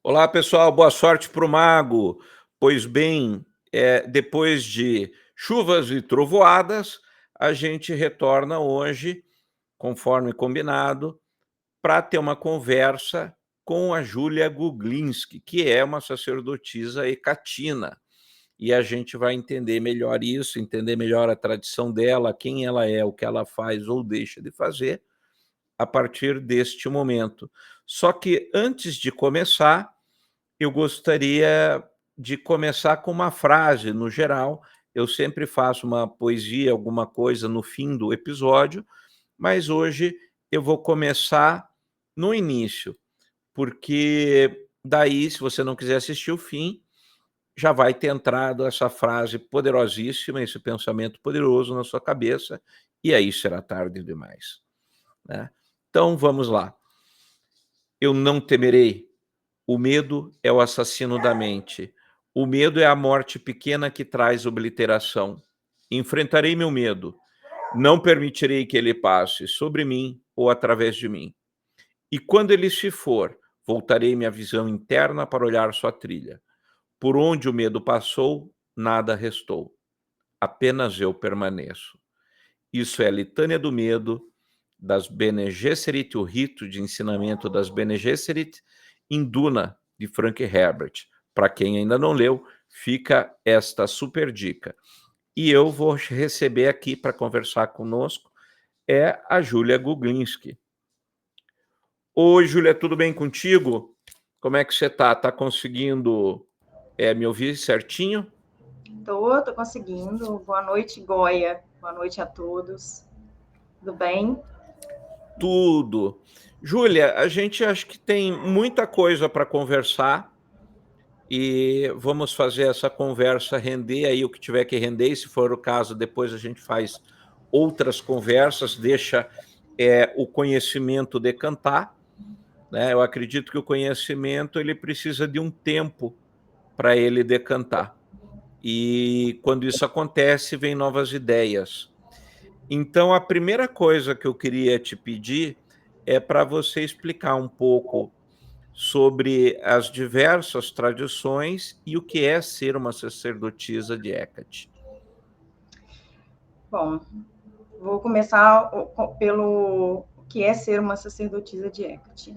Olá, pessoal, boa sorte para o mago. Pois bem, depois de chuvas e trovoadas, a gente retorna hoje, conforme combinado, para ter uma conversa com a Júlia Guglinski, que é uma sacerdotisa hecatina. E a gente vai entender melhor isso, entender melhor a tradição dela, quem ela é, o que ela faz ou deixa de fazer, a partir deste momento. Só que antes de começar, eu gostaria de começar com uma frase. No geral, eu sempre faço uma poesia, alguma coisa no fim do episódio, mas hoje eu vou começar no início, porque daí, se você não quiser assistir o fim, já vai ter entrado essa frase poderosíssima, esse pensamento poderoso na sua cabeça, e aí será tarde demais, né? Então vamos lá. Eu não temerei. O medo é o assassino da mente. O medo é a morte pequena que traz obliteração. Enfrentarei meu medo. Não permitirei que ele passe sobre mim ou através de mim. E quando ele se for, voltarei minha visão interna para olhar sua trilha. Por onde o medo passou, nada restou. Apenas eu permaneço. Isso é a litânia do medo das Bene Gesserit, o rito de ensinamento das Bene Gesserit, em Duna, de Frank Herbert. Para quem ainda não leu, fica esta super dica. E eu vou receber aqui para conversar conosco a Júlia Guglinski. Oi, Júlia, tudo bem contigo? Como é que você está? Está conseguindo me ouvir certinho? Tô conseguindo. Boa noite, Goia. Boa noite a todos. Tudo bem? Tudo. Júlia, a gente acho que tem muita coisa para conversar e vamos fazer essa conversa render aí o que tiver que render, e se for o caso, depois a gente faz outras conversas, deixa o conhecimento decantar, né? Eu acredito que o conhecimento ele precisa de um tempo para ele decantar. E quando isso acontece, vem novas ideias. Então, a primeira coisa que eu queria te pedir é para você explicar um pouco sobre as diversas tradições e o que é ser uma sacerdotisa de Hecate. Bom, vou começar pelo que é ser uma sacerdotisa de Hecate.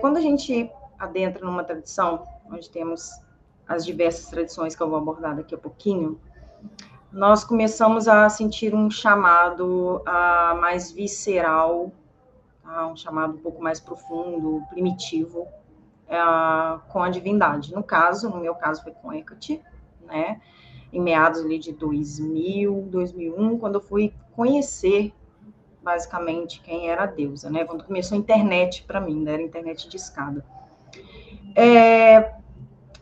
Quando a gente adentra numa tradição, onde temos as diversas tradições que eu vou abordar daqui a pouquinho, nós começamos a sentir um chamado mais visceral, um chamado um pouco mais profundo, primitivo, com a divindade. No meu caso foi com Hecate, né? Em meados ali de 2000, 2001, quando eu fui conhecer basicamente quem era a deusa, né? Quando começou a internet para mim, né? Era internet de escada.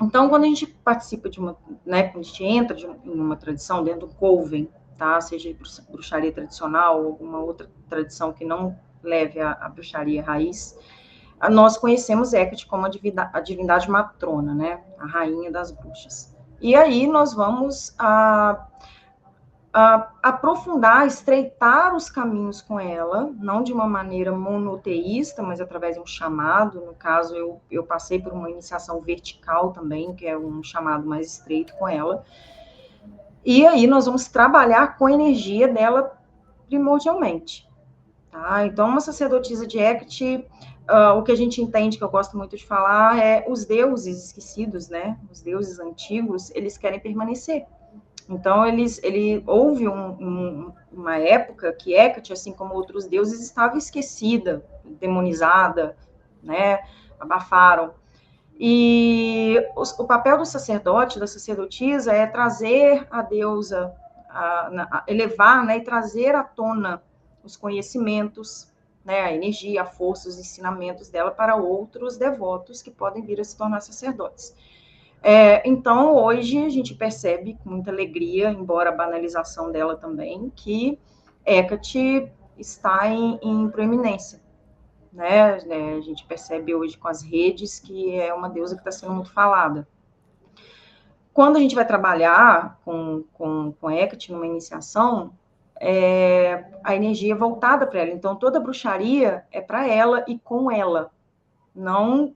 Então, quando a gente participa de uma, né? Quando a gente entra em uma tradição dentro do coven, tá? Seja bruxaria tradicional ou alguma outra tradição que não leve a bruxaria raiz, nós conhecemos Hecate como a divindade matrona, né? A rainha das bruxas. E aí nós vamos aprofundar, estreitar os caminhos com ela, não de uma maneira monoteísta, mas através de um chamado. No caso, eu passei por uma iniciação vertical também, que é um chamado mais estreito com ela. E aí nós vamos trabalhar com a energia dela primordialmente. Tá? Então, uma sacerdotisa de Hecate, o que a gente entende, que eu gosto muito de falar, é os deuses esquecidos, né? Os deuses antigos, eles querem permanecer. Então, houve uma época que Hecate, assim como outros deuses, estava esquecida, demonizada, né? Abafaram. E o papel do sacerdote, da sacerdotisa, é trazer a deusa, elevar, né? E trazer à tona os conhecimentos, né? A energia, a força, os ensinamentos dela para outros devotos que podem vir a se tornar sacerdotes. Então, hoje, a gente percebe com muita alegria, embora a banalização dela também, que Hecate está em proeminência. Né? A gente percebe hoje com as redes que é uma deusa que está sendo muito falada. Quando a gente vai trabalhar com Hecate numa iniciação, a energia é voltada para ela. Então, toda bruxaria é para ela e com ela. não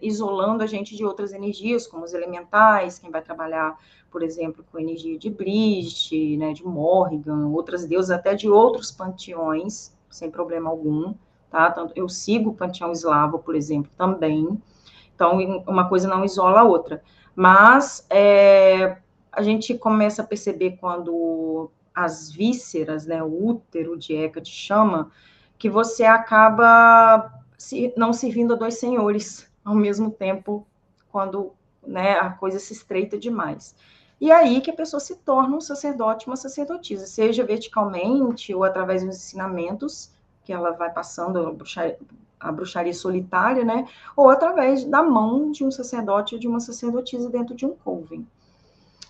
isolando a gente de outras energias, como os elementais, quem vai trabalhar, por exemplo, com energia de Bright, né, de Morrigan, outras deusas, até de outros panteões, sem problema algum, tá? Tanto, eu sigo o panteão eslavo, por exemplo, também, então uma coisa não isola a outra, mas a gente começa a perceber quando as vísceras, né, o útero de Hecate chama, que você acaba não servindo a dois senhores ao mesmo tempo, quando, né, a coisa se estreita demais. E aí que a pessoa se torna um sacerdote, uma sacerdotisa, seja verticalmente ou através dos ensinamentos que ela vai passando, a bruxaria solitária, né, ou através da mão de um sacerdote ou de uma sacerdotisa dentro de um coven.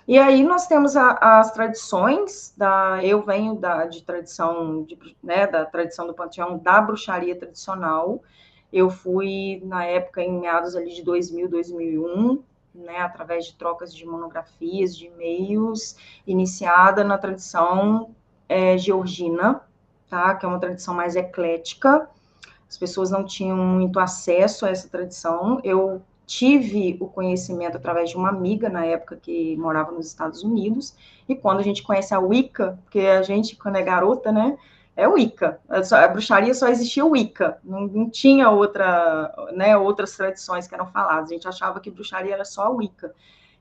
E aí nós temos as tradições, eu venho de tradição, né, da tradição do panteão da bruxaria tradicional. Eu fui, na época, em meados ali de 2000, 2001, né, através de trocas de monografias, de e-mails, iniciada na tradição georgina, tá, que é uma tradição mais eclética. As pessoas não tinham muito acesso a essa tradição. Eu tive o conhecimento através de uma amiga na época que morava nos Estados Unidos, e quando a gente conhece a Wicca, porque a gente, quando é garota, né, é Wicca, a bruxaria só existia Wicca, não tinha outras tradições que eram faladas, a gente achava que bruxaria era só a Wicca.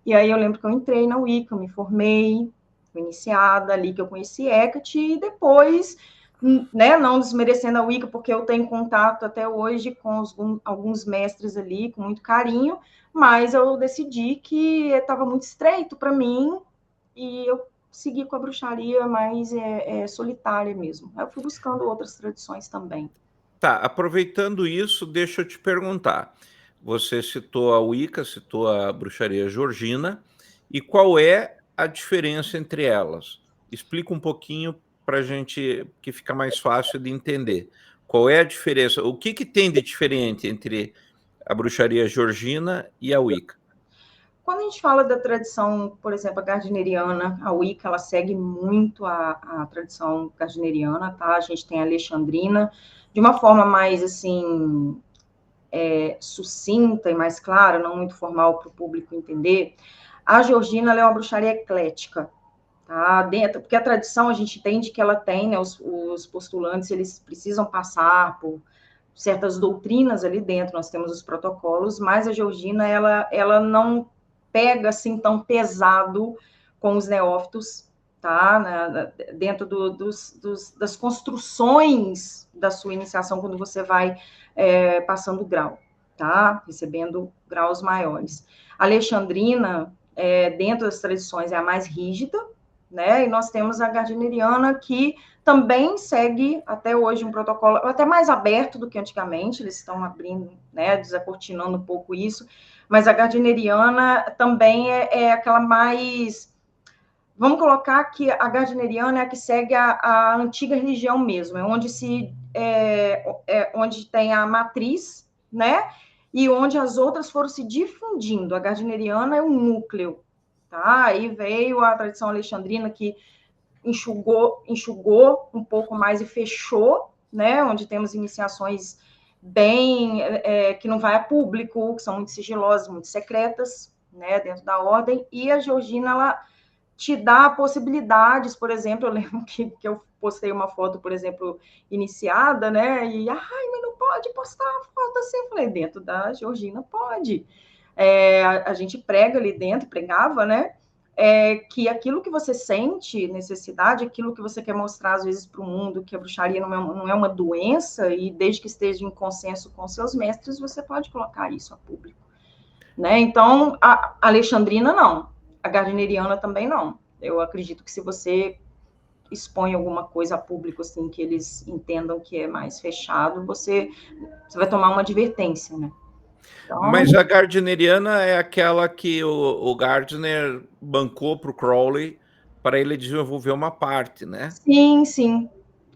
E aí eu lembro que eu entrei na Wicca, me formei, fui iniciada ali, que eu conheci Hecate, e depois, né, não desmerecendo a Wicca, porque eu tenho contato até hoje com alguns mestres ali, com muito carinho, mas eu decidi que estava muito estreito para mim, e eu segui com a bruxaria mais solitária mesmo. Eu fui buscando outras tradições também. Tá, aproveitando isso, deixa eu te perguntar. Você citou a Wicca, citou a bruxaria georgina, e qual é a diferença entre elas? Explica um pouquinho para a gente, que fica mais fácil de entender. Qual é a diferença? O que tem de diferente entre a bruxaria georgina e a Wicca? Quando a gente fala da tradição, por exemplo, a gardneriana, a Wicca, ela segue muito a tradição gardneriana, tá? A gente tem a alexandrina, de uma forma mais, assim, sucinta e mais clara, não muito formal para o público entender. A georgina, ela é uma bruxaria eclética, tá? Dentro, porque a tradição, a gente entende que ela tem, né, os postulantes, eles precisam passar por certas doutrinas ali dentro, nós temos os protocolos, mas a georgina, ela não pega assim tão pesado com os neófitos, tá? Dentro das construções da sua iniciação, quando você vai passando grau, tá? Recebendo graus maiores. A alexandrina, dentro das tradições, é a mais rígida, né? E nós temos a gardneriana, que também segue até hoje um protocolo até mais aberto do que antigamente, eles estão abrindo, né, desacortinando um pouco isso, mas a gardneriana também é aquela mais... Vamos colocar que a gardneriana é a que segue a antiga religião mesmo, é onde onde tem a matriz, né? E onde as outras foram se difundindo. A gardneriana é um núcleo, tá? Aí veio a tradição alexandrina, que enxugou um pouco mais e fechou, né? Onde temos iniciações bem que não vai a público, que são muito sigilosas, muito secretas, né? Dentro da ordem. E a georgina, ela te dá possibilidades, por exemplo, eu lembro que eu postei uma foto, por exemplo, iniciada, né? E, mas não pode postar a foto assim. Eu falei, dentro da georgina pode. A gente prega ali dentro, pregava, né? Que aquilo que você sente necessidade, aquilo que você quer mostrar, às vezes, para o mundo, que a bruxaria não é uma doença, e desde que esteja em consenso com seus mestres, você pode colocar isso a público. Né? Então, a alexandrina, não. A gardneriana também não. Eu acredito que se você expõe alguma coisa a público, assim, que eles entendam que é mais fechado, você vai tomar uma advertência, né? Então... Mas a gardneriana é aquela que o Gardner bancou para o Crowley para ele desenvolver uma parte, né? Sim, sim.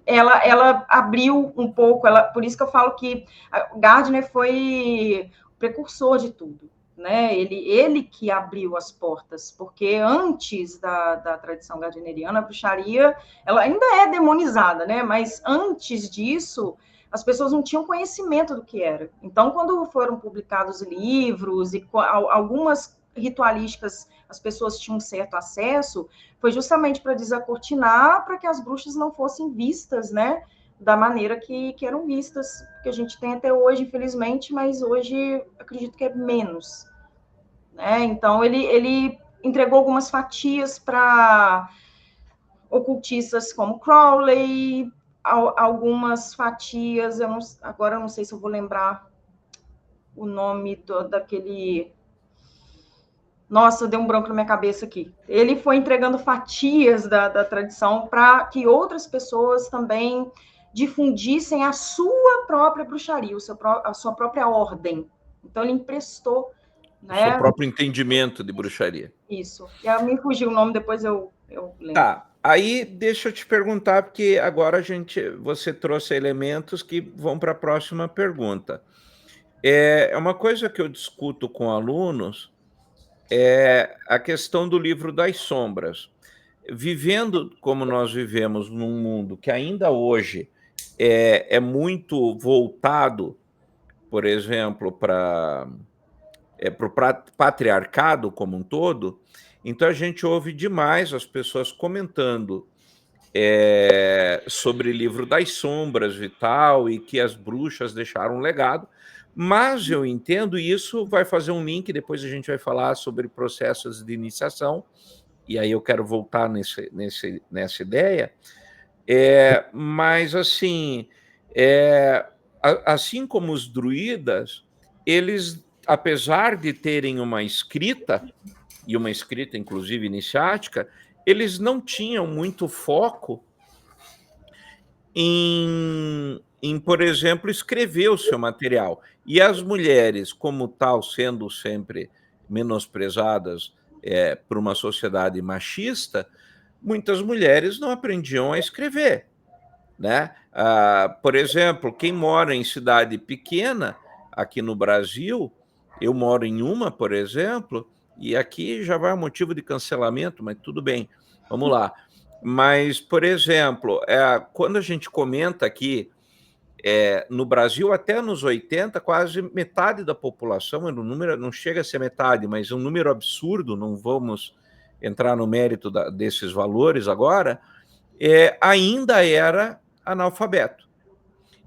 Ela abriu um pouco, por isso que eu falo que o Gardner foi o precursor de tudo, né? Ele que abriu as portas, porque antes da tradição gardneriana, a bruxaria, ela ainda é demonizada, né? Mas antes disso, as pessoas não tinham conhecimento do que era. Então, quando foram publicados livros e algumas ritualísticas as pessoas tinham certo acesso, foi justamente para desacortinar, para que as bruxas não fossem vistas, né, da maneira que eram vistas, que a gente tem até hoje, infelizmente, mas hoje acredito que é menos, né? Então, ele entregou algumas fatias para ocultistas como Crowley, algumas fatias, agora eu não sei se eu vou lembrar o nome daquele... Nossa, deu um branco na minha cabeça aqui. Ele foi entregando fatias da tradição para que outras pessoas também difundissem a sua própria bruxaria, a sua própria ordem. Então, ele emprestou, né? O seu né, próprio entendimento de bruxaria. Isso. E me fugiu o nome, depois eu lembro. Tá, aí deixa eu te perguntar, porque agora você trouxe elementos que vão para a próxima pergunta. É uma coisa que eu discuto com alunos, é a questão do livro das sombras. Vivendo como nós vivemos num mundo que ainda hoje é muito voltado, por exemplo, para o patriarcado como um todo, então a gente ouve demais as pessoas comentando sobre o livro das sombras e tal, e que as bruxas deixaram um legado, mas eu entendo, e isso vai fazer um link, depois a gente vai falar sobre processos de iniciação, e aí eu quero voltar nessa ideia, mas assim, assim como os druidas, eles, apesar de terem uma escrita, e uma escrita inclusive iniciática, eles não tinham muito foco em, por exemplo, escrever o seu material. E as mulheres, como tal, sendo sempre menosprezadas por uma sociedade machista, muitas mulheres não aprendiam a escrever, né? Por exemplo, quem mora em cidade pequena, aqui no Brasil, eu moro em uma, por exemplo, e aqui já vai um motivo de cancelamento, mas tudo bem, vamos lá. Mas, por exemplo, quando a gente comenta aqui, no Brasil, até nos 80, quase metade da população, o número não chega a ser metade, mas um número absurdo, não vamos entrar no mérito desses valores agora, ainda era analfabeto.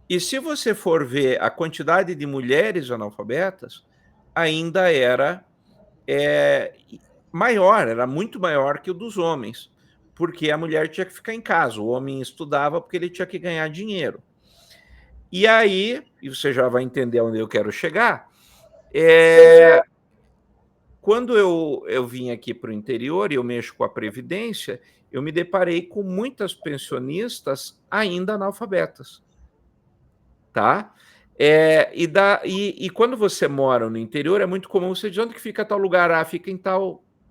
E se você for ver a quantidade de mulheres analfabetas, ainda era maior, era muito maior que o dos homens, porque a mulher tinha que ficar em casa, o homem estudava porque ele tinha que ganhar dinheiro. E aí, e você já vai entender onde eu quero chegar, quando eu vim aqui para o interior e eu mexo com a Previdência, eu me deparei com muitas pensionistas ainda analfabetas, tá? E quando você mora no interior, é muito comum você dizer onde que fica tal lugar,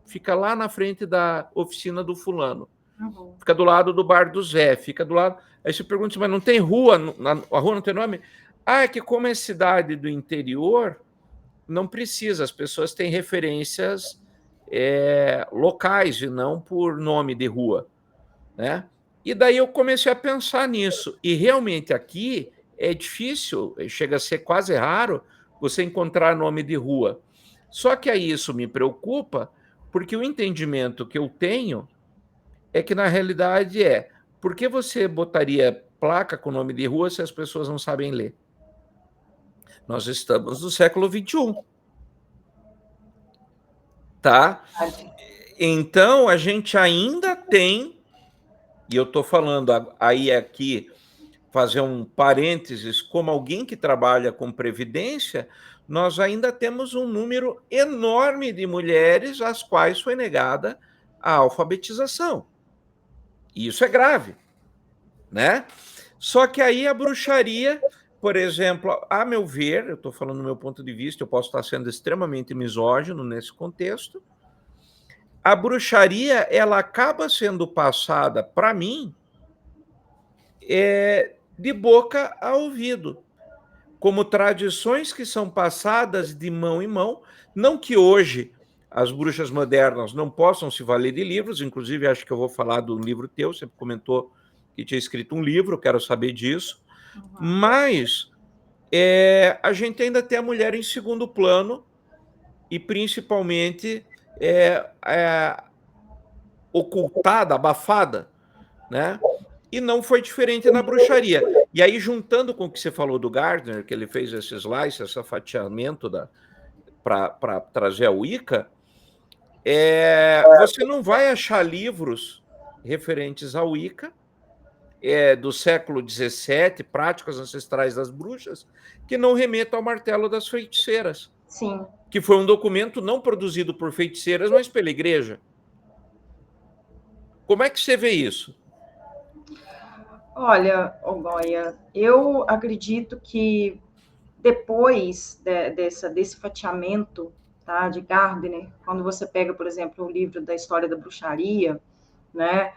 fica lá na frente da oficina do fulano, fica do lado do bar do Zé, fica do lado. Aí você pergunta, mas não tem rua? A rua não tem nome? É que como é cidade do interior, não precisa, as pessoas têm referências locais e não por nome de rua, né? E daí eu comecei a pensar nisso, e realmente aqui é difícil, chega a ser quase raro você encontrar nome de rua. Só que aí isso me preocupa, porque o entendimento que eu tenho é que, na realidade, por que você botaria placa com nome de rua se as pessoas não sabem ler? Nós estamos no século XXI. Tá? Então, a gente ainda tem, e eu estou falando aí aqui, fazer um parênteses, como alguém que trabalha com previdência, nós ainda temos um número enorme de mulheres às quais foi negada a alfabetização. E isso é grave, né? Só que aí a bruxaria, por exemplo, a meu ver, eu estou falando do meu ponto de vista, eu posso estar sendo extremamente misógino nesse contexto, a bruxaria, ela acaba sendo passada, para mim, de boca a ouvido, como tradições que são passadas de mão em mão, não que hoje as bruxas modernas não possam se valer de livros, inclusive acho que eu vou falar do livro teu, você comentou que tinha escrito um livro, quero saber disso, Mas a gente ainda tem a mulher em segundo plano e principalmente ocultada, abafada, né? E não foi diferente na bruxaria. E aí, juntando com o que você falou do Gardner, que ele fez esse slice, esse fatiamento para trazer a Wicca, você não vai achar livros referentes à Wicca do século XVII, práticas ancestrais das bruxas, que não remetam ao martelo das feiticeiras. Sim. Que foi um documento não produzido por feiticeiras, mas pela igreja. Como é que você vê isso? Olha, Goya, eu acredito que depois desse fatiamento, tá, de Gardner, quando você pega, por exemplo, o livro da História da Bruxaria, né,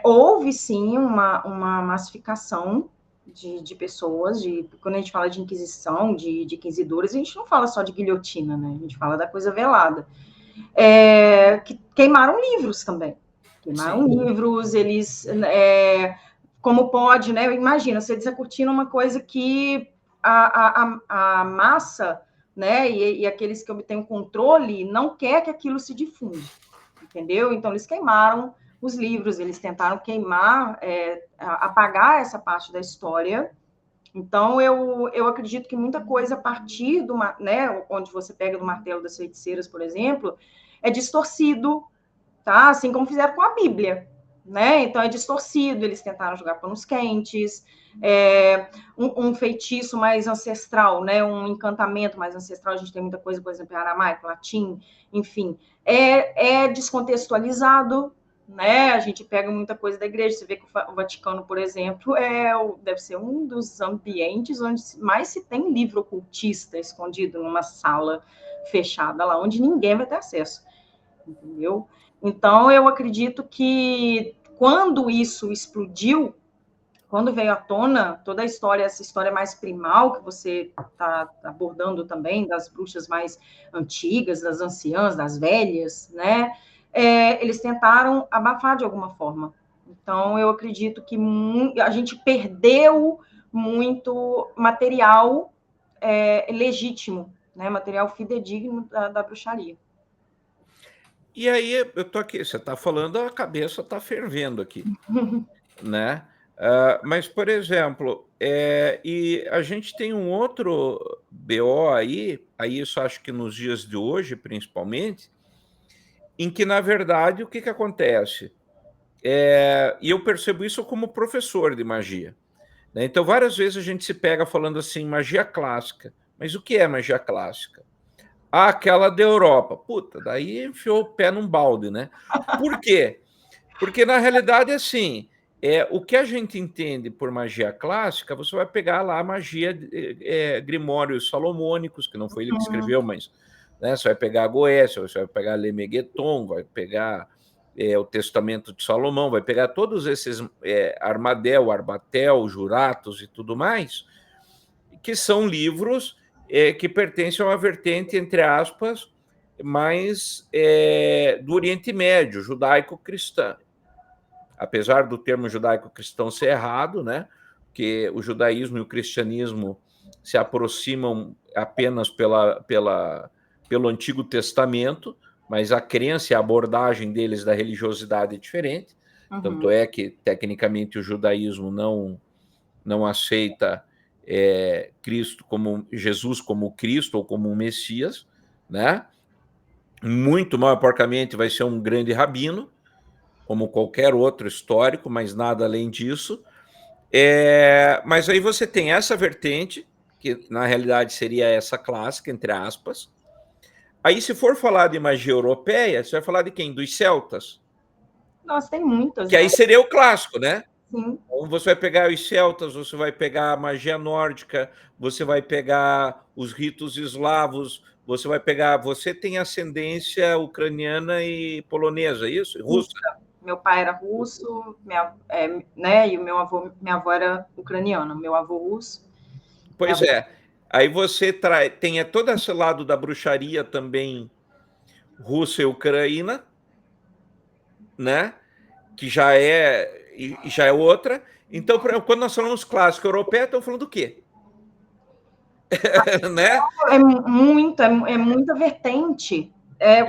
houve sim uma massificação de pessoas, quando a gente fala de inquisição, de inquisidores, a gente não fala só de guilhotina, né, a gente fala da coisa velada, que queimaram livros também, queimaram livros, eles, como pode, né, imagina, você descortina uma coisa que a massa, né, e aqueles que obtêm o controle não quer que aquilo se difunda, entendeu? Então, eles queimaram os livros, eles tentaram queimar, apagar essa parte da história. Então, eu acredito que muita coisa a partir do, né, onde você pega do martelo das feiticeiras, por exemplo, é distorcido, tá? Assim como fizeram com a Bíblia, né? Então é distorcido, eles tentaram jogar panos quentes, um feitiço mais ancestral, né? Um encantamento mais ancestral, a gente tem muita coisa, por exemplo, em aramaico, latim, enfim, é descontextualizado, né? A gente pega muita coisa da igreja, você vê que o Vaticano, por exemplo, deve ser um dos ambientes onde mais se tem livro ocultista escondido numa sala fechada lá, onde ninguém vai ter acesso, entendeu? Então, eu acredito que quando isso explodiu, quando veio à tona toda a história, essa história mais primal que você está abordando também, das bruxas mais antigas, das anciãs, das velhas, né? Eles tentaram abafar de alguma forma. Então, eu acredito que a gente perdeu muito material legítimo, né? Material fidedigno da bruxaria. E aí, eu tô aqui, você está falando, a cabeça está fervendo aqui, né? Mas, por exemplo, e a gente tem um outro BO aí isso acho que nos dias de hoje, principalmente, em que, na verdade, o que acontece? E eu percebo isso como professor de magia, né? Então, várias vezes a gente se pega falando assim, magia clássica. Mas o que é magia clássica? Aquela da Europa. Puta, daí enfiou o pé num balde, né? Por quê? Porque, na realidade, assim, o que a gente entende por magia clássica, você vai pegar lá a magia Grimórios Salomônicos, que não foi ele que escreveu, mas né, você vai pegar a Goécia, você vai pegar Lemegeton, vai pegar o Testamento de Salomão, vai pegar todos esses Armadel, Arbatel, Juratos e tudo mais, que são livros que pertencem a uma vertente, entre aspas, mais do Oriente Médio, judaico-cristã. Apesar do termo judaico-cristão ser errado, né? Que o judaísmo e o cristianismo se aproximam apenas pelo Antigo Testamento, mas a crença e a abordagem deles da religiosidade é diferente. Tanto é que, tecnicamente, o judaísmo não aceita Cristo como Jesus como Cristo ou como um Messias, né? Muito mal porcamente vai ser um grande rabino, como qualquer outro histórico, mas nada além disso. Mas aí você tem essa vertente, que na realidade seria essa clássica, entre aspas. Aí, se for falar de magia europeia, você vai falar de quem? Dos celtas? Nossa, tem muitas, que né? aí seria o clássico, né? Sim. Então, você vai pegar os celtas, você vai pegar a magia nórdica, você vai pegar os ritos eslavos, você vai pegar... Você tem ascendência ucraniana e polonesa, isso? Russa? Meu pai era russo, né? E minha avó era ucraniana. Meu avô russo. Pois é. Aí você tem todo esse lado da bruxaria também, Rússia e Ucrânia, né? Que já é outra. Então, quando nós falamos clássico europeu, estamos falando do quê? Né? É muita vertente.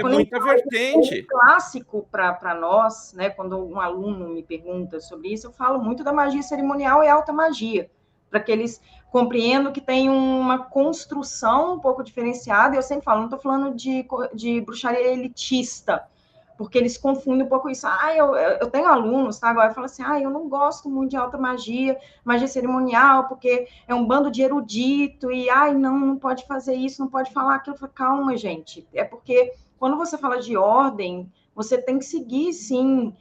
Quando muita vertente. Clássico para nós, né? Quando um aluno me pergunta sobre isso, eu falo muito da magia cerimonial e alta magia, para que eles compreendam que tem uma construção um pouco diferenciada. Eu sempre falo, não estou falando de bruxaria elitista, porque eles confundem um pouco isso. Eu tenho alunos, tá? Agora falam assim, eu não gosto muito de alta magia, magia cerimonial, porque é um bando de erudito, e não pode fazer isso, não pode falar aquilo. Eu falo, calma, gente, é porque quando você fala de ordem, você tem que seguir, sim,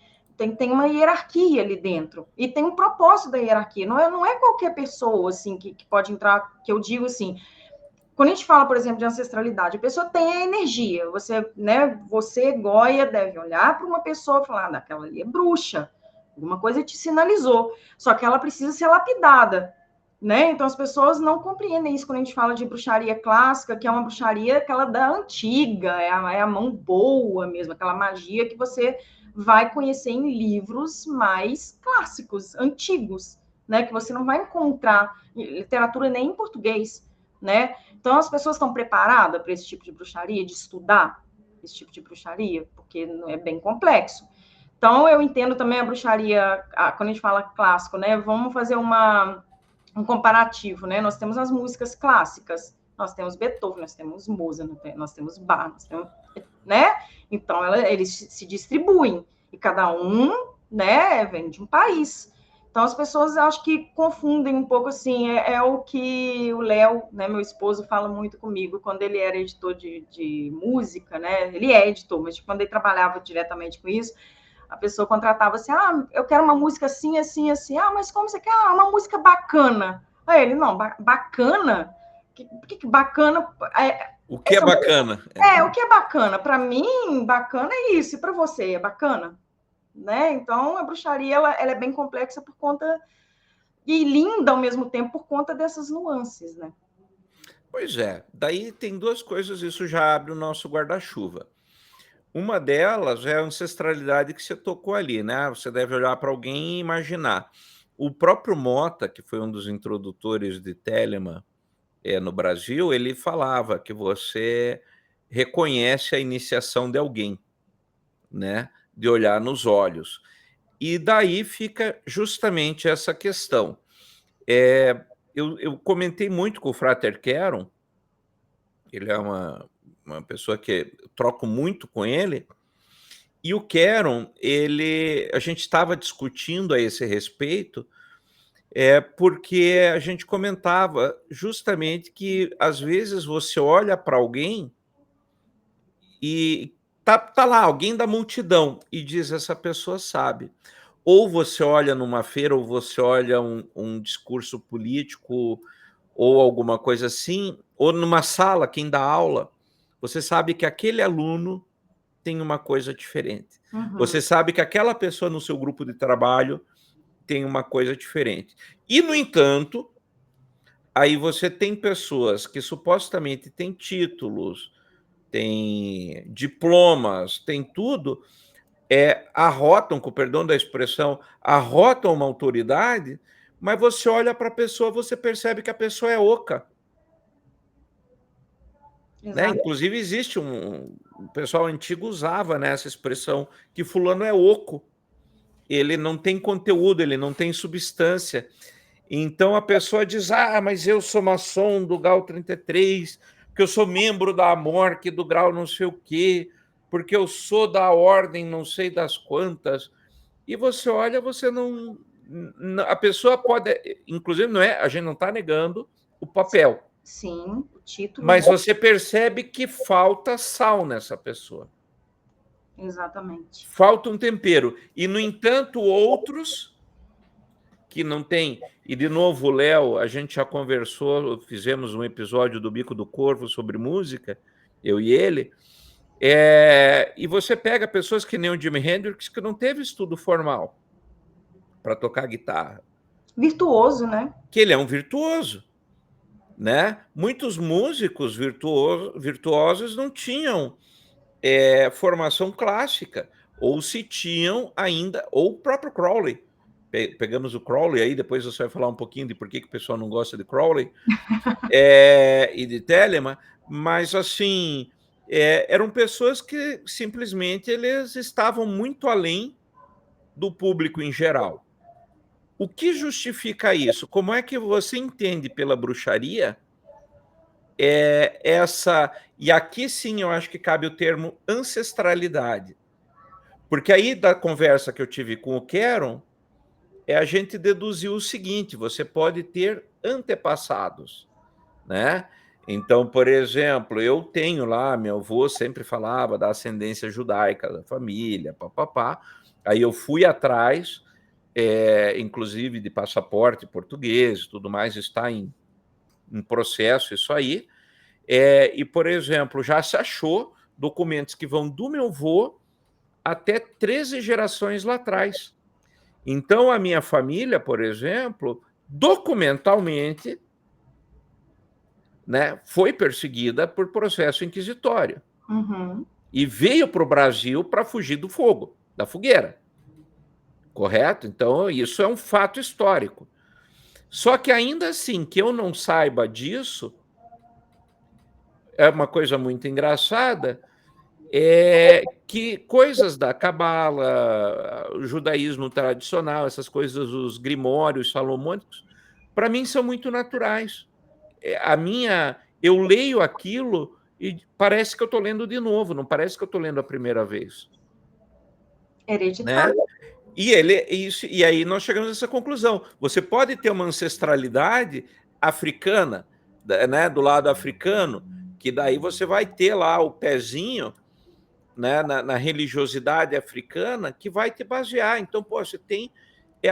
tem uma hierarquia ali dentro, e tem um propósito da hierarquia, não é qualquer pessoa, assim, que pode entrar, que eu digo assim, quando a gente fala, por exemplo, de ancestralidade, a pessoa tem a energia. Você, Goya, deve olhar para uma pessoa e falar, daquela ali é bruxa. Alguma coisa te sinalizou. Só que ela precisa ser lapidada, né? Então as pessoas não compreendem isso quando a gente fala de bruxaria clássica, que é uma bruxaria aquela da antiga, é a mão boa mesmo, aquela magia que você vai conhecer em livros mais clássicos, antigos, né? Que você não vai encontrar em literatura nem em português, né? Então, as pessoas estão preparadas para esse tipo de bruxaria, de estudar esse tipo de bruxaria, porque é bem complexo. Então, eu entendo também a bruxaria, quando a gente fala clássico, né? Vamos fazer um comparativo, né? Nós temos as músicas clássicas, nós temos Beethoven, nós temos Mozart, nós temos Bach, nós temos, né? Então, eles se distribuem, e cada um, né, vem de um país. Então, as pessoas acho que confundem um pouco, assim, é o que o Léo, né, meu esposo, fala muito comigo, quando ele era editor de música, né, ele é editor, mas quando ele trabalhava diretamente com isso, a pessoa contratava assim, eu quero uma música assim, assim, assim, mas como você quer? Uma música bacana. Aí ele, não, bacana? Que bacana? O que é bacana? O que é bacana? Para mim, bacana é isso, e para você, é bacana? Né? Então, a bruxaria ela é bem complexa por conta e linda ao mesmo tempo por conta dessas nuances, né? Pois é, daí tem duas coisas, isso já abre o nosso guarda-chuva. Uma delas é a ancestralidade que você tocou ali, né? Você deve olhar para alguém e imaginar. O próprio Mota, que foi um dos introdutores de Telemann no Brasil, ele falava que você reconhece a iniciação de alguém, né? De olhar nos olhos. E daí fica justamente essa questão. Eu comentei muito com o Frater Keron, ele é uma pessoa que eu troco muito com ele, e o Keron, a gente estava discutindo a esse respeito, porque a gente comentava justamente que, às vezes, você olha para alguém e tá lá, alguém da multidão, e diz, essa pessoa sabe. Ou você olha numa feira, ou você olha um discurso político, ou alguma coisa assim, ou numa sala, quem dá aula, você sabe que aquele aluno tem uma coisa diferente. Uhum. Você sabe que aquela pessoa no seu grupo de trabalho tem uma coisa diferente. E, no entanto, aí você tem pessoas que supostamente têm títulos, têm diplomas, têm tudo, arrotam, com o perdão da expressão, arrotam uma autoridade, mas você olha para a pessoa, você percebe que a pessoa é oca. Né? Inclusive, existe o pessoal antigo usava, né, essa expressão, que fulano é oco. Ele não tem conteúdo, ele não tem substância. Então a pessoa diz, mas eu sou maçom do grau 33, porque eu sou membro da AMORC do grau não sei o quê, porque eu sou da ordem não sei das quantas. E você olha, você não... A pessoa pode... Inclusive, a gente não está negando o papel. Sim, o título. Mas você percebe que falta sal nessa pessoa. Exatamente. Falta um tempero. E, no entanto, outros que não têm. E, de novo, Léo, a gente já conversou, fizemos um episódio do Bico do Corvo sobre música, eu e ele, e você pega pessoas que nem o Jimi Hendrix, que não teve estudo formal para tocar guitarra. Virtuoso, né? Que ele é um virtuoso. Né? Muitos músicos virtuosos não tinham formação clássica, ou se tinham ainda, ou o próprio Crowley. pegamos o Crowley aí, depois você vai falar um pouquinho de por que o pessoal não gosta de Crowley, e de Telemann, mas assim, eram pessoas que simplesmente eles estavam muito além do público em geral. O que justifica isso? Como é que você entende pela bruxaria essa... E aqui sim eu acho que cabe o termo ancestralidade. Porque aí da conversa que eu tive com o Keron, a gente deduziu o seguinte: você pode ter antepassados, né? Então, por exemplo, eu tenho lá, meu avô sempre falava da ascendência judaica da família, papapá. Aí eu fui atrás, inclusive de passaporte português, tudo mais, está em processo isso aí. E, por exemplo, já se achou documentos que vão do meu avô até 13 gerações lá atrás. Então, a minha família, por exemplo, documentalmente, né, foi perseguida por processo inquisitório. Uhum. E veio para o Brasil para fugir do fogo, da fogueira. Correto? Então, isso é um fato histórico. Só que ainda assim, que eu não saiba disso, é uma coisa muito engraçada, que coisas da cabala, o judaísmo tradicional, essas coisas, os grimórios salomônicos, para mim são muito naturais. Eu leio aquilo e parece que eu estou lendo de novo, não parece que eu estou lendo a primeira vez. Hereditário. Né? E aí nós chegamos a essa conclusão. Você pode ter uma ancestralidade africana, né, do lado africano, que daí você vai ter lá o pezinho, né, na religiosidade africana, que vai te basear. Então, pô, você tem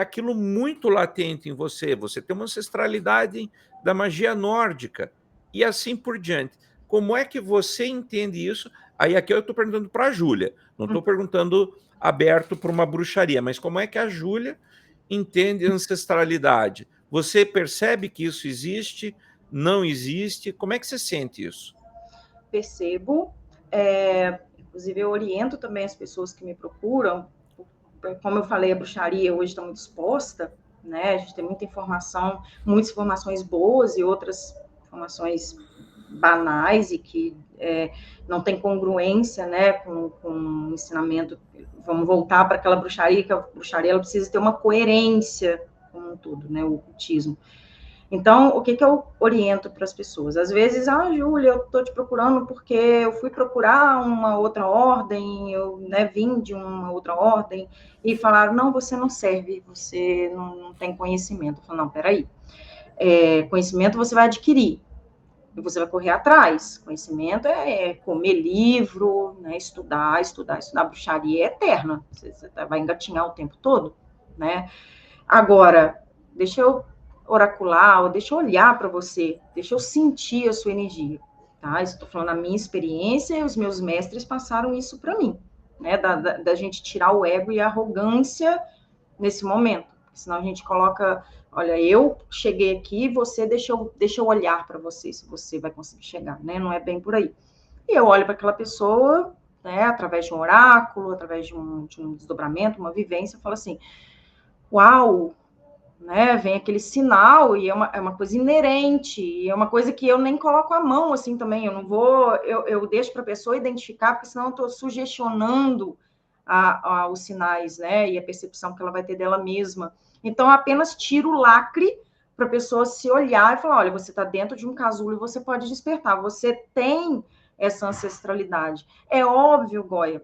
aquilo muito latente em você. Você tem uma ancestralidade da magia nórdica e assim por diante. Como é que você entende isso? Aí aqui eu estou perguntando para a Júlia, não estou perguntando aberto para uma bruxaria, mas como é que a Júlia entende ancestralidade? Você percebe que isso existe? Não existe? Como é que você sente isso? Percebo. Inclusive, eu oriento também as pessoas que me procuram. Como eu falei, a bruxaria hoje está muito exposta, né? A gente tem muita informação, muitas informações boas e outras informações banais e que não tem congruência, né, com o ensinamento. Vamos voltar para aquela bruxaria, que a bruxaria ela precisa ter uma coerência com tudo, né, o ocultismo. Então, o que eu oriento para as pessoas? Às vezes, Júlia, eu estou te procurando porque eu fui procurar uma outra ordem, eu vim de uma outra ordem, e falaram, não, você não serve, você não tem conhecimento. Eu falo, não, peraí, conhecimento você vai adquirir, e você vai correr atrás. Conhecimento é comer livro, né, estudar. Bruxaria é eterna, você vai engatinhar o tempo todo, né? Agora, deixa eu oracular, ou deixa eu olhar para você, deixa eu sentir a sua energia, tá? Estou falando a minha experiência e os meus mestres passaram isso para mim, né? Da gente tirar o ego e a arrogância nesse momento, senão a gente coloca, olha, eu cheguei aqui, você deixa eu olhar para você, se você vai conseguir chegar, né? Não é bem por aí. E eu olho para aquela pessoa, né, através de um oráculo, através de um desdobramento, uma vivência, eu falo assim, uau, né, vem aquele sinal e é uma coisa inerente, e é uma coisa que eu nem coloco a mão assim também, eu não vou, eu deixo para a pessoa identificar, porque senão eu estou sugestionando os sinais, né, e a percepção que ela vai ter dela mesma. Então, eu apenas tiro o lacre para a pessoa se olhar e falar, olha, você está dentro de um casulo e você pode despertar, você tem essa ancestralidade. É óbvio, Goya,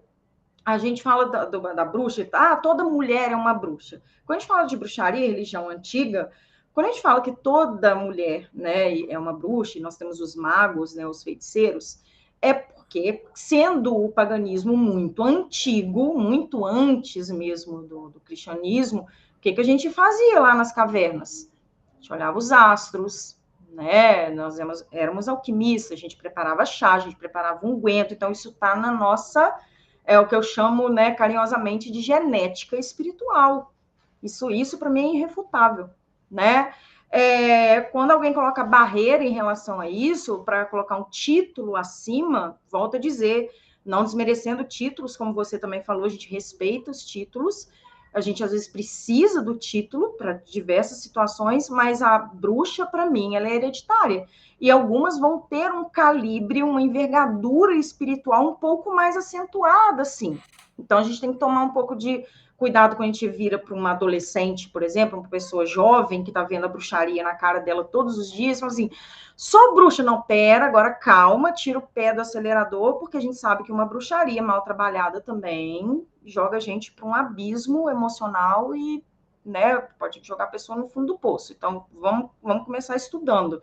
a gente fala da bruxa, toda mulher é uma bruxa. Quando a gente fala de bruxaria, religião antiga, quando a gente fala que toda mulher, né, é uma bruxa, e nós temos os magos, né, os feiticeiros, é porque, sendo o paganismo muito antigo, muito antes mesmo do cristianismo, o que a gente fazia lá nas cavernas? A gente olhava os astros, né, nós éramos alquimistas, a gente preparava chá, a gente preparava unguento, então isso está na nossa... É o que eu chamo, né, carinhosamente, de genética espiritual. Isso para mim é irrefutável, né? Quando alguém coloca barreira em relação a isso, para colocar um título acima, volto a dizer, não desmerecendo títulos, como você também falou, a gente respeita os títulos, A gente às vezes precisa do título para diversas situações, mas a bruxa, para mim, ela é hereditária. E algumas vão ter um calibre, uma envergadura espiritual um pouco mais acentuada, assim. Então a gente tem que tomar um pouco de cuidado quando a gente vira para uma adolescente, por exemplo, uma pessoa jovem que está vendo a bruxaria na cara dela todos os dias, fala assim: sou bruxa, não, pera, agora calma, tira o pé do acelerador, porque a gente sabe que uma bruxaria mal trabalhada também joga a gente para um abismo emocional e, né, pode jogar a pessoa no fundo do poço. Então, vamos começar estudando.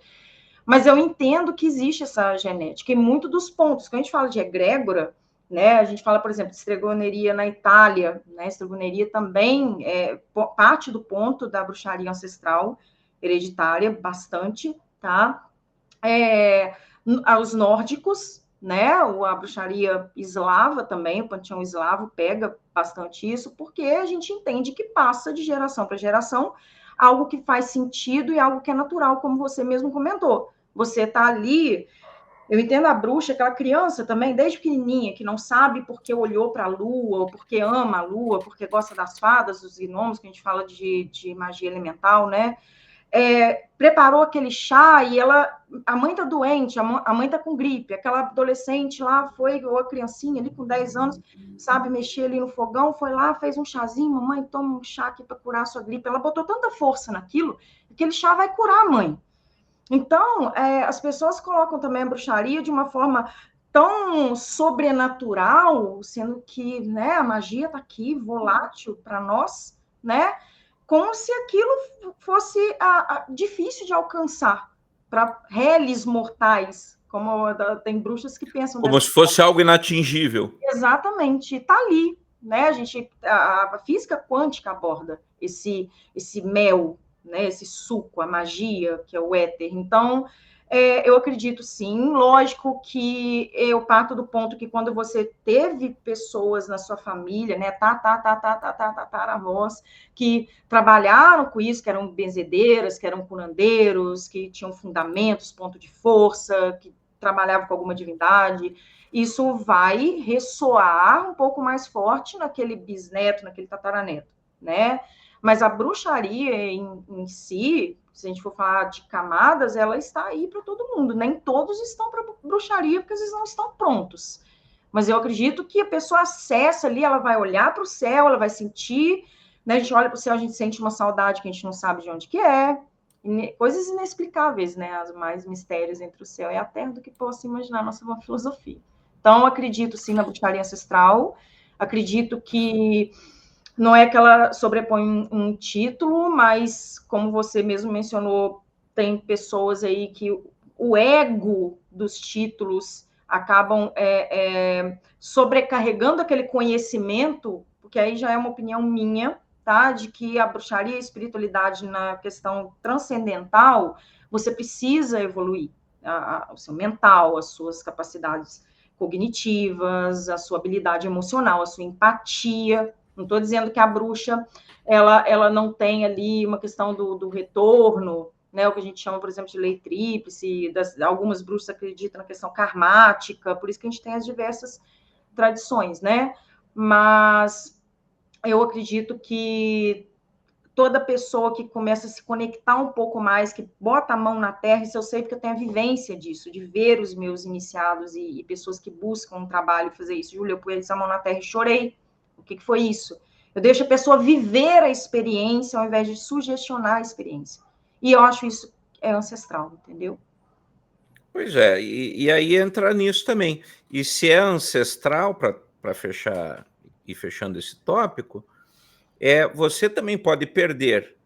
Mas eu entendo que existe essa genética e muito dos pontos, quando a gente fala de egrégora, né, a gente fala, por exemplo, de estregoneria na Itália, né, estregoneria também é parte do ponto da bruxaria ancestral hereditária, bastante, tá? Os nórdicos, né? A bruxaria eslava também, o panteão eslavo pega bastante isso, porque a gente entende que passa de geração para geração algo que faz sentido e algo que é natural, como você mesmo comentou. Você está ali. Eu entendo a bruxa, aquela criança também, desde pequenininha, que não sabe porque olhou para a lua, ou porque ama a lua, porque gosta das fadas, dos gnomos, que a gente fala de magia elemental, né? Preparou aquele chá e a mãe tá doente, a mãe tá com gripe, aquela adolescente lá foi, ou a criancinha ali com 10 anos, sabe mexer ali no fogão, foi lá, fez um chazinho, mamãe, toma um chá aqui para curar a sua gripe. Ela botou tanta força naquilo, que aquele chá vai curar a mãe. Então, as pessoas colocam também a bruxaria de uma forma tão sobrenatural, sendo que, né, a magia está aqui, volátil para nós, né? Como se aquilo fosse difícil de alcançar para réis mortais, como tem bruxas que pensam como se fosse algo inatingível. Exatamente, está ali, né? A física quântica aborda esse mel, né? Esse suco, a magia, que é o éter. Então, eu acredito sim, lógico que eu parto do ponto que quando você teve pessoas na sua família, né, avós, que trabalharam com isso, que eram benzedeiras, que eram curandeiros, que tinham fundamentos, ponto de força, que trabalhavam com alguma divindade, isso vai ressoar um pouco mais forte naquele bisneto, naquele tataraneto, né? Mas a bruxaria em si, se a gente for falar de camadas, ela está aí para todo mundo. Nem todos estão para bruxaria porque eles não estão prontos. Mas eu acredito que a pessoa acessa ali, ela vai olhar para o céu, ela vai sentir, né? A gente olha para o céu, a gente sente uma saudade que a gente não sabe de onde que é. Coisas inexplicáveis, né? As mais mistérios entre o céu e a terra do que possa imaginar a nossa filosofia. Então, acredito sim na bruxaria ancestral, acredito que não é que ela sobrepõe um título, mas, como você mesmo mencionou, tem pessoas aí que o ego dos títulos acabam sobrecarregando aquele conhecimento, porque aí já é uma opinião minha, tá? De que a bruxaria e a espiritualidade na questão transcendental, você precisa evoluir o seu mental, as suas capacidades cognitivas, a sua habilidade emocional, a sua empatia. Não estou dizendo que a bruxa ela não tem ali uma questão do retorno, né, o que a gente chama, por exemplo, de lei tríplice, algumas bruxas acreditam na questão karmática, por isso que a gente tem as diversas tradições, né? Mas eu acredito que toda pessoa que começa a se conectar um pouco mais, que bota a mão na terra, isso eu sei porque eu tenho a vivência disso, de ver os meus iniciados e pessoas que buscam um trabalho fazer isso. Júlia, eu pus a mão na terra e chorei. O que foi isso? Eu deixo a pessoa viver a experiência ao invés de sugestionar a experiência. E eu acho isso ancestral, entendeu? Pois é, e aí entra nisso também. E se é ancestral, para fechar e fechando esse tópico, você também pode perder,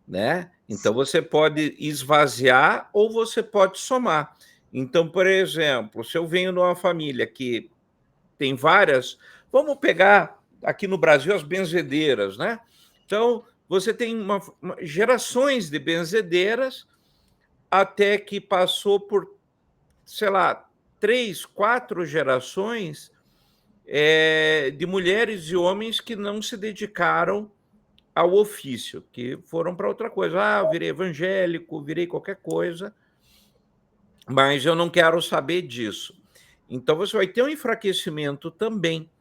né? Então você pode esvaziar ou você pode somar. Então, por exemplo, se eu venho de uma família que tem várias, vamos pegar aqui no Brasil as benzedeiras, né? Então, você tem gerações de benzedeiras até que passou por, sei lá, 3, 4 gerações de mulheres e homens que não se dedicaram ao ofício, que foram para outra coisa. Ah, eu virei evangélico, virei qualquer coisa, mas eu não quero saber disso. Então, você vai ter um enfraquecimento também.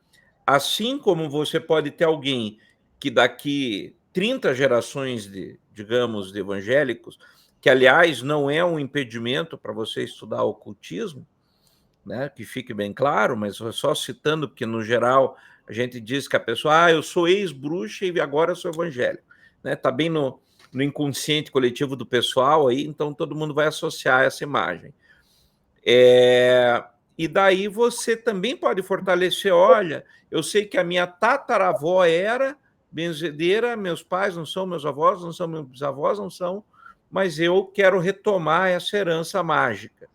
Assim como você pode ter alguém que daqui 30 gerações digamos, de evangélicos, que, aliás, não é um impedimento para você estudar ocultismo, né, que fique bem claro, mas só citando, porque, no geral, a gente diz que a pessoa, eu sou ex-bruxa e agora sou evangélico. Né? Tá bem no inconsciente coletivo do pessoal aí, então todo mundo vai associar essa imagem. E daí você também pode fortalecer, olha, eu sei que a minha tataravó era benzedeira, meus pais não são, meus avós não são, meus bisavós não são, mas eu quero retomar essa herança mágica.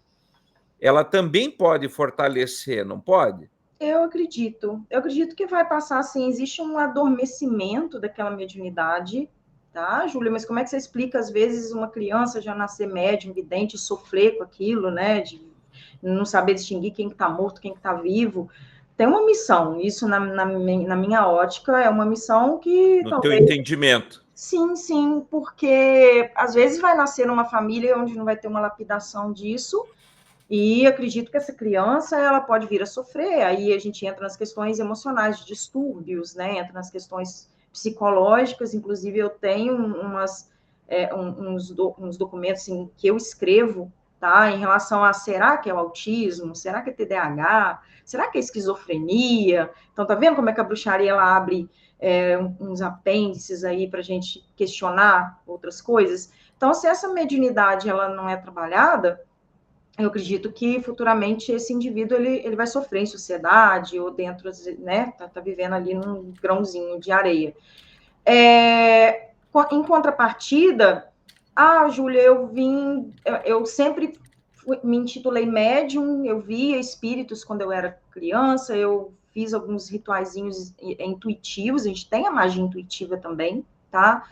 Ela também pode fortalecer, não pode? Eu acredito que vai passar assim, existe um adormecimento daquela mediunidade, tá, Júlia? Mas como é que você explica, às vezes, uma criança já nascer médium, vidente, sofrer com aquilo, né, de não saber distinguir quem está morto, quem está vivo? Tem uma missão, isso na minha ótica é uma missão que no talvez... teu entendimento. Sim, porque às vezes vai nascer numa família onde não vai ter uma lapidação disso, e acredito que essa criança ela pode vir a sofrer. Aí a gente entra nas questões emocionais, de distúrbios, né? Entra nas questões psicológicas. Inclusive, eu tenho uns documentos assim, que eu escrevo, tá? Em relação a será que é o autismo? Será que é TDAH? Será que é esquizofrenia? Então, tá vendo como é que a bruxaria ela abre uns apêndices aí para a gente questionar outras coisas? Então, se essa mediunidade ela não é trabalhada, eu acredito que futuramente esse indivíduo ele vai sofrer em sociedade ou dentro, né, tá vivendo ali num grãozinho de areia. Em contrapartida, Júlia, eu sempre me intitulei médium, eu via espíritos quando eu era criança, eu fiz alguns rituaizinhos intuitivos, a gente tem a magia intuitiva também, tá?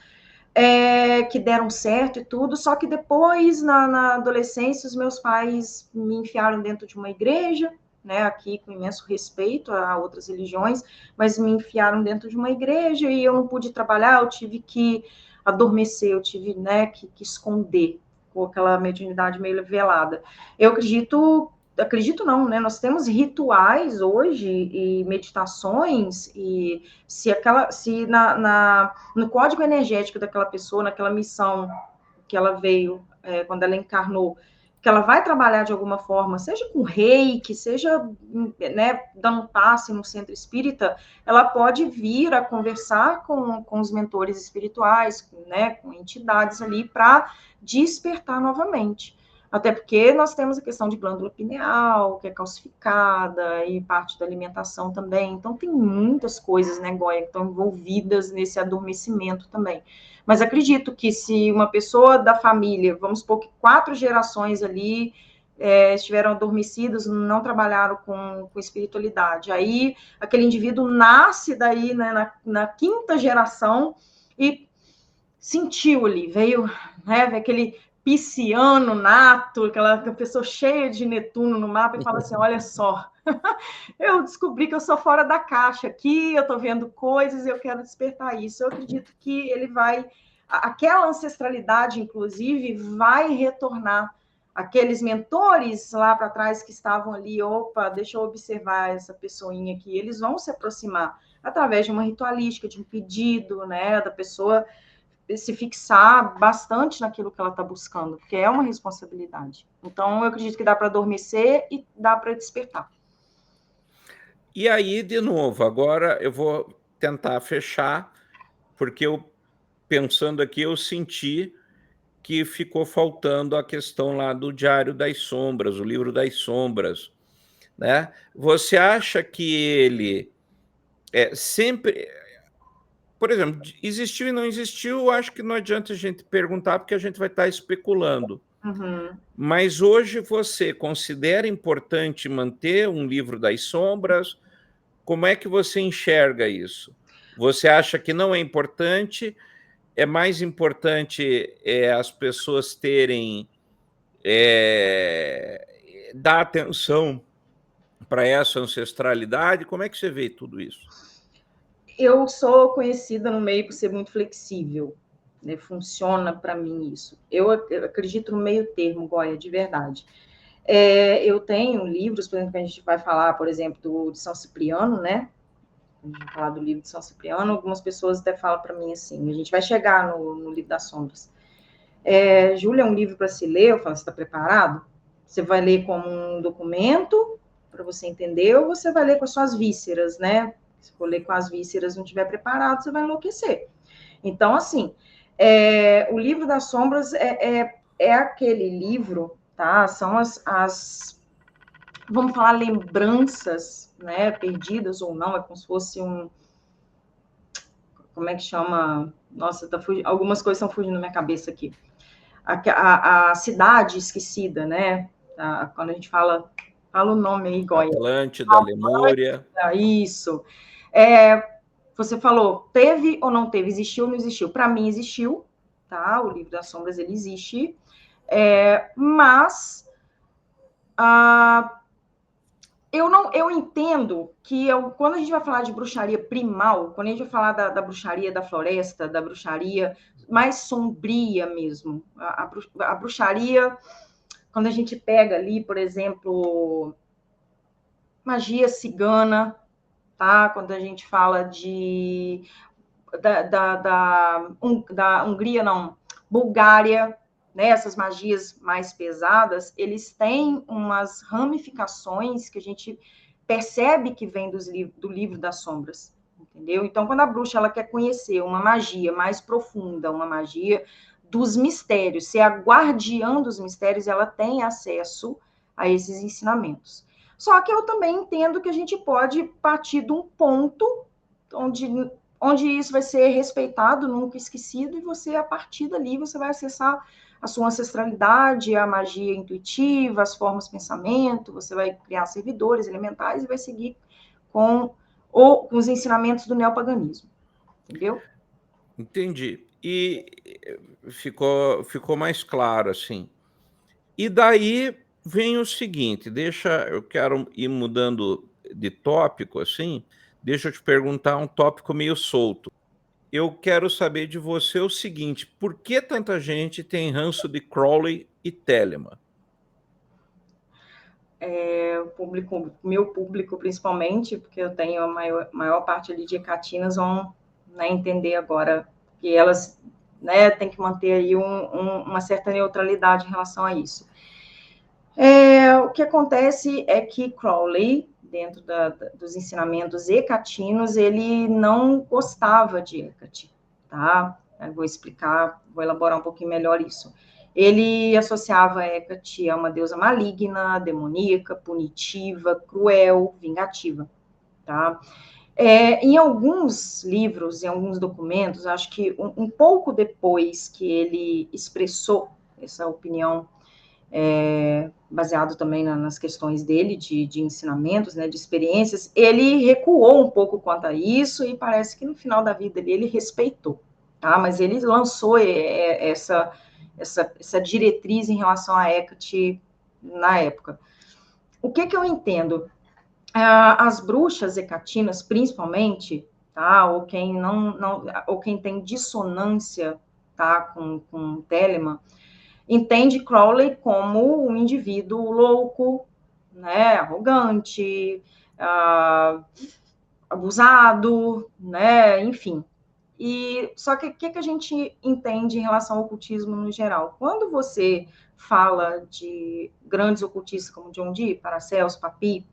Que deram certo e tudo, só que depois, na adolescência, os meus pais me enfiaram dentro de uma igreja, né, aqui com imenso respeito a outras religiões, mas me enfiaram dentro de uma igreja e eu não pude trabalhar, eu tive que adormecer, eu tive, né, que esconder com aquela mediunidade meio velada. Eu acredito não, né? Nós temos rituais hoje e meditações, e se no código energético daquela pessoa, naquela missão que ela veio quando ela encarnou, que ela vai trabalhar de alguma forma, seja com reiki, seja, né, dando um passe no centro espírita, ela pode vir a conversar com os mentores espirituais, né, com entidades ali, para despertar novamente. Até porque nós temos a questão de glândula pineal, que é calcificada, e parte da alimentação também. Então, tem muitas coisas, né, Goya, que estão envolvidas nesse adormecimento também. Mas acredito que se uma pessoa da família, vamos supor que 4 gerações ali estiveram adormecidos, não trabalharam com espiritualidade. Aí, aquele indivíduo nasce daí, né, na 5ª geração e sentiu ali, veio, né, aquele pisciano nato, aquela pessoa cheia de Netuno no mapa, e fala assim, olha só, eu descobri que eu sou fora da caixa aqui, eu estou vendo coisas e eu quero despertar isso. Eu acredito que ele vai, aquela ancestralidade, inclusive, vai retornar. Aqueles mentores lá para trás que estavam ali, opa, deixa eu observar essa pessoinha aqui, eles vão se aproximar através de uma ritualística, de um pedido, né, da pessoa se fixar bastante naquilo que ela está buscando, porque é uma responsabilidade. Então, eu acredito que dá para adormecer e dá para despertar. E aí, de novo, agora eu vou tentar fechar, porque eu, pensando aqui, eu senti que ficou faltando a questão lá do Diário das Sombras, o Livro das Sombras, né? Você acha que ele sempre... Por exemplo, existiu e não existiu, acho que não adianta a gente perguntar, porque a gente vai estar especulando. Uhum. Mas hoje você considera importante manter um Livro das Sombras? Como é que você enxerga isso? Você acha que não é importante? É mais importante as pessoas terem... dar atenção para essa ancestralidade? Como é que você vê tudo isso? Eu sou conhecida no meio por ser muito flexível, né? Funciona para mim isso. Eu acredito no meio termo, Goya, de verdade. Eu tenho livros, por exemplo, que a gente vai falar, por exemplo, de São Cipriano, né? quando a gente falar do livro de São Cipriano, algumas pessoas até falam para mim assim, a gente vai chegar no livro das sombras. Júlia, é um livro para se ler? Eu falo, você está preparado? Você vai ler como um documento para você entender, ou você vai ler com as suas vísceras, né? Se for ler com as vísceras e não estiver preparado, você vai enlouquecer. Então, assim, o livro das sombras é aquele livro, tá? São vamos falar, lembranças, né? Perdidas ou não, é como se fosse como é que chama? Nossa, algumas coisas estão fugindo da minha cabeça aqui. A cidade esquecida, né? Quando a gente fala o nome aí, Goya. Atlântida, Lemúria. Isso. Você falou, teve ou não teve? Existiu ou não existiu? Para mim, existiu, tá? O livro das sombras, ele existe. Mas eu entendo que quando a gente vai falar de bruxaria primal, quando a gente vai falar da bruxaria da floresta, da bruxaria mais sombria mesmo, a bruxaria, quando a gente pega ali, por exemplo, magia cigana, tá? Quando a gente fala da Hungria, não, Bulgária, né, essas magias mais pesadas, eles têm umas ramificações que a gente percebe que vem do livro das sombras, entendeu? Então, quando a bruxa ela quer conhecer uma magia mais profunda, uma magia dos mistérios, ser a guardiã dos mistérios, ela tem acesso a esses ensinamentos. Só que eu também entendo que a gente pode partir de um ponto onde isso vai ser respeitado, nunca esquecido, e você, a partir dali, você vai acessar a sua ancestralidade, a magia intuitiva, as formas de pensamento, você vai criar servidores elementares e vai seguir com os ensinamentos do neopaganismo, entendeu? Entendi. E ficou mais claro, assim. E daí vem o seguinte, eu quero ir mudando de tópico, assim, deixa eu te perguntar um tópico meio solto. Eu quero saber de você o seguinte, por que tanta gente tem ranço de Crowley e Telemann? Meu público, principalmente, porque eu tenho a maior parte ali de Ecatinas, vão, né, entender agora que elas, né, têm que manter aí uma certa neutralidade em relação a isso. O que acontece é que Crowley, dentro dos ensinamentos hecatinos, ele não gostava de Hecate, tá? Eu vou explicar, vou elaborar um pouquinho melhor isso. Ele associava Hecate a uma deusa maligna, demoníaca, punitiva, cruel, vingativa, tá? Em alguns livros, em alguns documentos, acho que um pouco depois que ele expressou essa opinião, baseado também nas questões dele, de ensinamentos, né, de experiências, ele recuou um pouco quanto a isso, e parece que no final da vida dele ele respeitou, tá? Mas ele lançou essa diretriz em relação a Hecate na época. O que eu entendo? As bruxas hecatinas, principalmente, tá? Ou quem tem dissonância, tá, com Telemann, entende Crowley como um indivíduo louco, né, arrogante, abusado, né, enfim. Só que o que a gente entende em relação ao ocultismo no geral? Quando você fala de grandes ocultistas como John Dee, Paracelso, Papi,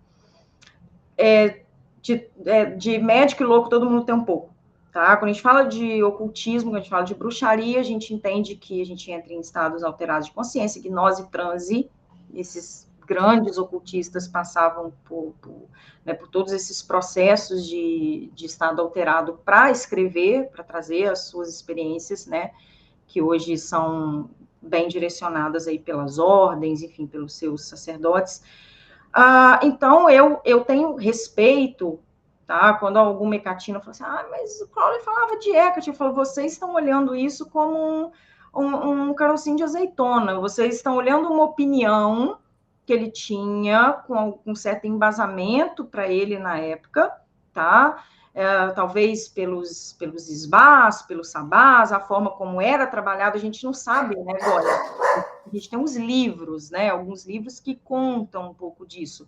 de médico e louco todo mundo tem um pouco. Tá? Quando a gente fala de ocultismo, quando a gente fala de bruxaria, a gente entende que a gente entra em estados alterados de consciência, gnose, transe. Esses grandes ocultistas passavam por todos esses processos de estado alterado para escrever, para trazer as suas experiências, né, que hoje são bem direcionadas aí pelas ordens, enfim, pelos seus sacerdotes. Então, eu tenho respeito, tá? Quando alguma hecatina fala assim, mas o Crowley falava de Hecate, eu falo, vocês estão olhando isso como um carocinho de azeitona, vocês estão olhando uma opinião que ele tinha com um certo embasamento para ele na época, tá? Talvez pelos esbás, pelos sabás, a forma como era trabalhado, a gente não sabe, né, Glória? A gente tem uns livros, né? Alguns livros que contam um pouco disso.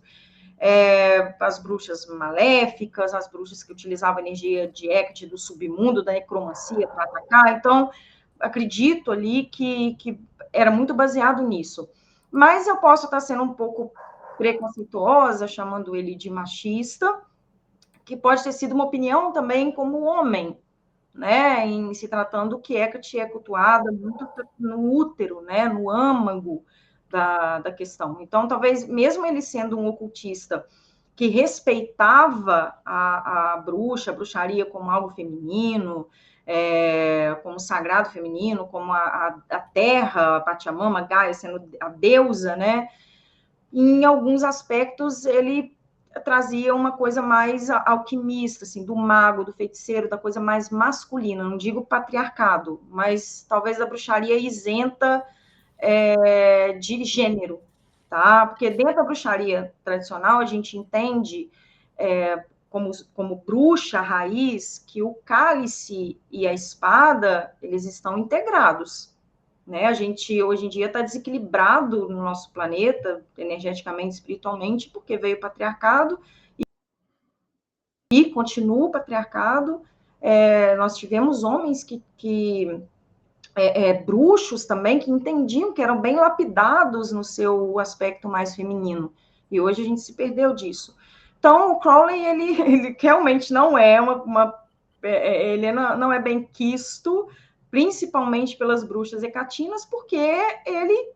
as bruxas maléficas, as bruxas que utilizavam a energia de Hecate do submundo, da necromancia para atacar. Então, acredito ali que era muito baseado nisso. Mas eu posso estar sendo um pouco preconceituosa, chamando ele de machista, que pode ter sido uma opinião também como homem, né, em se tratando que Hecate é cultuada muito no útero, né, no âmago da questão. Então, talvez, mesmo ele sendo um ocultista que respeitava a bruxa, a bruxaria como algo feminino, como sagrado feminino, como a terra, a Pachamama, Gaia sendo a deusa, né, em alguns aspectos ele trazia uma coisa mais alquimista, assim, do mago, do feiticeiro, da coisa mais masculina, não digo patriarcado, mas talvez a bruxaria isenta de gênero, tá? Porque dentro da bruxaria tradicional a gente entende como bruxa raiz que o cálice e a espada eles estão integrados, né? A gente hoje em dia está desequilibrado no nosso planeta, energeticamente, espiritualmente, porque veio o patriarcado e continua o patriarcado. Nós tivemos homens que bruxos também, que entendiam que eram bem lapidados no seu aspecto mais feminino. E hoje a gente se perdeu disso. Então, o Crowley, ele realmente não é ele não é bem quisto, principalmente pelas bruxas hecatinas, porque ele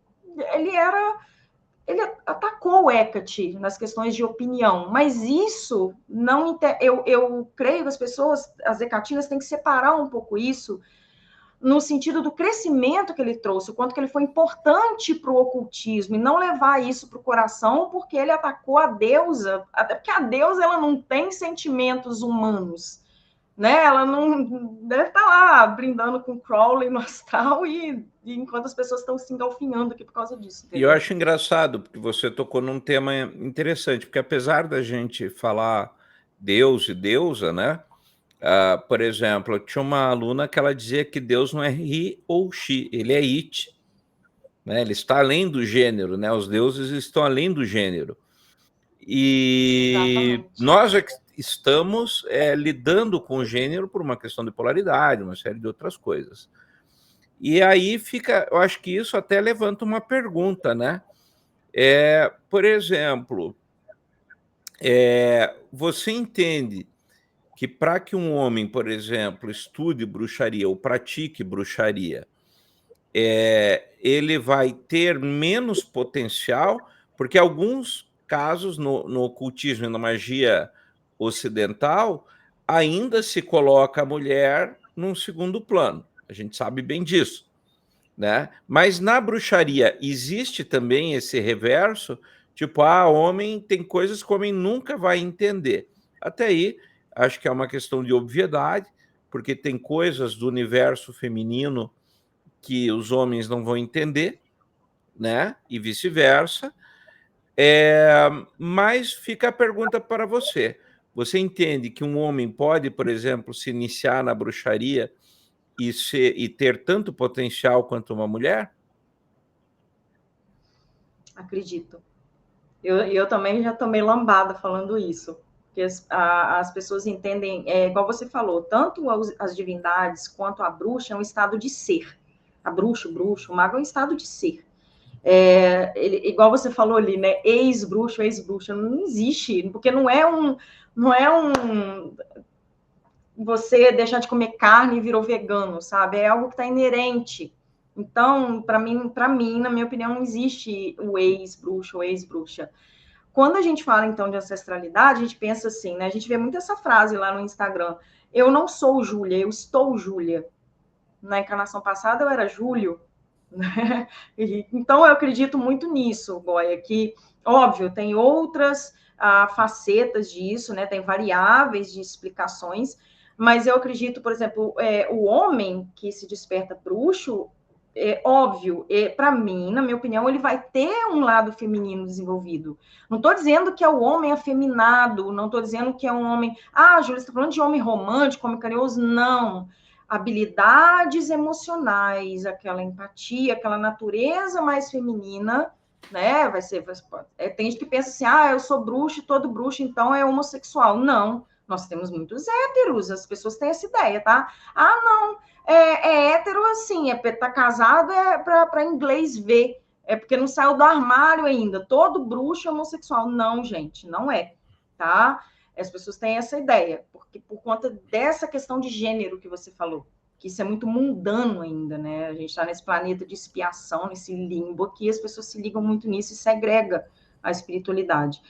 atacou o Hecate nas questões de opinião, mas isso não eu creio que as pessoas, as hecatinas, têm que separar um pouco isso no sentido do crescimento que ele trouxe, o quanto que ele foi importante para o ocultismo, e não levar isso para o coração porque ele atacou a deusa, até porque a deusa ela não tem sentimentos humanos, né? Ela não deve estar lá brindando com Crowley no astral e enquanto as pessoas estão se engalfinhando aqui por causa disso. Entendeu? E eu acho engraçado, porque você tocou num tema interessante, porque apesar da gente falar Deus e deusa, né? Por exemplo, eu tinha uma aluna que ela dizia que Deus não é he ou she, ele é it, né? Ele está além do gênero, né? Os deuses estão além do gênero. E exatamente. Nós estamos lidando com o gênero por uma questão de polaridade, uma série de outras coisas. E aí fica, eu acho que isso até levanta uma pergunta, né? Por exemplo, você entende que para que um homem, por exemplo, estude bruxaria ou pratique bruxaria, ele vai ter menos potencial, porque alguns casos no ocultismo e na magia ocidental ainda se coloca a mulher num segundo plano. A gente sabe bem disso, né? Mas na bruxaria existe também esse reverso, tipo, homem tem coisas que o homem nunca vai entender. Até aí, acho que é uma questão de obviedade, porque tem coisas do universo feminino que os homens não vão entender, né? E vice-versa. Mas fica a pergunta para você. Você entende que um homem pode, por exemplo, se iniciar na bruxaria e ter tanto potencial quanto uma mulher? Acredito. Eu também já tomei lambada falando isso. Porque as pessoas entendem, igual você falou, tanto as divindades quanto a bruxa é um estado de ser. A bruxa, o bruxo, o mago é um estado de ser. Igual você falou ali, né? Ex-bruxo, ex-bruxa, não existe, porque não é um você deixar de comer carne e virou vegano, sabe? É algo que está inerente. Então, para mim, na minha opinião, não existe o ex-bruxo ou ex-bruxa. Quando a gente fala, então, de ancestralidade, a gente pensa assim, né? A gente vê muito essa frase lá no Instagram. Eu não sou Júlia, eu estou Júlia. Na encarnação passada, eu era Júlio. Né? Então, eu acredito muito nisso, Goya, que, óbvio, tem outras facetas disso, né? Tem variáveis de explicações, mas eu acredito, por exemplo, o homem que se desperta bruxo, óbvio, para mim, na minha opinião, ele vai ter um lado feminino desenvolvido. Não estou dizendo que é o homem afeminado, não estou dizendo que é um homem... Júlia, você está falando de homem romântico, homem carinhoso? Não. Habilidades emocionais, aquela empatia, aquela natureza mais feminina né? Tem gente que pensa assim, eu sou bruxo e todo bruxo então é homossexual. Não, nós temos muitos héteros, as pessoas têm essa ideia, tá? Não, é hétero assim, tá casado para inglês ver, é porque não saiu do armário ainda, todo bruxo é homossexual. Não, gente, não é, tá? As pessoas têm essa ideia, porque por conta dessa questão de gênero que você falou, que isso é muito mundano ainda, né? A gente está nesse planeta de expiação, nesse limbo aqui, as pessoas se ligam muito nisso e segrega a espiritualidade.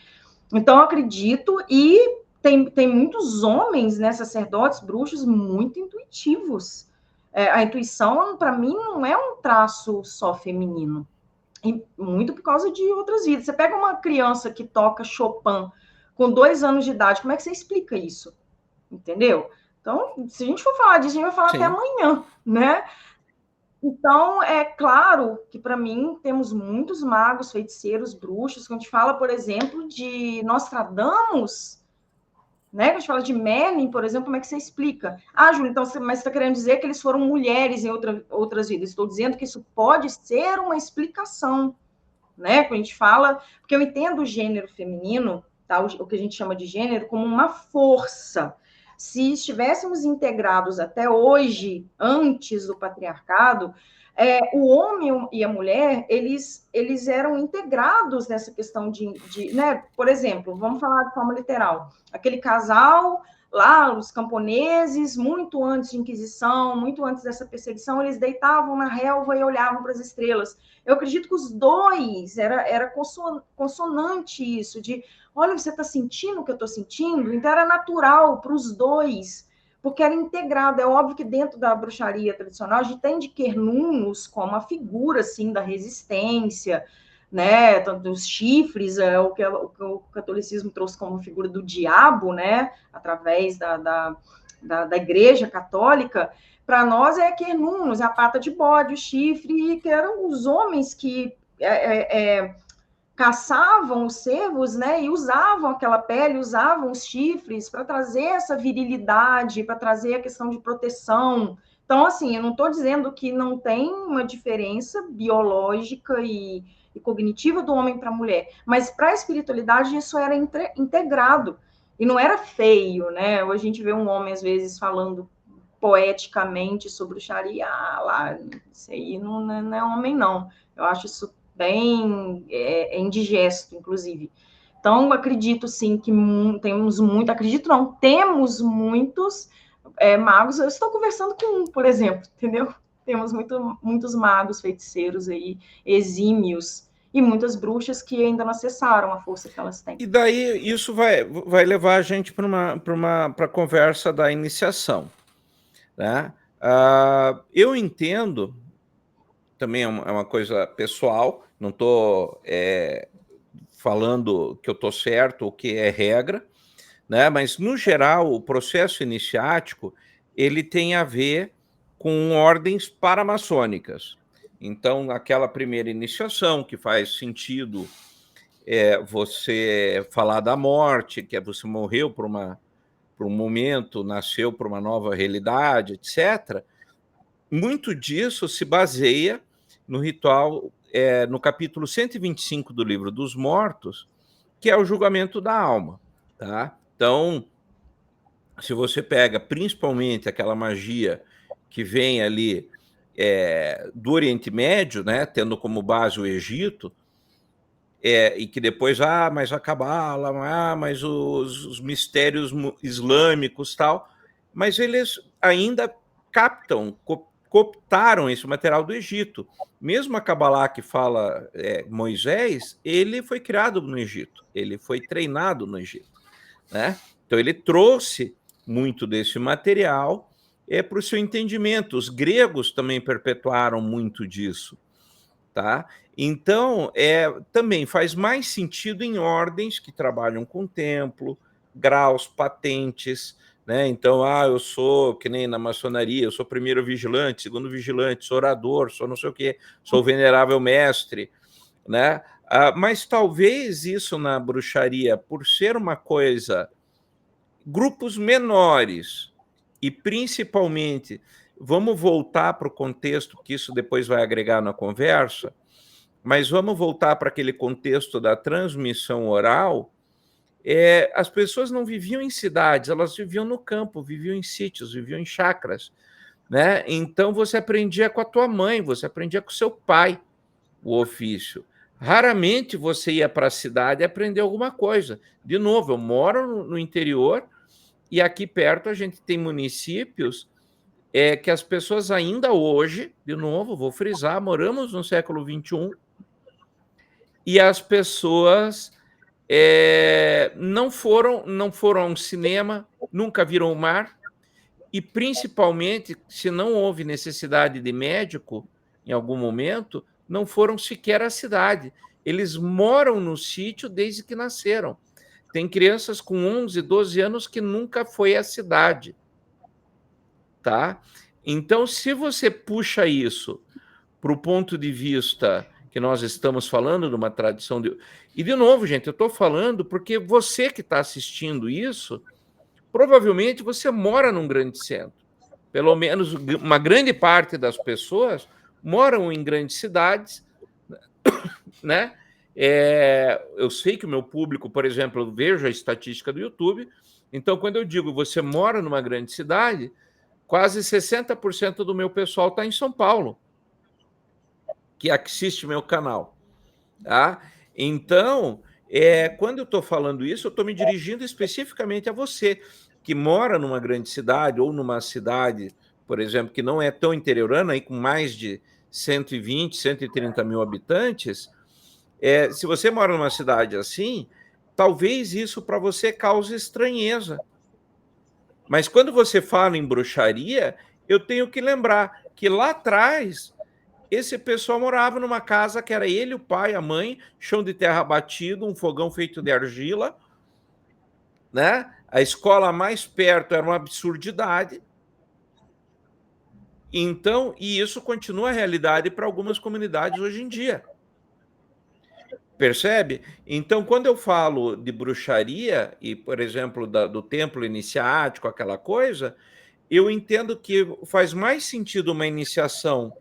Então, eu acredito, e tem muitos homens, né, sacerdotes, bruxos, muito intuitivos. A intuição, para mim, não é um traço só feminino, e muito por causa de outras vidas. Você pega uma criança que toca Chopin com 2 anos de idade, como é que você explica isso? Entendeu? Então, se a gente for falar disso, a gente vai falar Sim. até amanhã, né? Então, é claro que, para mim, temos muitos magos, feiticeiros, bruxos. Quando a gente fala, por exemplo, de Nostradamus, né? Quando a gente fala de Merlin, por exemplo, como é que você explica? Júlia, então, mas você está querendo dizer que eles foram mulheres em outras vidas. Estou dizendo que isso pode ser uma explicação, né? Quando a gente fala... Porque eu entendo o gênero feminino, tá? O que a gente chama de gênero, como uma força. Se estivéssemos integrados até hoje, antes do patriarcado, o homem e a mulher, eles eram integrados nessa questão né? Por exemplo, vamos falar de forma literal, aquele casal lá, os camponeses, muito antes de Inquisição, muito antes dessa perseguição, eles deitavam na relva e olhavam para as estrelas. Eu acredito que os dois, era consonante isso, de olha, você está sentindo o que eu estou sentindo? Então, era natural para os dois, porque era integrado. É óbvio que dentro da bruxaria tradicional, a gente tem de Quernunos como a figura, assim, da resistência, né, dos chifres, o que o catolicismo trouxe como figura do diabo, né, através da igreja católica. Para nós é Quernunos, a pata de bode, o chifre, que eram os homens que caçavam os cervos, né, e usavam aquela pele, usavam os chifres para trazer essa virilidade, para trazer a questão de proteção. Então, assim, eu não estou dizendo que não tem uma diferença biológica e cognitiva do homem para a mulher, mas para a espiritualidade isso era integrado, e não era feio, né? Hoje a gente vê um homem, às vezes, falando poeticamente sobre o Sharia, lá, isso aí não é homem, não. Eu acho isso bem indigesto, inclusive. Então, acredito, sim, que temos muitos magos. Eu estou conversando com um, por exemplo, entendeu? Temos muitos magos, feiticeiros aí, exímios, e muitas bruxas que ainda não acessaram a força que elas têm. E daí isso vai levar a gente para a conversa da iniciação, né? Eu entendo, também é uma coisa pessoal, não estou falando que eu estou certo ou que é regra, né? Mas, no geral, o processo iniciático ele tem a ver com ordens paramaçônicas. Então, aquela primeira iniciação que faz sentido você falar da morte, que você morreu por um momento, nasceu por uma nova realidade, etc. Muito disso se baseia no ritual, no capítulo 125 do Livro dos Mortos, que é o julgamento da alma, tá? Então, se você pega principalmente aquela magia que vem ali do Oriente Médio, né, tendo como base o Egito, e que depois, mas a Cabala, mas os mistérios islâmicos, tal, mas eles ainda cooptaram esse material do Egito. Mesmo a Cabalá que fala Moisés, ele foi criado no Egito, ele foi treinado no Egito, né? Então ele trouxe muito desse material para o seu entendimento. Os gregos também perpetuaram muito disso, tá? Então, também faz mais sentido em ordens que trabalham com templo, graus, patentes, né? Então, eu sou, que nem na maçonaria, eu sou primeiro vigilante, segundo vigilante, sou orador, sou não sei o quê, sou venerável mestre, né? Mas talvez isso na bruxaria, por ser uma coisa, grupos menores, e principalmente, vamos voltar para o contexto, que isso depois vai agregar na conversa, Mas vamos voltar para aquele contexto da transmissão oral. As pessoas não viviam em cidades, elas viviam no campo, viviam em sítios, viviam em chácaras, né? Então você aprendia com a tua mãe, você aprendia com o seu pai o ofício. Raramente você ia para a cidade e aprender alguma coisa. De novo, eu moro no interior e aqui perto a gente tem municípios que as pessoas ainda hoje, de novo, vou frisar, moramos no século XXI e as pessoas não foram a um cinema, nunca viram o mar e, principalmente, se não houve necessidade de médico em algum momento, não foram sequer à cidade. Eles moram no sítio desde que nasceram. Tem crianças com 11, 12 anos que nunca foi à cidade. Tá? Então, se você puxa isso para o ponto de vista que nós estamos falando de uma tradição de... E, de novo, gente, eu estou falando porque você que está assistindo isso, provavelmente você mora num grande centro. Pelo menos uma grande parte das pessoas moram em grandes cidades, né? Eu sei que o meu público, por exemplo, eu vejo a estatística do YouTube, então quando eu digo você mora numa grande cidade, quase 60% do meu pessoal está em São Paulo, que assiste meu canal. Tá? Então, quando eu estou falando isso, eu estou me dirigindo especificamente a você, que mora numa grande cidade ou numa cidade, por exemplo, que não é tão interiorana, aí com mais de 120, 130 mil habitantes. Se você mora numa cidade assim, talvez isso para você cause estranheza. Mas quando você fala em bruxaria, eu tenho que lembrar que lá atrás esse pessoal morava numa casa que era ele, o pai, a mãe, chão de terra batido, um fogão feito de argila, né? A escola mais perto era uma absurdidade. Então, e isso continua a realidade para algumas comunidades hoje em dia. Percebe? Então, quando eu falo de bruxaria, e, por exemplo, do templo iniciático, aquela coisa, eu entendo que faz mais sentido uma iniciação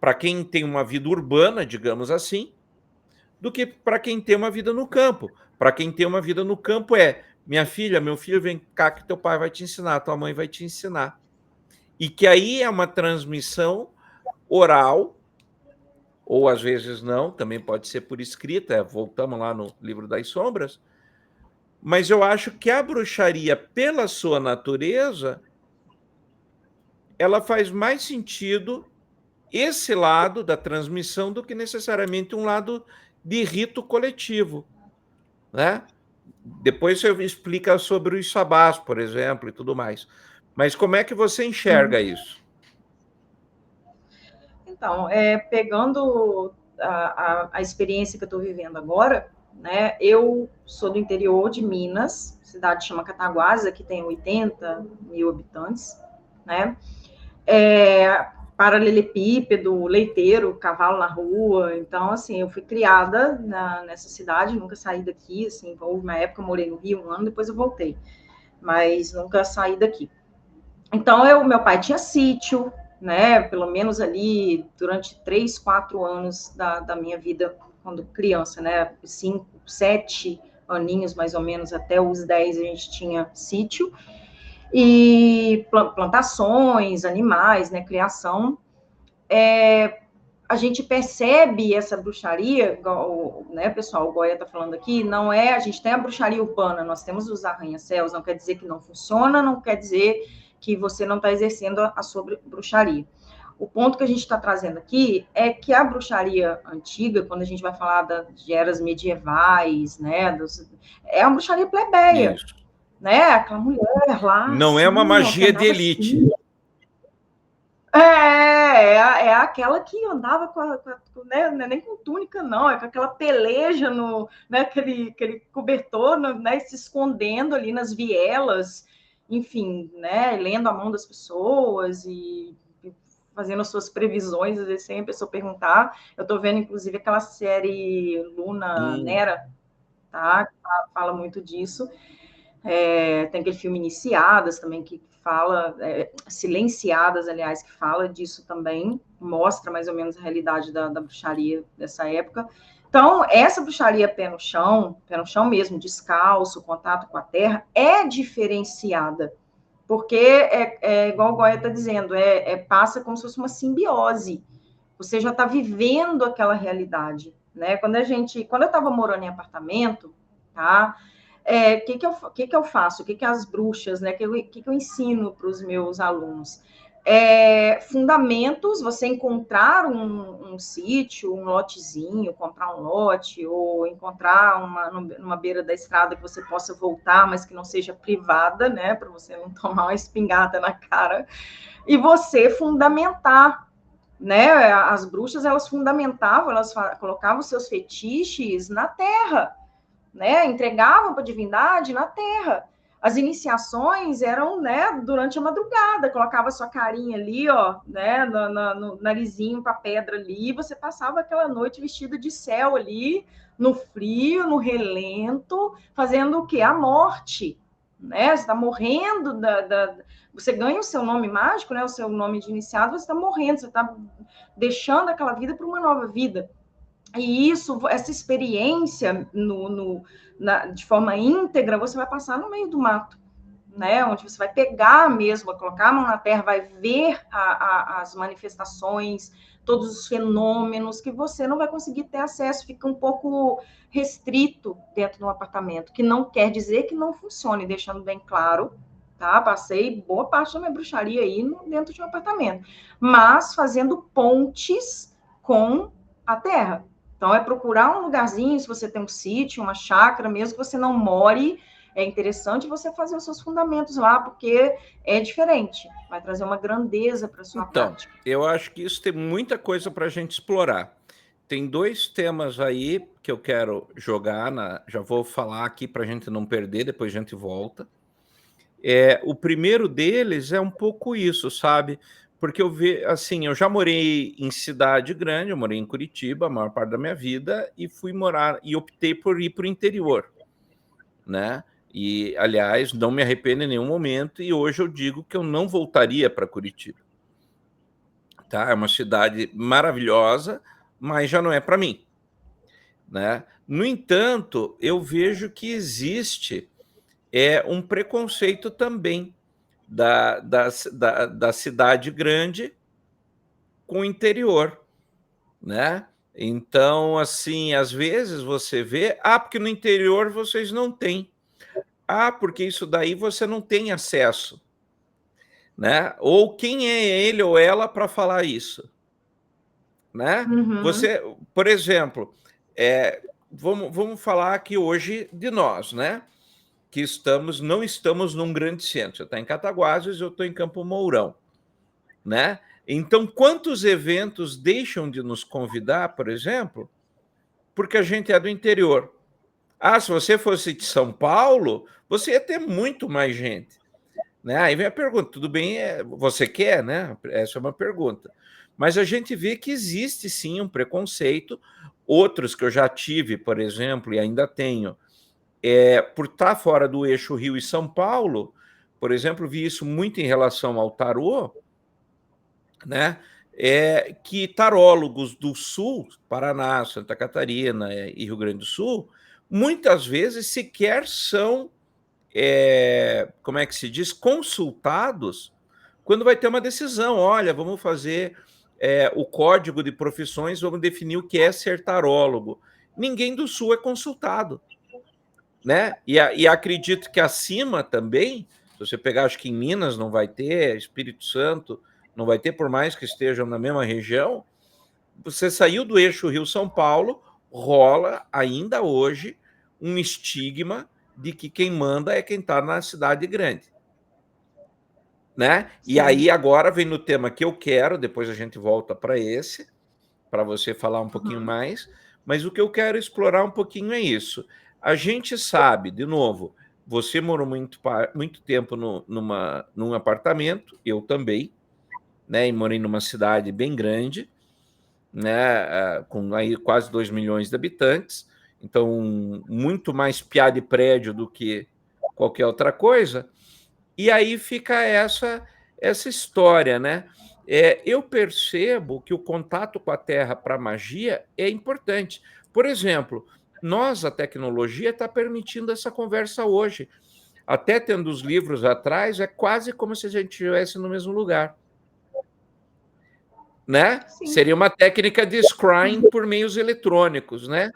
para quem tem uma vida urbana, digamos assim, do que para quem tem uma vida no campo. Para quem tem uma vida no campo minha filha, meu filho, vem cá que teu pai vai te ensinar, tua mãe vai te ensinar. E que aí é uma transmissão oral, ou às vezes não, também pode ser por escrita, voltamos lá no livro das sombras, mas eu acho que a bruxaria, pela sua natureza, ela faz mais sentido esse lado da transmissão do que necessariamente um lado de rito coletivo, né? Depois você explica sobre os sabás, por exemplo, e tudo mais. Mas como é que você enxerga isso? Então, pegando a experiência que eu estou vivendo agora, né? Eu sou do interior de Minas, cidade chama Cataguases, que tem 80 mil habitantes, né? Paralelepípedo, leiteiro, cavalo na rua. Então, assim, eu fui criada nessa cidade, nunca saí daqui. Assim, houve uma época eu morei no Rio 1 ano, depois eu voltei, mas nunca saí daqui. Então, meu pai tinha sítio, né? Pelo menos ali durante 3, 4 anos da minha vida, quando criança, né? 5, 7 aninhos mais ou menos, até os 10 a gente tinha sítio. E plantações, animais, né? Criação. A gente percebe essa bruxaria, né, pessoal, o Goya está falando aqui, não é, a gente tem a bruxaria urbana, nós temos os arranha-céus, não quer dizer que não funciona, não quer dizer que você não está exercendo a sua bruxaria. O ponto que a gente está trazendo aqui é que a bruxaria antiga, quando a gente vai falar de eras medievais, né, é uma bruxaria plebeia, isso, né, aquela mulher lá, não assim, é uma magia de elite. Assim. É aquela que andava né, nem com túnica, não, é com aquela peleja, né, aquele cobertor, né, se escondendo ali nas vielas, enfim, né, lendo a mão das pessoas e fazendo as suas previsões, às vezes sem a pessoa perguntar. Eu estou vendo, inclusive, aquela série Luna Nera, tá? Fala muito disso. Tem aquele filme Iniciadas também, que fala, Silenciadas, aliás, que fala disso também, mostra mais ou menos a realidade da bruxaria dessa época. Então, essa bruxaria pé no chão mesmo, descalço, contato com a terra, é diferenciada, porque igual o Goya está dizendo, passa como se fosse uma simbiose. Você já está vivendo aquela realidade, né? Quando eu estava morando em apartamento, tá? Que eu faço? O que as bruxas, né? Que eu ensino para os meus alunos? Fundamentos, você encontrar um sítio, um lotezinho, comprar um lote, ou encontrar numa beira da estrada que você possa voltar, mas que não seja privada, né? Para você não tomar uma espingarda na cara. E você fundamentar, né? As bruxas, elas fundamentavam, elas colocavam seus fetiches na terra, né? Entregavam para a divindade na terra. As iniciações eram, né, durante a madrugada, colocava sua carinha ali, ó, né, no narizinho para a pedra ali, e você passava aquela noite vestida de céu ali, no frio, no relento, fazendo o quê? A morte, né? Você está morrendo você ganha o seu nome mágico, né? O seu nome de iniciado, você está morrendo, você está deixando aquela vida para uma nova vida. E essa experiência de forma íntegra, você vai passar no meio do mato, né? Onde você vai pegar mesmo, vai colocar a mão na terra, vai ver as manifestações, todos os fenômenos que você não vai conseguir ter acesso, fica um pouco restrito dentro de um apartamento, que não quer dizer que não funcione, deixando bem claro, tá? Passei boa parte da minha bruxaria aí dentro de um apartamento, mas fazendo pontes com a terra. Então, é procurar um lugarzinho, se você tem um sítio, uma chácara, mesmo que você não more, é interessante você fazer os seus fundamentos lá, porque é diferente, vai trazer uma grandeza para a sua Então, prática. eu acho que isso tem muita coisa para a gente explorar. Tem 2 temas aí que eu quero jogar, já vou falar aqui para a gente não perder, depois a gente volta. O primeiro deles é um pouco isso, sabe? Porque assim, eu já morei em cidade grande, eu morei em Curitiba a maior parte da minha vida e fui morar e optei por ir para o interior, né? E, aliás, não me arrependo em nenhum momento e hoje eu digo que eu não voltaria para Curitiba. Tá? É uma cidade maravilhosa, mas já não é para mim, né? No entanto, eu vejo que existe um preconceito também da cidade grande com o interior, né? Então, assim, às vezes você vê, porque no interior vocês não têm. Porque isso daí você não tem acesso, né? Ou quem é ele ou ela para falar isso, né? Uhum. Você, por exemplo, vamos falar aqui hoje de nós, né? Que não estamos num grande centro. Você está em Cataguases, eu estou em Campo Mourão, né? Então, quantos eventos deixam de nos convidar, por exemplo, porque a gente é do interior? Se você fosse de São Paulo, você ia ter muito mais gente, né? Aí vem a pergunta, tudo bem, você quer, né? Essa é uma pergunta. Mas a gente vê que existe sim um preconceito. Outros que eu já tive, por exemplo, e ainda tenho, por estar fora do eixo Rio e São Paulo, por exemplo, vi isso muito em relação ao tarô, né? Que tarólogos do Sul, Paraná, Santa Catarina e Rio Grande do Sul, muitas vezes sequer são, como é que se diz, consultados quando vai ter uma decisão. Olha, vamos fazer o código de profissões, vamos definir o que é ser tarólogo. Ninguém do Sul é consultado, né? E acredito que acima também, se você pegar, acho que em Minas não vai ter, Espírito Santo não vai ter, por mais que estejam na mesma região. Você saiu do eixo Rio-São Paulo, rola ainda hoje um estigma de que quem manda é quem está na cidade grande, né? E aí agora vem no tema que eu quero, depois a gente volta para esse, para você falar um pouquinho mais, mas o que eu quero explorar um pouquinho é isso. A gente sabe, de novo, você morou muito tempo num apartamento, eu também, né? E morei numa cidade bem grande, né? Com aí quase 2 milhões de habitantes, então muito mais piá de prédio do que qualquer outra coisa. E aí fica essa história, né? Eu percebo que o contato com a Terra para magia é importante. Por exemplo, a tecnologia está permitindo essa conversa hoje. Até tendo os livros atrás, é quase como se a gente estivesse no mesmo lugar. Né? Seria uma técnica de scrying por meios eletrônicos, né?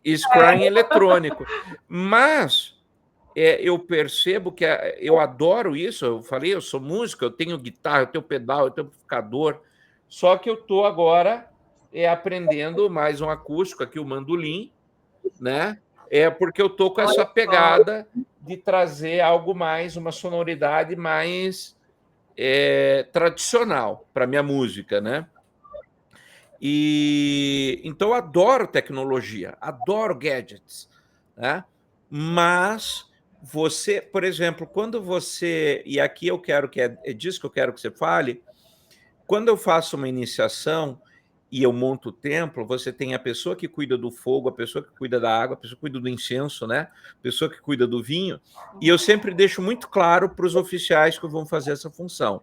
Scrying eletrônico. Mas eu percebo que eu adoro isso. Eu falei, eu sou músico, eu tenho guitarra, eu tenho pedal, eu tenho amplificador. Só que eu estou agora aprendendo mais um acústico aqui, o mandolim, né? Porque eu estou com essa pegada de trazer algo mais, uma sonoridade mais tradicional para minha música, né? E então eu adoro tecnologia, adoro gadgets, né? Mas você, por exemplo, quando você, e aqui eu quero que é disso que eu quero que você fale, quando eu faço uma iniciação e eu monto o templo, você tem a pessoa que cuida do fogo, a pessoa que cuida da água, a pessoa que cuida do incenso, né? A pessoa que cuida do vinho, e eu sempre deixo muito claro para os oficiais que vão fazer essa função.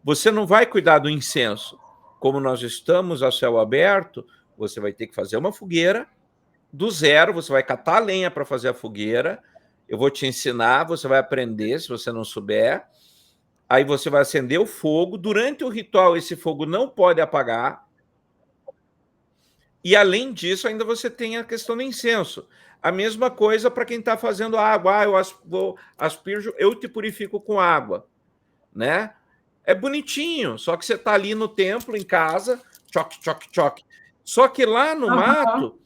Você não vai cuidar do incenso. Como nós estamos a céu aberto, você vai ter que fazer uma fogueira do zero, você vai catar a lenha para fazer a fogueira, eu vou te ensinar, você vai aprender se você não souber, aí você vai acender o fogo, durante o ritual esse fogo não pode apagar, e além disso ainda você tem a questão do incenso. A mesma coisa para quem está fazendo água, eu aspiro, eu te purifico com água, né? É bonitinho, só que você está ali no templo, em casa, choque, choque, choque. Só que lá no mato,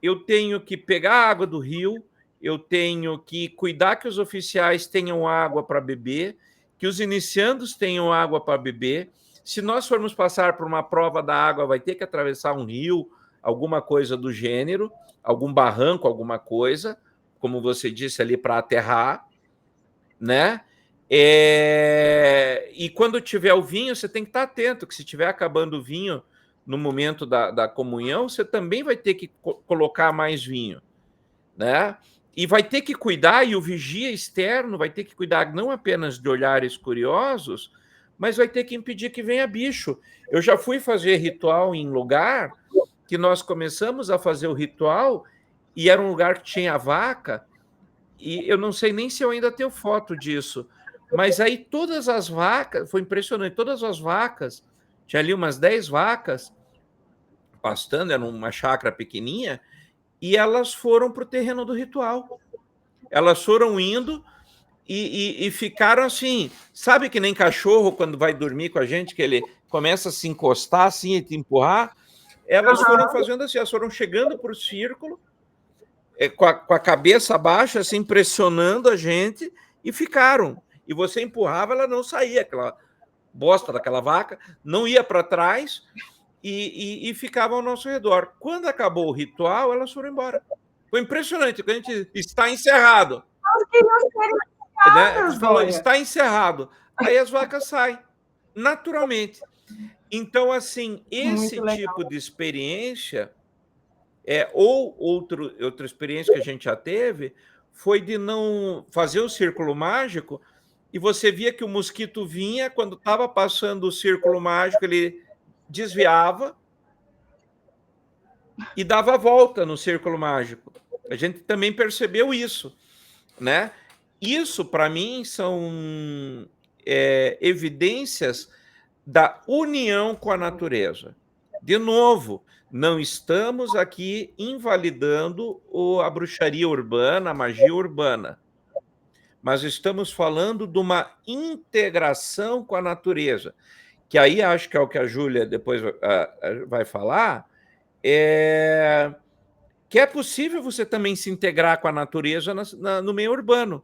eu tenho que pegar a água do rio, eu tenho que cuidar que os oficiais tenham água para beber, que os iniciandos tenham água para beber. Se nós formos passar por uma prova da água, vai ter que atravessar um rio, alguma coisa do gênero, algum barranco, alguma coisa, como você disse ali, para aterrar, né? E quando tiver o vinho, você tem que estar atento, que se estiver acabando o vinho no momento da comunhão, você também vai ter que colocar mais vinho, né? E vai ter que cuidar, e o vigia externo vai ter que cuidar não apenas de olhares curiosos, mas vai ter que impedir que venha bicho. Eu já fui fazer ritual em lugar que nós começamos a fazer o ritual e era um lugar que tinha vaca, e eu não sei nem se eu ainda tenho foto disso, mas aí todas as vacas, foi impressionante, todas as vacas, tinha ali umas 10 vacas pastando, era uma chácara pequenininha, e elas foram para o terreno do ritual. Elas foram indo e ficaram assim, sabe que nem cachorro quando vai dormir com a gente, que ele começa a se encostar assim e te empurrar? Elas foram fazendo assim, elas foram chegando para o círculo, com a cabeça baixa, assim, pressionando a gente, e ficaram. E você empurrava, ela não saía, aquela bosta daquela vaca, não ia para trás e ficava ao nosso redor. Quando acabou o ritual, elas foram embora. Foi impressionante, que a gente está encerrado. Né? Falou, está encerrado. Aí as vacas saem, naturalmente. Então, assim, esse tipo de experiência, ou outra experiência que a gente já teve, foi de não fazer o círculo mágico, e você via que o mosquito vinha, quando estava passando o círculo mágico, ele desviava e dava a volta no círculo mágico. A gente também percebeu isso, né? Isso, para mim, são evidências da união com a natureza. De novo, não estamos aqui invalidando a bruxaria urbana, a magia urbana, mas estamos falando de uma integração com a natureza, que aí acho que é o que a Júlia depois vai falar, que é possível você também se integrar com a natureza no meio urbano.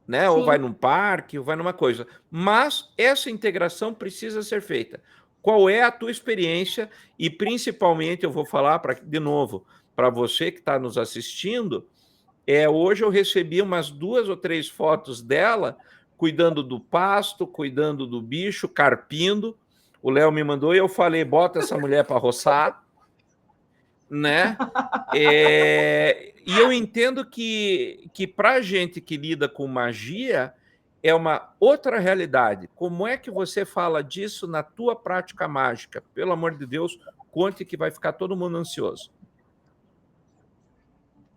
Né? Ou vai num parque, ou vai numa coisa. Mas essa integração precisa ser feita. Qual é a tua experiência? E, principalmente, eu vou falar, de novo, para você que está nos assistindo, hoje eu recebi umas 2 ou 3 fotos dela cuidando do pasto, cuidando do bicho, carpindo. O Léo me mandou e eu falei, bota essa mulher para roçar. Né? E eu entendo que para a gente que lida com magia, é uma outra realidade. Como é que você fala disso na tua prática mágica? Pelo amor de Deus, conte que vai ficar todo mundo ansioso.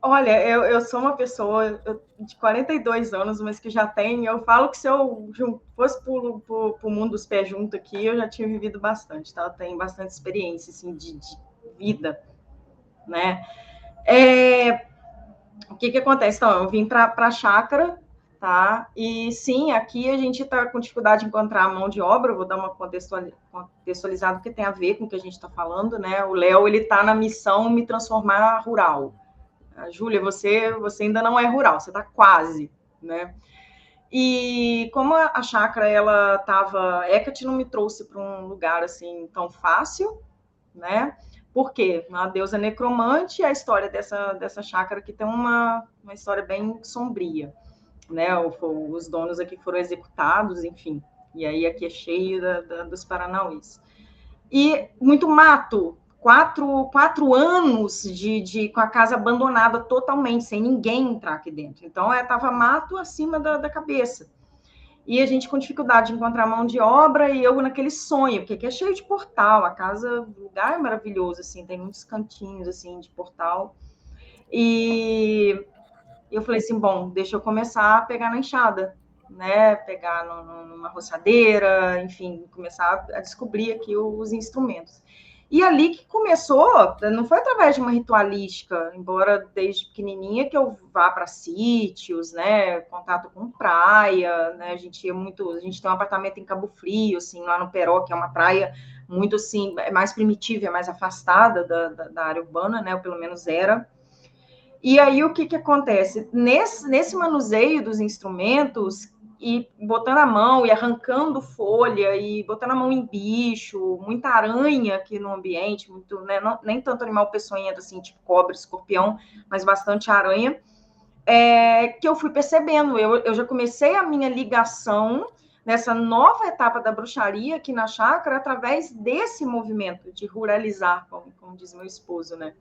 Olha, eu sou uma pessoa de 42 anos, mas que já tem. Eu falo que se eu fosse para o mundo dos pés junto aqui, eu já tinha vivido bastante, tá? Eu tenho bastante experiência, assim, de vida, né? O que acontece? Então, eu vim para a chácara, tá? E sim, aqui a gente está com dificuldade de encontrar mão de obra. Eu vou dar uma contextualizada, porque tem a ver com o que a gente está falando, né? O Léo, ele está na missão me transformar rural. Júlia, você ainda não é rural, você está quase, né? E como a chácara, ela estava... Hecate não me trouxe para um lugar assim tão fácil, né? Por quê? Uma deusa necromante, a história dessa chácara que tem uma história bem sombria, né? Os donos aqui foram executados, enfim. E aí aqui é cheio dos paranauís. E muito mato, quatro anos com a casa abandonada totalmente, sem ninguém entrar aqui dentro. Então, estava mato acima da cabeça. E a gente com dificuldade de encontrar mão de obra, e eu naquele sonho, porque aqui é cheio de portal, a casa, o lugar é maravilhoso, assim, tem muitos cantinhos, assim, de portal. E eu falei assim, bom, deixa eu começar a pegar na enxada, né, pegar numa roçadeira, enfim, começar a descobrir aqui os instrumentos. E ali que começou, não foi através de uma ritualística, embora desde pequenininha que eu vá para sítios, né, contato com praia, né, a gente tem um apartamento em Cabo Frio, assim, lá no Peró, que é uma praia muito, assim, é mais primitiva, é mais afastada da área urbana, né, ou pelo menos era. E aí o que acontece? Nesse manuseio dos instrumentos, e botando a mão e arrancando folha e botando a mão em bicho, muita aranha aqui no ambiente, muito, né, nem tanto animal peçonhento assim, tipo cobra, escorpião, mas bastante aranha, que eu fui percebendo. Eu já comecei a minha ligação nessa nova etapa da bruxaria aqui na chácara através desse movimento de ruralizar, como diz meu esposo, né?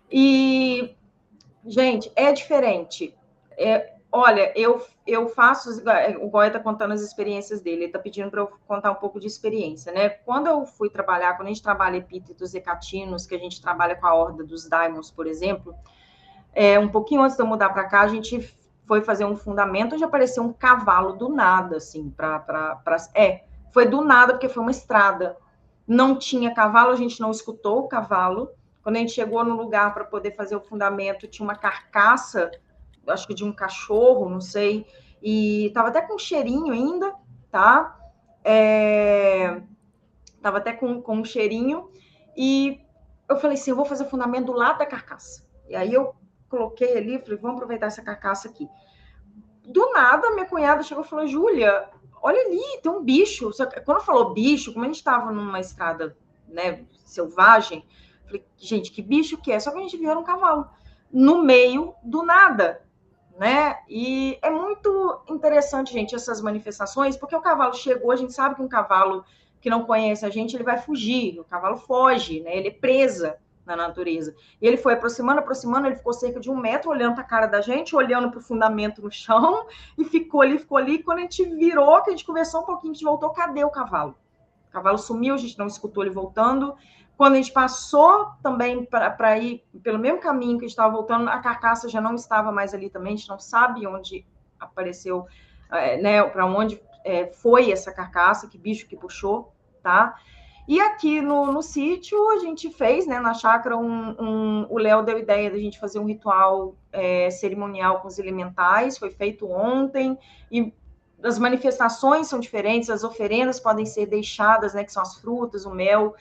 E gente, é diferente. Olha, eu faço... O Goya está contando as experiências dele, ele está pedindo para eu contar um pouco de experiência, né? Quando eu fui trabalhar, quando a gente trabalha epítetos hecatinos, que a gente trabalha com a horda dos daimons, por exemplo, um pouquinho antes de eu mudar para cá, a gente foi fazer um fundamento onde apareceu um cavalo do nada, assim, foi do nada, porque foi uma estrada. Não tinha cavalo, a gente não escutou o cavalo. Quando a gente chegou no lugar para poder fazer o fundamento, tinha uma carcaça, acho que de um cachorro, não sei, e tava até com cheirinho ainda, tá? Tava até com um cheirinho, e eu falei assim, eu vou fazer o fundamento do lado da carcaça. E aí eu coloquei ali, falei, vamos aproveitar essa carcaça aqui. Do nada, minha cunhada chegou e falou, Júlia, olha ali, tem um bicho. Só que, quando falou bicho, como a gente estava numa estrada, né, selvagem, falei, gente, que bicho que é? Só que a gente viu era um cavalo, no meio do nada, né? E é muito interessante, gente, essas manifestações, porque o cavalo chegou, a gente sabe que um cavalo que não conhece a gente, ele vai fugir, o cavalo foge, né? Ele é presa na natureza. E ele foi aproximando, ele ficou cerca de 1 metro olhando para a cara da gente, olhando para o fundamento no chão, e ficou ali. Quando a gente virou, que a gente conversou um pouquinho, a gente voltou, cadê o cavalo? O cavalo sumiu, a gente não escutou ele voltando. Quando a gente passou também para ir pelo mesmo caminho que a gente estava voltando, a carcaça já não estava mais ali também, a gente não sabe onde apareceu, né, para onde foi essa carcaça, que bicho que puxou, tá? E aqui no sítio a gente fez, né, na chácara, o Léo deu a ideia da gente fazer um ritual cerimonial com os elementais, foi feito ontem, e as manifestações são diferentes, as oferendas podem ser deixadas, né, que são as frutas, o mel,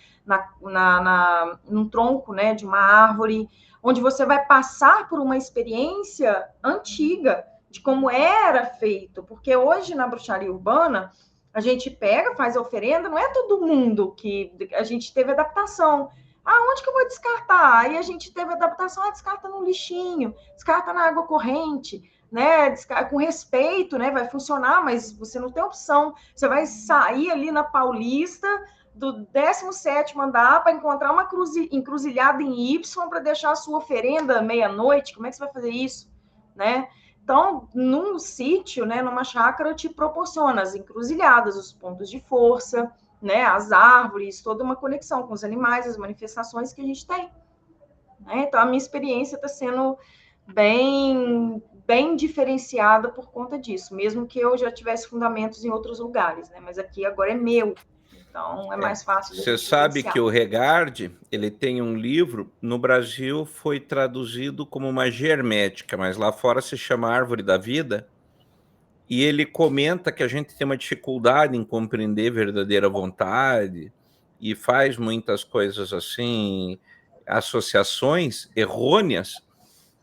num tronco, né, de uma árvore, onde você vai passar por uma experiência antiga de como era feito, porque hoje na bruxaria urbana a gente pega, faz a oferenda, não é todo mundo que a gente teve adaptação. Onde que eu vou descartar? Aí a gente teve adaptação, descarta no lixinho, descarta na água corrente, né? Com respeito, né? Vai funcionar, mas você não tem opção. Você vai sair ali na Paulista, do 17º andar para encontrar uma encruzilhada em Y para deixar a sua oferenda meia-noite? Como é que você vai fazer isso? Né? Então, num sítio, né, numa chácara, te proporciona as encruzilhadas, os pontos de força, né, as árvores, toda uma conexão com os animais, as manifestações que a gente tem. Né? Então, a minha experiência está sendo bem diferenciada por conta disso, mesmo que eu já tivesse fundamentos em outros lugares, né? Mas aqui agora é meu, então é mais fácil de Você sabe que o Regard, ele tem um livro, no Brasil foi traduzido como magia hermética, mas lá fora se chama Árvore da Vida, e ele comenta que a gente tem uma dificuldade em compreender verdadeira vontade, e faz muitas coisas assim, associações errôneas,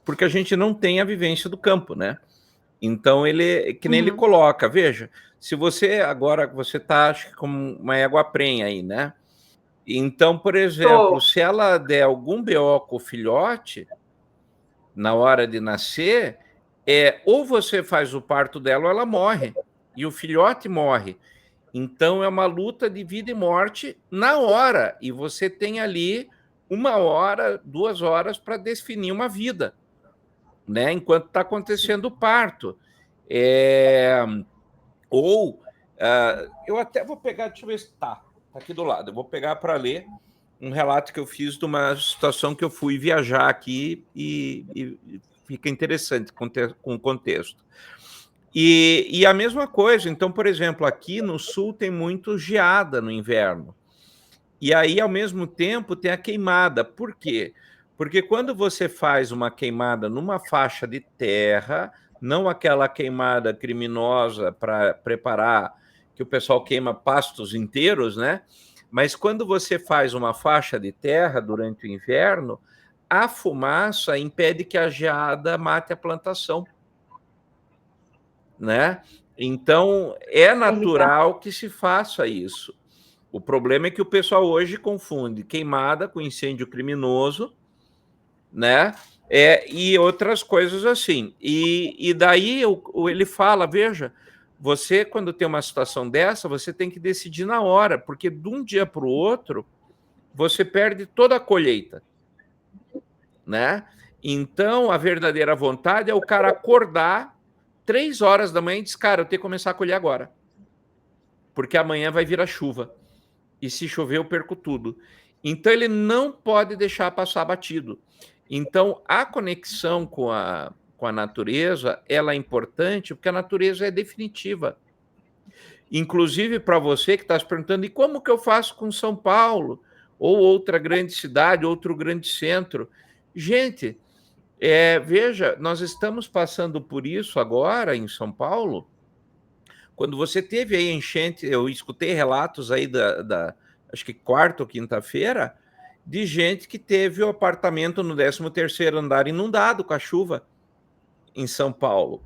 porque a gente não tem a vivência do campo, né? Então, que nem ele coloca, veja, se você agora, você está, acho que como uma égua prenha aí, né? Então, por exemplo, se ela der algum BO com o filhote, na hora de nascer, ou você faz o parto dela ou ela morre, e o filhote morre. Então, é uma luta de vida e morte na hora, e você tem ali 1 hora, 2 horas para definir uma vida, né? Enquanto está acontecendo o parto. Eu até vou pegar, deixa eu ver se está aqui do lado, eu vou pegar para ler um relato que eu fiz de uma situação que eu fui viajar aqui e fica interessante com o contexto. E a mesma coisa, então, por exemplo, aqui no sul tem muito geada no inverno. E aí, ao mesmo tempo, tem a queimada. Por quê? Porque quando você faz uma queimada numa faixa de terra, não aquela queimada criminosa para preparar, que o pessoal queima pastos inteiros, né? Mas quando você faz uma faixa de terra durante o inverno, a fumaça impede que a geada mate a plantação, né? Então, é natural que se faça isso. O problema é que o pessoal hoje confunde queimada com incêndio criminoso, né? E outras coisas assim. E daí ele fala, veja, você, quando tem uma situação dessa, você tem que decidir na hora, porque de um dia para o outro, você perde toda a colheita, né? Então, a verdadeira vontade é o cara acordar 3 horas da manhã e dizer, cara, eu tenho que começar a colher agora, porque amanhã vai vir a chuva. E se chover, eu perco tudo. Então, ele não pode deixar passar batido. Então, a conexão com a natureza, ela é importante, porque a natureza é definitiva. Inclusive, para você que está se perguntando, e como que eu faço com São Paulo? Ou outra grande cidade, outro grande centro? Gente, veja, nós estamos passando por isso agora em São Paulo. Quando você teve aí enchente, eu escutei relatos aí acho que quarta ou quinta-feira, de gente que teve o apartamento no 13º andar inundado com a chuva em São Paulo.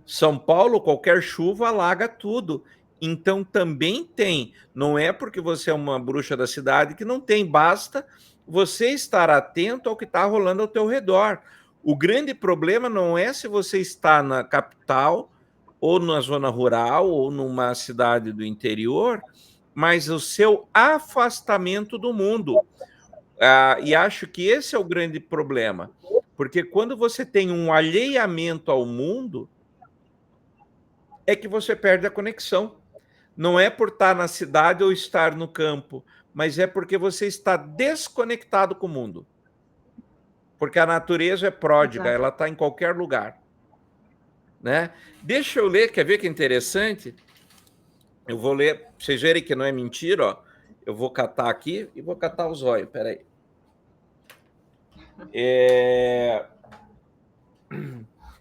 São Paulo, qualquer chuva alaga tudo. Então também tem, não é porque você é uma bruxa da cidade que não tem, basta você estar atento ao que está rolando ao teu redor. O grande problema não é se você está na capital, ou na zona rural, ou numa cidade do interior, mas o seu afastamento do mundo. E acho que esse é o grande problema, porque quando você tem um alheamento ao mundo, é que você perde a conexão. Não é por estar na cidade ou estar no campo, mas é porque você está desconectado com o mundo. Porque a natureza é pródiga, ela está em qualquer lugar. Né? Deixa eu ler, quer ver que interessante? Eu vou ler, pra vocês verem que não é mentira, ó. Eu vou catar aqui e vou catar os olhos, peraí.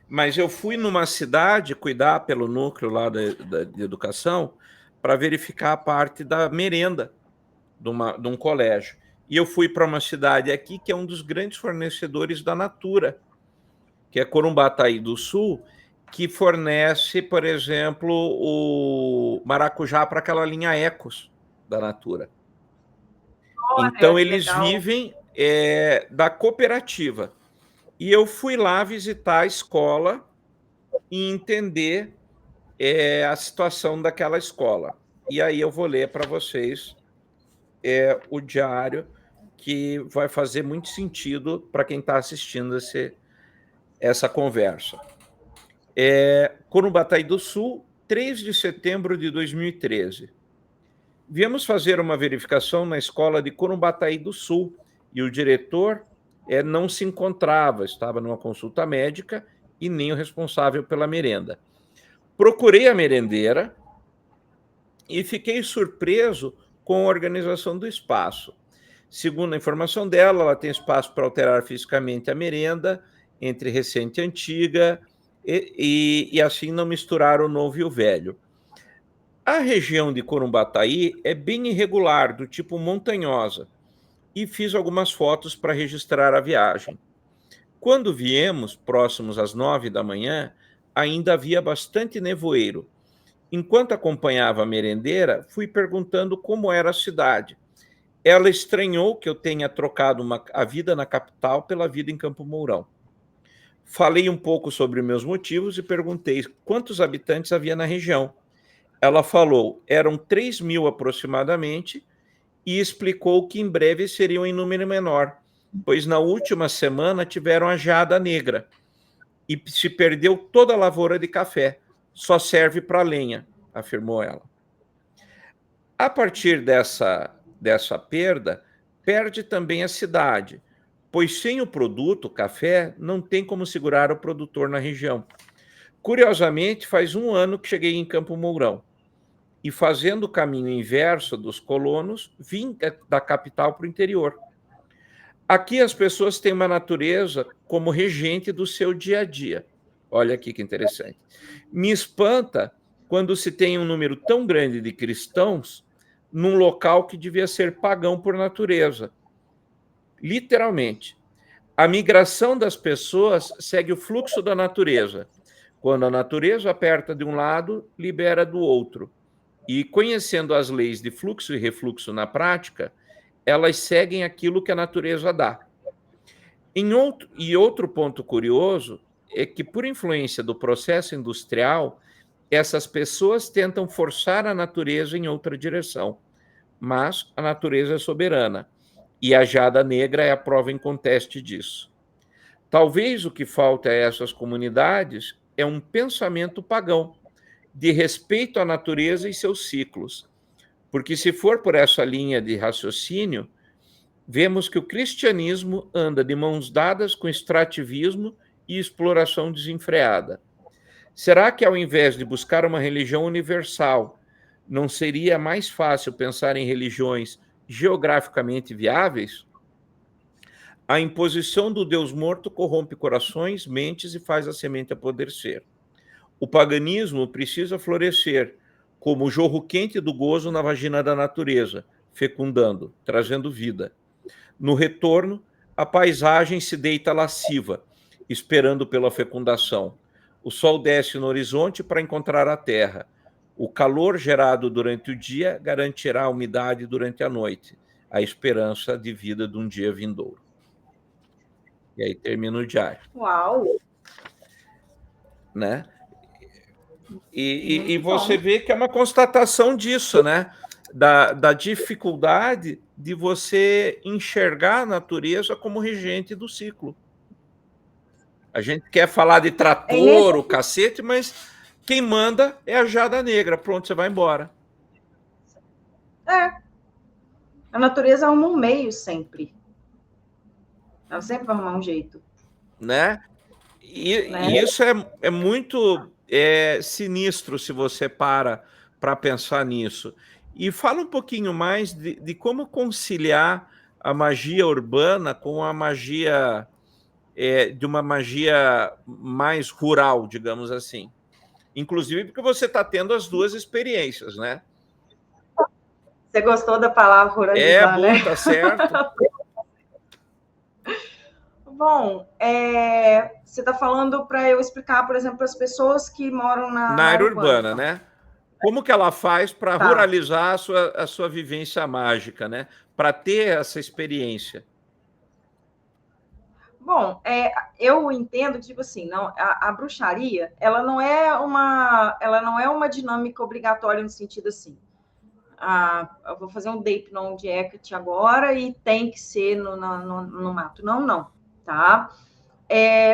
Mas eu fui numa cidade cuidar pelo núcleo lá de educação para verificar a parte da merenda de um colégio. E eu fui para uma cidade aqui que é um dos grandes fornecedores da Natura, que é Corumbataí do Sul, que fornece, por exemplo, o maracujá para aquela linha Ecos da Natura. Então, eles vivem da cooperativa. E eu fui lá visitar a escola e entender a situação daquela escola. E aí eu vou ler para vocês o diário que vai fazer muito sentido para quem está assistindo essa conversa. Corumbataí do Sul, 3 de setembro de 2013. Viemos fazer uma verificação na escola de Corumbataí do Sul e o diretor não se encontrava, estava numa consulta médica e nem o responsável pela merenda. Procurei a merendeira e fiquei surpreso com a organização do espaço. Segundo a informação dela, ela tem espaço para alterar fisicamente a merenda entre recente e antiga e assim não misturar o novo e o velho. A região de Corumbataí é bem irregular, do tipo montanhosa, e fiz algumas fotos para registrar a viagem. Quando viemos, próximos às 9 da manhã, ainda havia bastante nevoeiro. Enquanto acompanhava a merendeira, fui perguntando como era a cidade. Ela estranhou que eu tenha trocado a vida na capital pela vida em Campo Mourão. Falei um pouco sobre meus motivos e perguntei quantos habitantes havia na região. Ela falou, eram 3.000 aproximadamente, e explicou que em breve seriam em número menor, pois na última semana tiveram a geada negra e se perdeu toda a lavoura de café, só serve para lenha, afirmou ela. A partir dessa perda, perde também a cidade, pois sem o produto, café, não tem como segurar o produtor na região. Curiosamente, faz 1 ano que cheguei em Campo Mourão e, fazendo o caminho inverso dos colonos, vim da capital para o interior. Aqui as pessoas têm uma natureza como regente do seu dia a dia. Olha aqui que interessante. Me espanta quando se tem um número tão grande de cristãos num local que devia ser pagão por natureza. Literalmente. A migração das pessoas segue o fluxo da natureza. Quando a natureza aperta de um lado, libera do outro. E conhecendo as leis de fluxo e refluxo na prática, elas seguem aquilo que a natureza dá. Outro ponto curioso é que, por influência do processo industrial, essas pessoas tentam forçar a natureza em outra direção, mas a natureza é soberana, e a geada negra é a prova inconteste disso. Talvez o que falta a essas comunidades é um pensamento pagão, de respeito à natureza e seus ciclos, porque se for por essa linha de raciocínio, vemos que o cristianismo anda de mãos dadas com extrativismo e exploração desenfreada. Será que, ao invés de buscar uma religião universal, não seria mais fácil pensar em religiões geograficamente viáveis? A imposição do Deus morto corrompe corações, mentes e faz a semente apodrecer. O paganismo precisa florescer como o jorro quente do gozo na vagina da natureza, fecundando, trazendo vida. No retorno, a paisagem se deita lasciva, esperando pela fecundação. O sol desce no horizonte para encontrar a terra. O calor gerado durante o dia garantirá a umidade durante a noite, a esperança de vida de um dia vindouro. E aí termina o diário. Uau! Né? E você vê que é uma constatação disso, né? Da dificuldade de você enxergar a natureza como regente do ciclo. A gente quer falar de trator, o cacete, mas quem manda é a geada negra. Pronto, você vai embora. A natureza arruma um meio sempre. Ela sempre vai arrumar um jeito. Né? E isso é muito sinistro se você para pensar nisso. E fala um pouquinho mais de como conciliar a magia urbana com a magia, de uma magia mais rural, digamos assim. Inclusive porque você está tendo as duas experiências, né? Você gostou da palavra ruralizar, né? Tá certo. Bom, você está falando para eu explicar, por exemplo, para as pessoas que moram na área urbana, então. Né? Como que ela faz para ruralizar a sua vivência mágica, né? Para ter essa experiência? Bom, eu entendo que, tipo assim, não, a bruxaria, ela não é uma dinâmica obrigatória no sentido assim. eu vou fazer um Deipnon de Hecate agora e tem que ser no mato. Não, não, tá?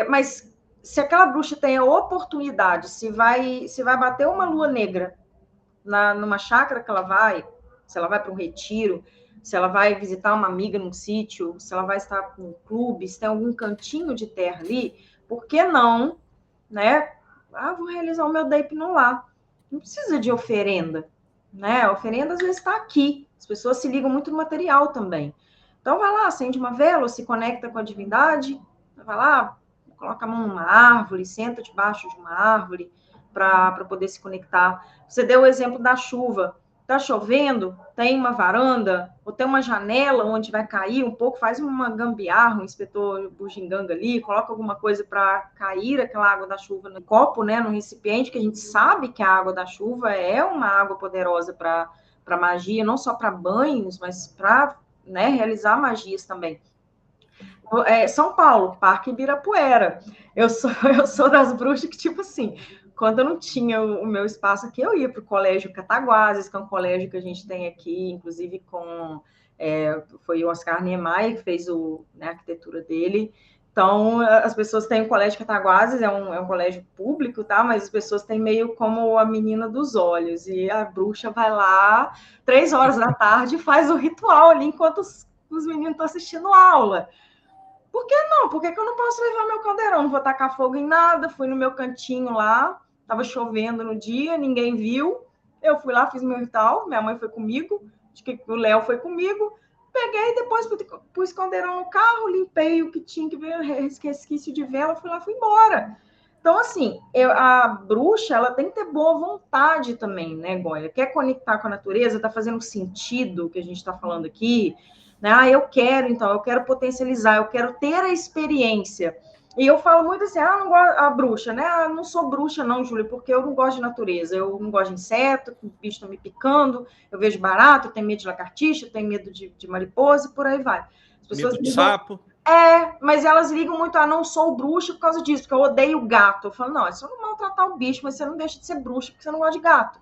Mas se aquela bruxa tem a oportunidade, se vai bater uma lua negra numa chácara que ela vai, se ela vai para um retiro, se ela vai visitar uma amiga num sítio, se ela vai estar num clube, se tem algum cantinho de terra ali, por que não, né? Vou realizar o meu Deipnon lá. Não precisa de oferenda, né? A oferenda às vezes está aqui. As pessoas se ligam muito no material também. Então vai lá, acende uma vela, se conecta com a divindade, vai lá, coloca a mão numa árvore, senta debaixo de uma árvore para poder se conectar. Você deu o exemplo da chuva. Está chovendo, tem uma varanda, ou tem uma janela onde vai cair um pouco, faz uma gambiarra, um inspetor bugiganga ali, coloca alguma coisa para cair aquela água da chuva no copo, né, no recipiente, que a gente sabe que a água da chuva é uma água poderosa para magia, não só para banhos, mas para, né, realizar magias também. São Paulo, Parque Ibirapuera. Eu sou das bruxas que, tipo assim, quando eu não tinha o meu espaço aqui, eu ia para o Colégio Cataguases, que é um colégio que a gente tem aqui, inclusive foi o Oscar Niemeyer que fez a arquitetura dele. Então, as pessoas têm o Colégio Cataguases, é um colégio público, tá? Mas as pessoas têm meio como a menina dos olhos, e a bruxa vai lá, 3 horas da tarde, faz o ritual ali, enquanto os meninos estão assistindo aula. Por que não? Por que eu não posso levar meu caldeirão? Não vou tacar fogo em nada. Fui no meu cantinho lá, estava chovendo no dia, ninguém viu. Eu fui lá, fiz meu ritual, minha mãe foi comigo, acho que o Léo foi comigo. Peguei, depois pus caldeirão no carro, limpei o que tinha que ver, resquício de vela, fui lá, fui embora. Então, assim, a bruxa, ela tem que ter boa vontade também, né, Goya? Quer conectar com a natureza, tá fazendo sentido o que a gente está falando aqui, né? Eu quero potencializar, eu quero ter a experiência. E eu falo muito assim, não gosto a bruxa, né? Não sou bruxa não, Júlia, porque eu não gosto de natureza, eu não gosto de inseto, o bicho tá me picando, eu vejo barato, eu tenho medo de lagartixa, eu tenho medo de mariposa e por aí vai. As pessoas medo de sapo. Mas elas ligam muito, não sou bruxa por causa disso, porque eu odeio gato. Eu falo, não, é só não maltratar o bicho, mas você não deixa de ser bruxa porque você não gosta de gato.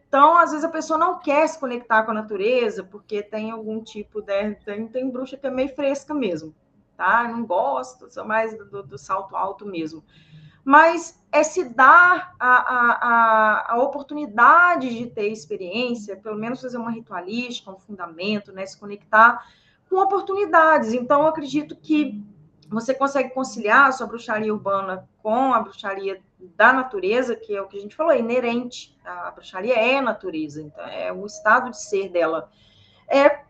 Então, às vezes, a pessoa não quer se conectar com a natureza, porque tem algum tipo de... Tem bruxa que é meio fresca mesmo, tá? Eu não gosto, sou mais do salto alto mesmo. Mas é se dar a oportunidade de ter experiência, pelo menos fazer uma ritualística, um fundamento, né? Se conectar com oportunidades. Então, eu acredito que você consegue conciliar a sua bruxaria urbana com a bruxaria da natureza, que é o que a gente falou, é inerente. A bruxaria é natureza, então é o estado de ser dela.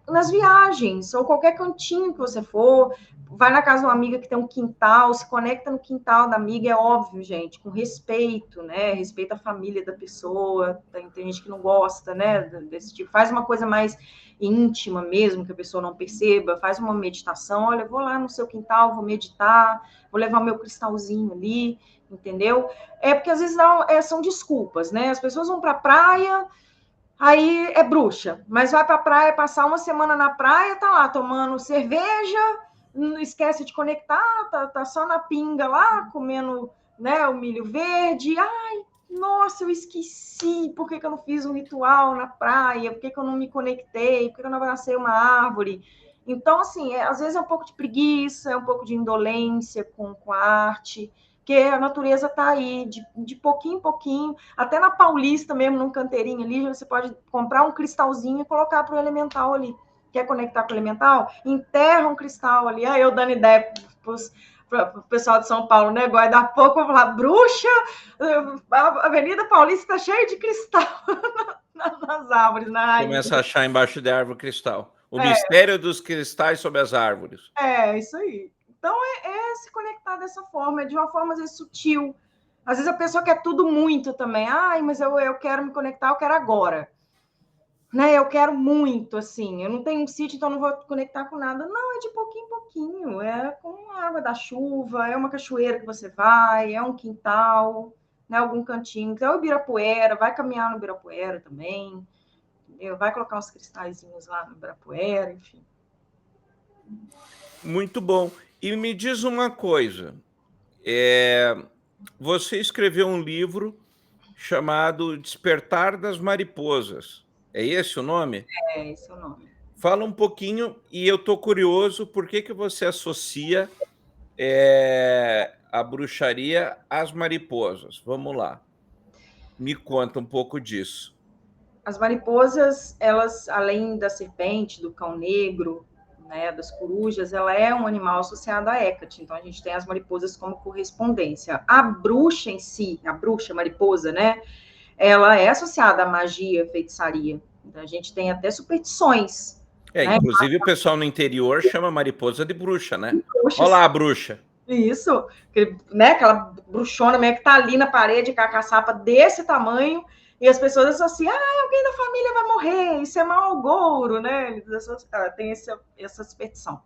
Nas viagens, ou qualquer cantinho que você for, vai na casa de uma amiga que tem um quintal, se conecta no quintal da amiga, é óbvio, gente, com respeito, né? Respeito à família da pessoa, tem gente que não gosta, né, desse tipo. Faz uma coisa mais íntima mesmo, que a pessoa não perceba, faz uma meditação, olha, vou lá no seu quintal, vou meditar, vou levar o meu cristalzinho ali, entendeu? Porque às vezes são desculpas, né? As pessoas vão para a praia, aí é bruxa, mas vai para a praia, passar uma semana na praia, tá lá tomando cerveja, não esquece de conectar, tá só na pinga lá, comendo, né, o milho verde. Ai, nossa, eu esqueci, por que eu não fiz um ritual na praia, por que eu não me conectei, por que eu não abracei uma árvore. Então, assim, às vezes é um pouco de preguiça, é um pouco de indolência com a arte, porque a natureza está aí, de pouquinho em pouquinho, até na Paulista mesmo, num canteirinho ali, você pode comprar um cristalzinho e colocar para o elemental ali. Quer conectar com o elemental? Enterra um cristal ali. Aí eu dando ideia para o pessoal de São Paulo, né? Agora, daqui a pouco eu vou falar, bruxa, a Avenida Paulista está cheia de cristal nas árvores. Começa a achar embaixo da árvore cristal. O mistério dos cristais sobre as árvores. Isso aí. Então, se conectar dessa forma, de uma forma, às vezes, sutil. Às vezes a pessoa quer tudo muito também. Mas eu quero me conectar, eu quero agora. Né? Eu quero muito, assim. Eu não tenho um sítio, então não vou conectar com nada. Não, é de pouquinho em pouquinho. É com a água da chuva, é uma cachoeira que você vai, é um quintal, né? Algum cantinho. Então, é o Ibirapuera, vai caminhar no Ibirapuera também. Entendeu? Vai colocar uns cristalzinhos lá no Ibirapuera, enfim. Muito bom. E me diz uma coisa, você escreveu um livro chamado Despertar das Mariposas. É esse o nome? É esse é o nome. Fala um pouquinho, e eu estou curioso, por que que você associa a bruxaria às mariposas? Vamos lá, me conta um pouco disso. As mariposas, elas, além da serpente, do cão negro, né, das corujas, ela é um animal associado à Hecate. Então, a gente tem as mariposas como correspondência. A bruxa em si, a bruxa mariposa, né, ela é associada à magia, feitiçaria. Então, a gente tem até superstições, né? Inclusive o pessoal no interior chama mariposa de bruxa, né? Olha Bruxas. lá a bruxa. Isso, né, aquela bruxona meio que tá ali na parede com a caçapa desse tamanho, e as pessoas associam, alguém da família vai morrer, isso é mau agouro, né? Tem essa superstição.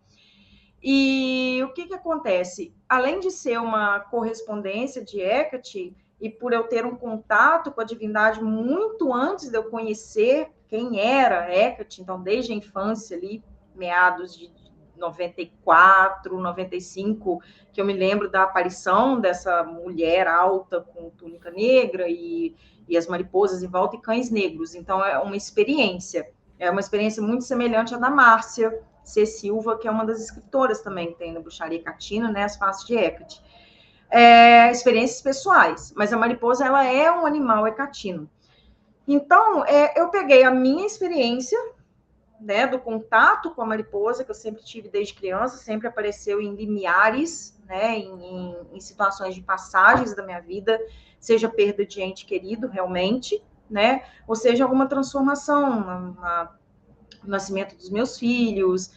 E o que acontece? Além de ser uma correspondência de Hecate, e por eu ter um contato com a divindade muito antes de eu conhecer quem era Hecate, então desde a infância ali, meados de 94, 95, que eu me lembro da aparição dessa mulher alta com túnica negra e as mariposas em volta e cães negros. Então é uma experiência muito semelhante à da Márcia C. Silva, que é uma das escritoras também que tem na Bruxaria Catina, né, as faces de Hecate. Experiências pessoais, mas a mariposa ela é um animal hecatino. Então, eu peguei a minha experiência, né, do contato com a mariposa, que eu sempre tive desde criança, sempre apareceu em limiares, né, em situações de passagens da minha vida, seja perda de ente querido, realmente, né, ou seja, alguma transformação, o nascimento dos meus filhos,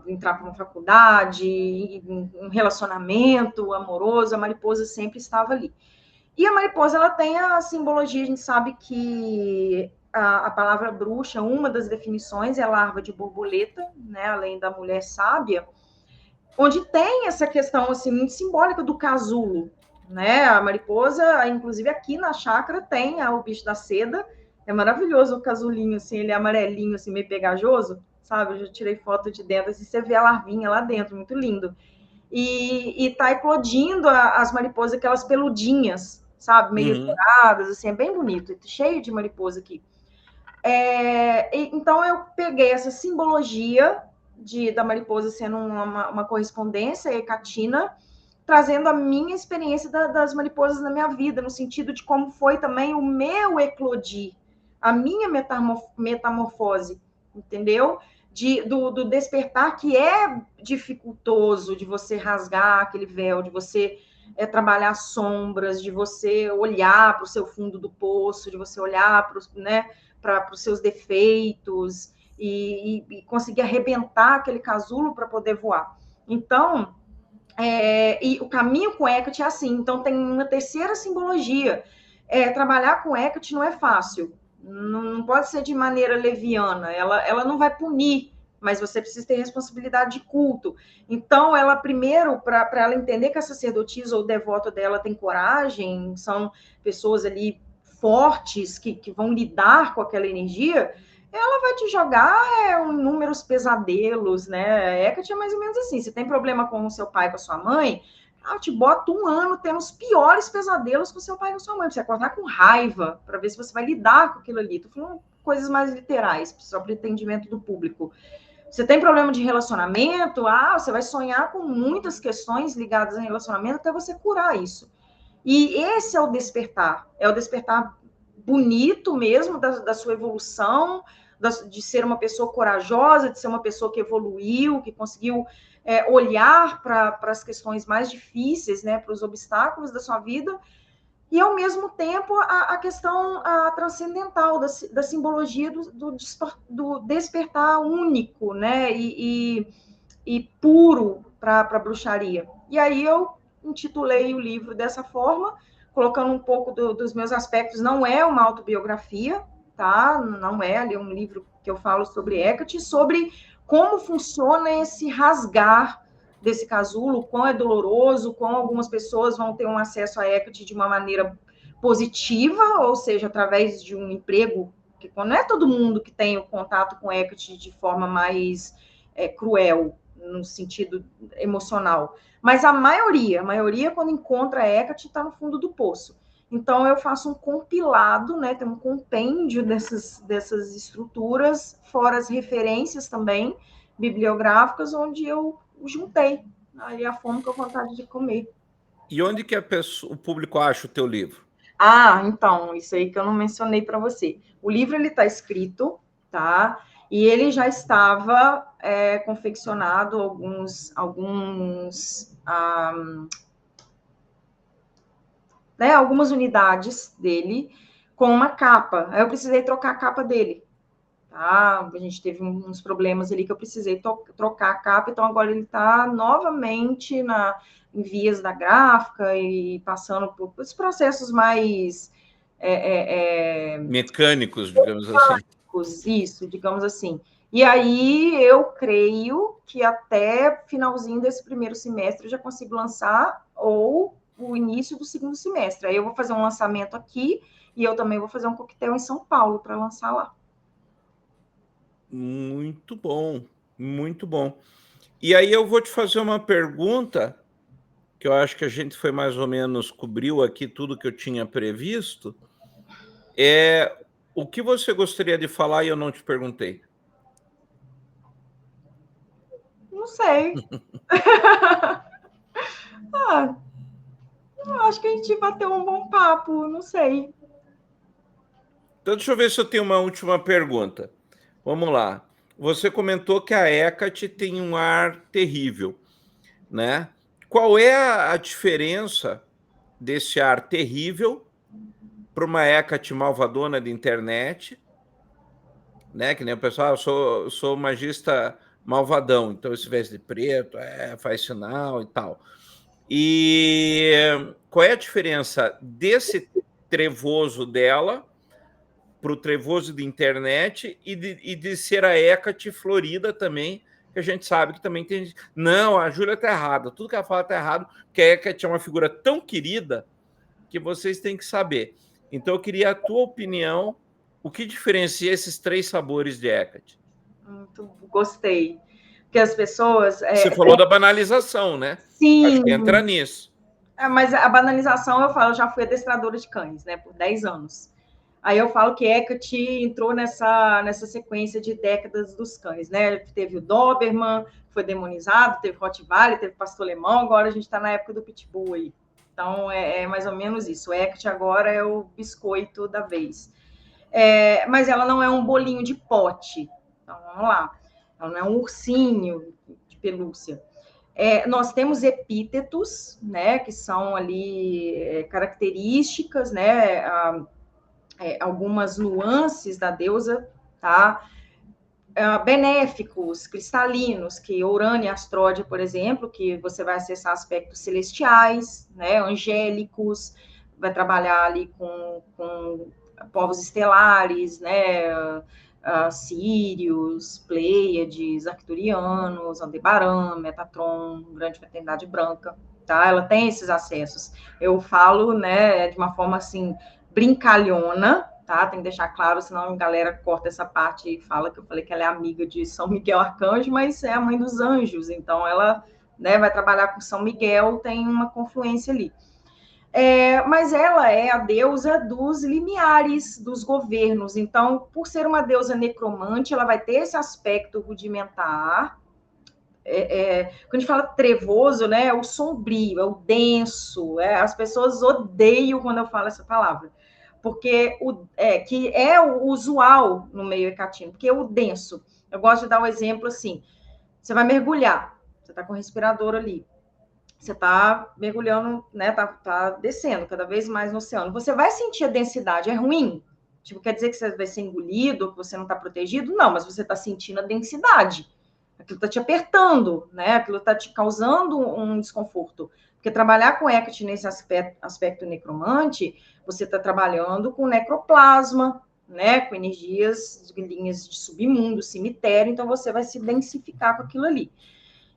entrar para uma faculdade, um relacionamento amoroso, a mariposa sempre estava ali. E a mariposa, ela tem a simbologia, a gente sabe que a palavra bruxa, uma das definições é a larva de borboleta, né, além da mulher sábia, onde tem essa questão assim, muito simbólica do casulo, né? A mariposa, inclusive aqui na chácara, tem o bicho da seda, é maravilhoso o casulinho, assim, ele é amarelinho, assim, meio pegajoso, sabe? Eu já tirei foto de dentro, assim, você vê a larvinha lá dentro, muito lindo. E tá eclodindo as mariposas, aquelas peludinhas, sabe? Meio douradas, assim, é bem bonito, cheio de mariposa aqui. Então eu peguei essa simbologia da mariposa sendo uma correspondência hecatina, trazendo a minha experiência das mariposas na minha vida, no sentido de como foi também o meu eclodir, a minha metamorfose, entendeu? Do despertar, que é dificultoso, de você rasgar aquele véu, de você trabalhar sombras, de você olhar para o seu fundo do poço, de você olhar para os seus defeitos e conseguir arrebentar aquele casulo para poder voar. Então, e o caminho com Hecate é assim. Então, tem uma terceira simbologia. Trabalhar com Hecate não é fácil. Não pode ser de maneira leviana. Ela não vai punir, mas você precisa ter responsabilidade de culto. Então, ela primeiro, para ela entender que a sacerdotisa ou o devoto dela tem coragem, são pessoas ali fortes que vão lidar com aquela energia, ela vai te jogar inúmeros pesadelos, né? Hecate é mais ou menos assim. Se tem problema com o seu pai, com a sua mãe, te bota um ano tendo os piores pesadelos com o seu pai e com a sua mãe. Você vai acordar com raiva para ver se você vai lidar com aquilo ali. Tô falando coisas mais literais, só para entendimento do público. Você tem problema de relacionamento, você vai sonhar com muitas questões ligadas a relacionamento até você curar isso. E esse é o despertar bonito mesmo da sua evolução, de ser uma pessoa corajosa, de ser uma pessoa que evoluiu, que conseguiu olhar para as questões mais difíceis, né, para os obstáculos da sua vida, e ao mesmo tempo a questão transcendental da simbologia do despertar único, né, e puro para a bruxaria. E aí eu intitulei o livro dessa forma, colocando um pouco dos meus aspectos. Não é uma autobiografia, tá? Não é, ali é um livro que eu falo sobre Hecate, sobre como funciona esse rasgar desse casulo, quão é doloroso, quão algumas pessoas vão ter um acesso a Hecate de uma maneira positiva, ou seja, através de um emprego, que não é todo mundo que tem o contato com Hecate de forma mais cruel, no sentido emocional. Mas a maioria quando encontra Hecate, está no fundo do poço. Então, eu faço um compilado, né? Tem um compêndio dessas estruturas, fora as referências também bibliográficas, onde eu juntei aí a fome com a vontade de comer. E onde que o público acha o teu livro? Ah, então, isso aí que eu não mencionei para você. O livro ele está escrito, tá? E ele já estava confeccionado algumas unidades dele com uma capa. Aí eu precisei trocar a capa dele. Tá? A gente teve uns problemas ali que eu precisei trocar a capa, então agora ele está novamente em vias da gráfica e passando por esses processos mais mecânicos, digamos assim. Isso, digamos assim. E aí eu creio que até finalzinho desse primeiro semestre eu já consigo lançar, ou o início do segundo semestre. Aí eu vou fazer um lançamento aqui e eu também vou fazer um coquetel em São Paulo para lançar lá. Muito bom, muito bom. E aí eu vou te fazer uma pergunta, que eu acho que a gente foi mais ou menos, cobriu aqui tudo que eu tinha previsto. O que você gostaria de falar e eu não te perguntei? Não sei. Eu acho que a gente bateu um bom papo, não sei. Então, deixa eu ver se eu tenho uma última pergunta. Vamos lá. Você comentou que a Hecate tem um ar terrível, né? Qual é a diferença desse ar terrível para uma Hecate malvadona de internet, né? Que nem o pessoal, eu sou magista malvadão, então ele se veste de preto, faz sinal e tal. E qual é a diferença desse trevoso dela para o trevoso de internet e de ser a Hecate florida também, que a gente sabe que também tem... Não, a Júlia está errada, tudo que ela fala está errado, porque a Hecate é uma figura tão querida que vocês têm que saber. Então, eu queria a tua opinião, o que diferencia esses 3 sabores de Hecate? Muito gostei. Porque as pessoas... Você falou da banalização, né? Acho que entra Sim, nisso. mas a banalização, eu falo, eu já fui adestradora de cães, né, por 10 anos. Aí eu falo que Hecate entrou nessa sequência de décadas dos cães, né? Teve o Doberman, foi demonizado, teve Rottweiler, teve Pastor Alemão, agora a gente está na época do Pitbull aí. Então é mais ou menos isso. O Hecate agora é o biscoito da vez. Mas ela não é um bolinho de pote. Então vamos lá. Ela não é um ursinho de pelúcia. Nós temos epítetos, né, que são ali características, né, algumas nuances da deusa, tá? Benéficos, cristalinos, que Urano e Astródia, por exemplo, que você vai acessar aspectos celestiais, né, angélicos, vai trabalhar ali com povos estelares, né, Sírios, Pleiades, Arcturianos, Aldebaran, Metatron, Grande Fraternidade Branca, tá? Ela tem esses acessos. Eu falo, né, de uma forma assim brincalhona, tá? Tem que deixar claro, senão a galera corta essa parte e fala que eu falei que ela é amiga de São Miguel Arcanjo, mas é a mãe dos anjos, então ela, né, vai trabalhar com São Miguel, tem uma confluência ali. Mas ela é a deusa dos limiares dos governos. Então, por ser uma deusa necromante, ela vai ter esse aspecto rudimentar. Quando a gente fala trevoso, né, é o sombrio, é o denso. As pessoas odeiam quando eu falo essa palavra, porque que é o usual no meio hecatino, porque é o denso. Eu gosto de dar um exemplo assim: você vai mergulhar, você está com o respirador ali. Você está mergulhando, né? Tá descendo cada vez mais no oceano. Você vai sentir a densidade, é ruim? Tipo, quer dizer que você vai ser engolido, que você não está protegido? Não, mas você está sentindo a densidade. Aquilo está te apertando, né? Aquilo está te causando um desconforto. Porque trabalhar com Hecate nesse aspecto necromante, você está trabalhando com necroplasma, né? Com energias, linhas de submundo, cemitério, então você vai se densificar com aquilo ali.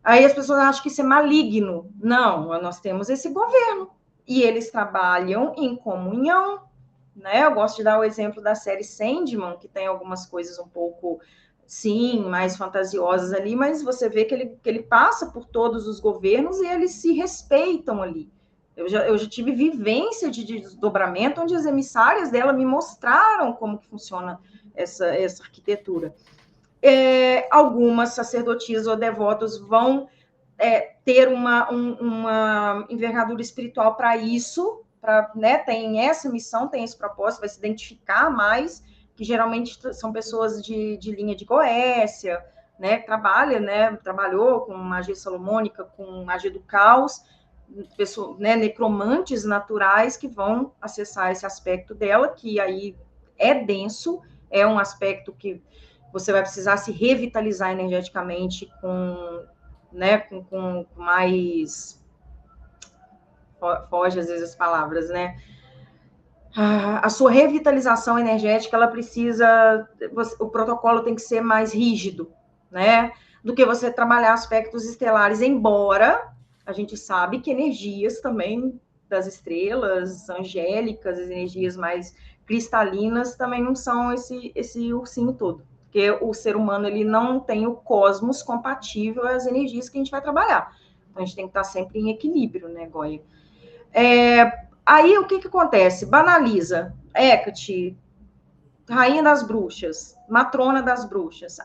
Aí as pessoas acham que isso é maligno. Não, nós temos esse governo. E eles trabalham em comunhão, né? Eu gosto de dar o exemplo da série Sandman, que tem algumas coisas um pouco, sim, mais fantasiosas ali, mas você vê que ele passa por todos os governos e eles se respeitam ali. Eu já tive vivência de desdobramento, onde as emissárias dela me mostraram como que funciona essa arquitetura. Algumas sacerdotisas ou devotos vão ter uma envergadura espiritual para isso, né, tem essa missão, tem esse propósito, vai se identificar mais, que geralmente são pessoas de linha de Goécia, né, trabalhou com magia salomônica, com magia do caos, pessoas, né, necromantes naturais que vão acessar esse aspecto dela, que aí é denso, é um aspecto que você vai precisar se revitalizar energeticamente né, com mais... Foge às vezes as palavras, né? A sua revitalização energética, ela precisa... O protocolo tem que ser mais rígido, né? Do que você trabalhar aspectos estelares, embora a gente sabe que energias também das estrelas, angélicas, as energias mais cristalinas, também não são esse ursinho todo. Porque o ser humano, ele não tem o cosmos compatível às energias que a gente vai trabalhar. Então, a gente tem que estar sempre em equilíbrio, né, Goya? Aí, o que acontece? Banaliza. Hecate, rainha das bruxas, matrona das bruxas.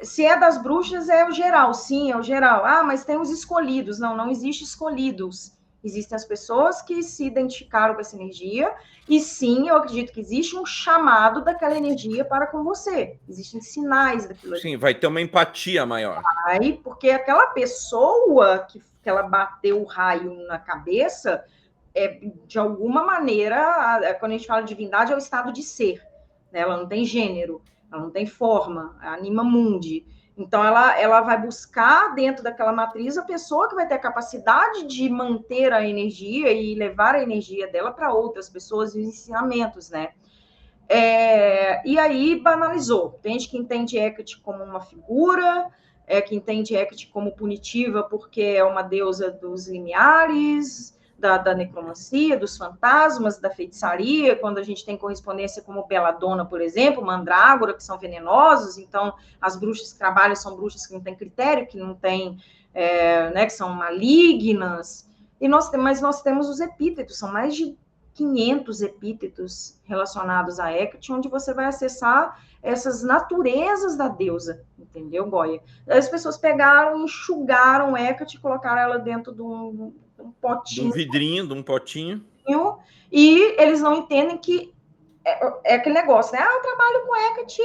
Se é das bruxas, é o geral. Sim, é o geral. Mas tem os escolhidos. Não existe escolhidos. Existem as pessoas que se identificaram com essa energia, e sim, eu acredito que existe um chamado daquela energia para com você. Existem sinais daquilo ali. Sim, vai ter uma empatia maior. Porque aquela pessoa que ela bateu o raio na cabeça, de alguma maneira, quando a gente fala de divindade, é o estado de ser. Né? Ela não tem gênero, ela não tem forma, anima mundi. Então, ela vai buscar dentro daquela matriz a pessoa que vai ter a capacidade de manter a energia e levar a energia dela para outras pessoas e os ensinamentos, né? E aí banalizou. Tem gente que entende Hecate como uma figura, que entende Hecate como punitiva porque é uma deusa dos limiares, da necromancia, dos fantasmas, da feitiçaria, quando a gente tem correspondência como Beladona, por exemplo, Mandrágora, que são venenosos, então as bruxas que trabalham são bruxas que não têm critério, que não têm, né, que são malignas, mas nós temos os epítetos, são mais de 500 epítetos relacionados a Hecate, onde você vai acessar essas naturezas da deusa, entendeu, Goya? As pessoas pegaram, enxugaram Hecate, colocaram ela dentro de um potinho. De um vidrinho, de um potinho. E eles não entendem que é aquele negócio, né? Eu trabalho com Hecate,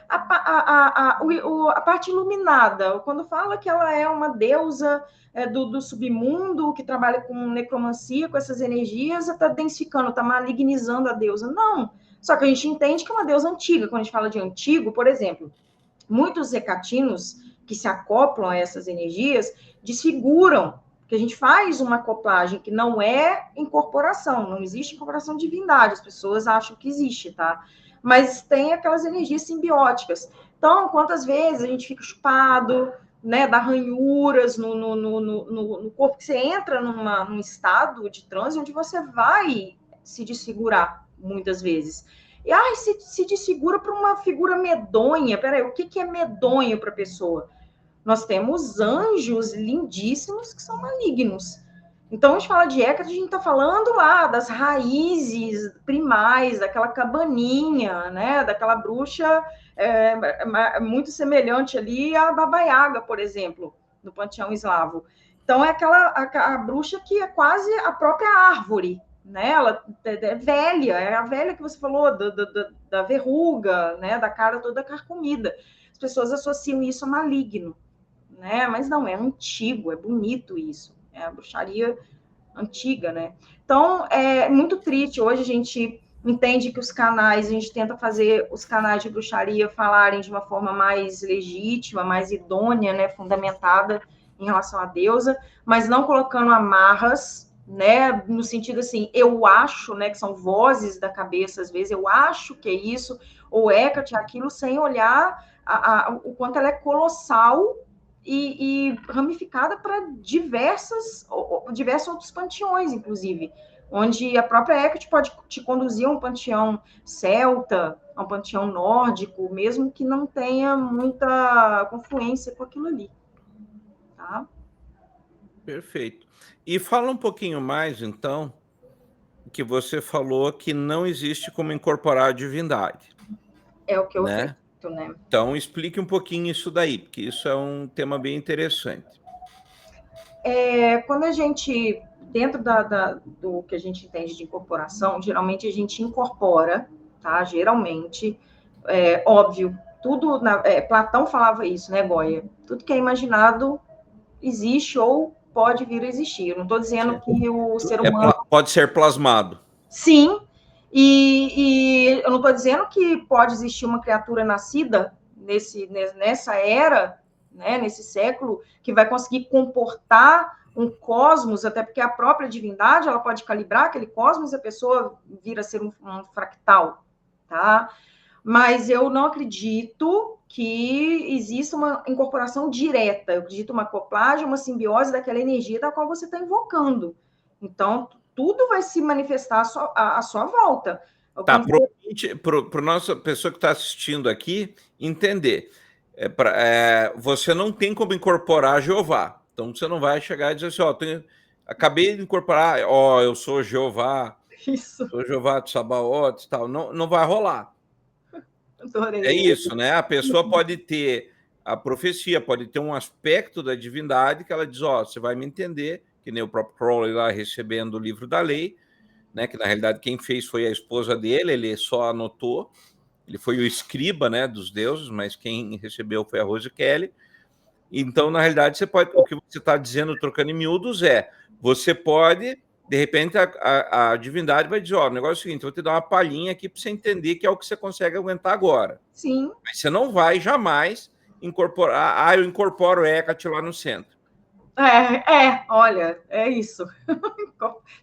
a parte iluminada. Quando fala que ela é uma deusa do submundo, que trabalha com necromancia, com essas energias, está densificando, está malignizando a deusa. Não. Só que a gente entende que é uma deusa antiga. Quando a gente fala de antigo, por exemplo, muitos hecatinos que se acoplam a essas energias desfiguram, que a gente faz uma acoplagem que não é incorporação, não existe incorporação de divindade, as pessoas acham que existe, tá? Mas tem aquelas energias simbióticas. Então, quantas vezes a gente fica chupado, né, dá ranhuras no corpo, que você entra num estado de transe onde você vai se desfigurar, muitas vezes. E se desfigura para uma figura medonha. Peraí, o que é medonho para a pessoa? Nós temos anjos lindíssimos que são malignos. Então, a gente fala de Hecate, a gente está falando lá das raízes primais, daquela cabaninha, né? Daquela bruxa muito semelhante ali à Baba Yaga, por exemplo, no panteão eslavo. Então, é a bruxa que é quase a própria árvore, né? Ela é velha, é a velha que você falou, da verruga, né? Da cara toda carcomida. As pessoas associam isso a maligno, né? Mas não, é antigo, é bonito isso. É a bruxaria antiga, né? Então, é muito triste. Hoje a gente entende que os canais, a gente tenta fazer os canais de bruxaria falarem de uma forma mais legítima, mais idônea, né? Fundamentada em relação à deusa, mas não colocando amarras, né? No sentido assim, eu acho, né? Que são vozes da cabeça, às vezes, eu acho que é isso, ou Hecate é aquilo, sem olhar o quanto ela é colossal e ramificada para diversos outros panteões, inclusive, onde a própria Hecate pode te conduzir a um panteão celta, a um panteão nórdico, mesmo que não tenha muita confluência com aquilo ali. Tá? Perfeito. E fala um pouquinho mais, então, que você falou que não existe como incorporar a divindade, É o que eu né. acredito, né. Então explique um pouquinho isso daí, porque isso é um tema bem interessante. Quando a gente, dentro do que a gente entende de incorporação, geralmente a gente incorpora, tá? Geralmente, óbvio, tudo, Platão falava isso, né, Goya? Tudo que é imaginado existe ou pode vir a existir. Eu não estou dizendo Certo. que o ser humano... Pode ser plasmado. Sim, e eu não estou dizendo que pode existir uma criatura nascida nessa era, né, nesse século, que vai conseguir comportar um cosmos, até porque a própria divindade ela pode calibrar aquele cosmos e a pessoa vir a ser um fractal, tá? Mas eu não acredito que exista uma incorporação direta. Eu acredito uma acoplagem, uma simbiose daquela energia da qual você está invocando. Então, tudo vai se manifestar à sua volta. Tá, para nossa pessoa que está assistindo aqui entender, você não tem como incorporar Jeová, então você não vai chegar e dizer assim: "Ó, acabei de incorporar, ó, eu sou Jeová, Isso, sou Jeová de Sabaotes", tal, não vai rolar. É adorei. isso, né, a pessoa pode ter a profecia, pode ter um aspecto da divindade que ela diz: "Ó, você vai me entender", que nem o próprio Crowley lá recebendo o livro da lei, né, que na realidade quem fez foi a esposa dele, ele só anotou, ele foi o escriba, né, dos deuses, mas quem recebeu foi a Rose Kelly. Então, na realidade, o que você está dizendo, trocando em miúdos, você pode, de repente, a divindade vai dizer: ó, o negócio é o seguinte, eu vou te dar uma palhinha aqui para você entender que é o que você consegue aguentar agora. Sim. Mas você não vai jamais incorporar, eu incorporo Hecate lá no centro. Olha, é isso.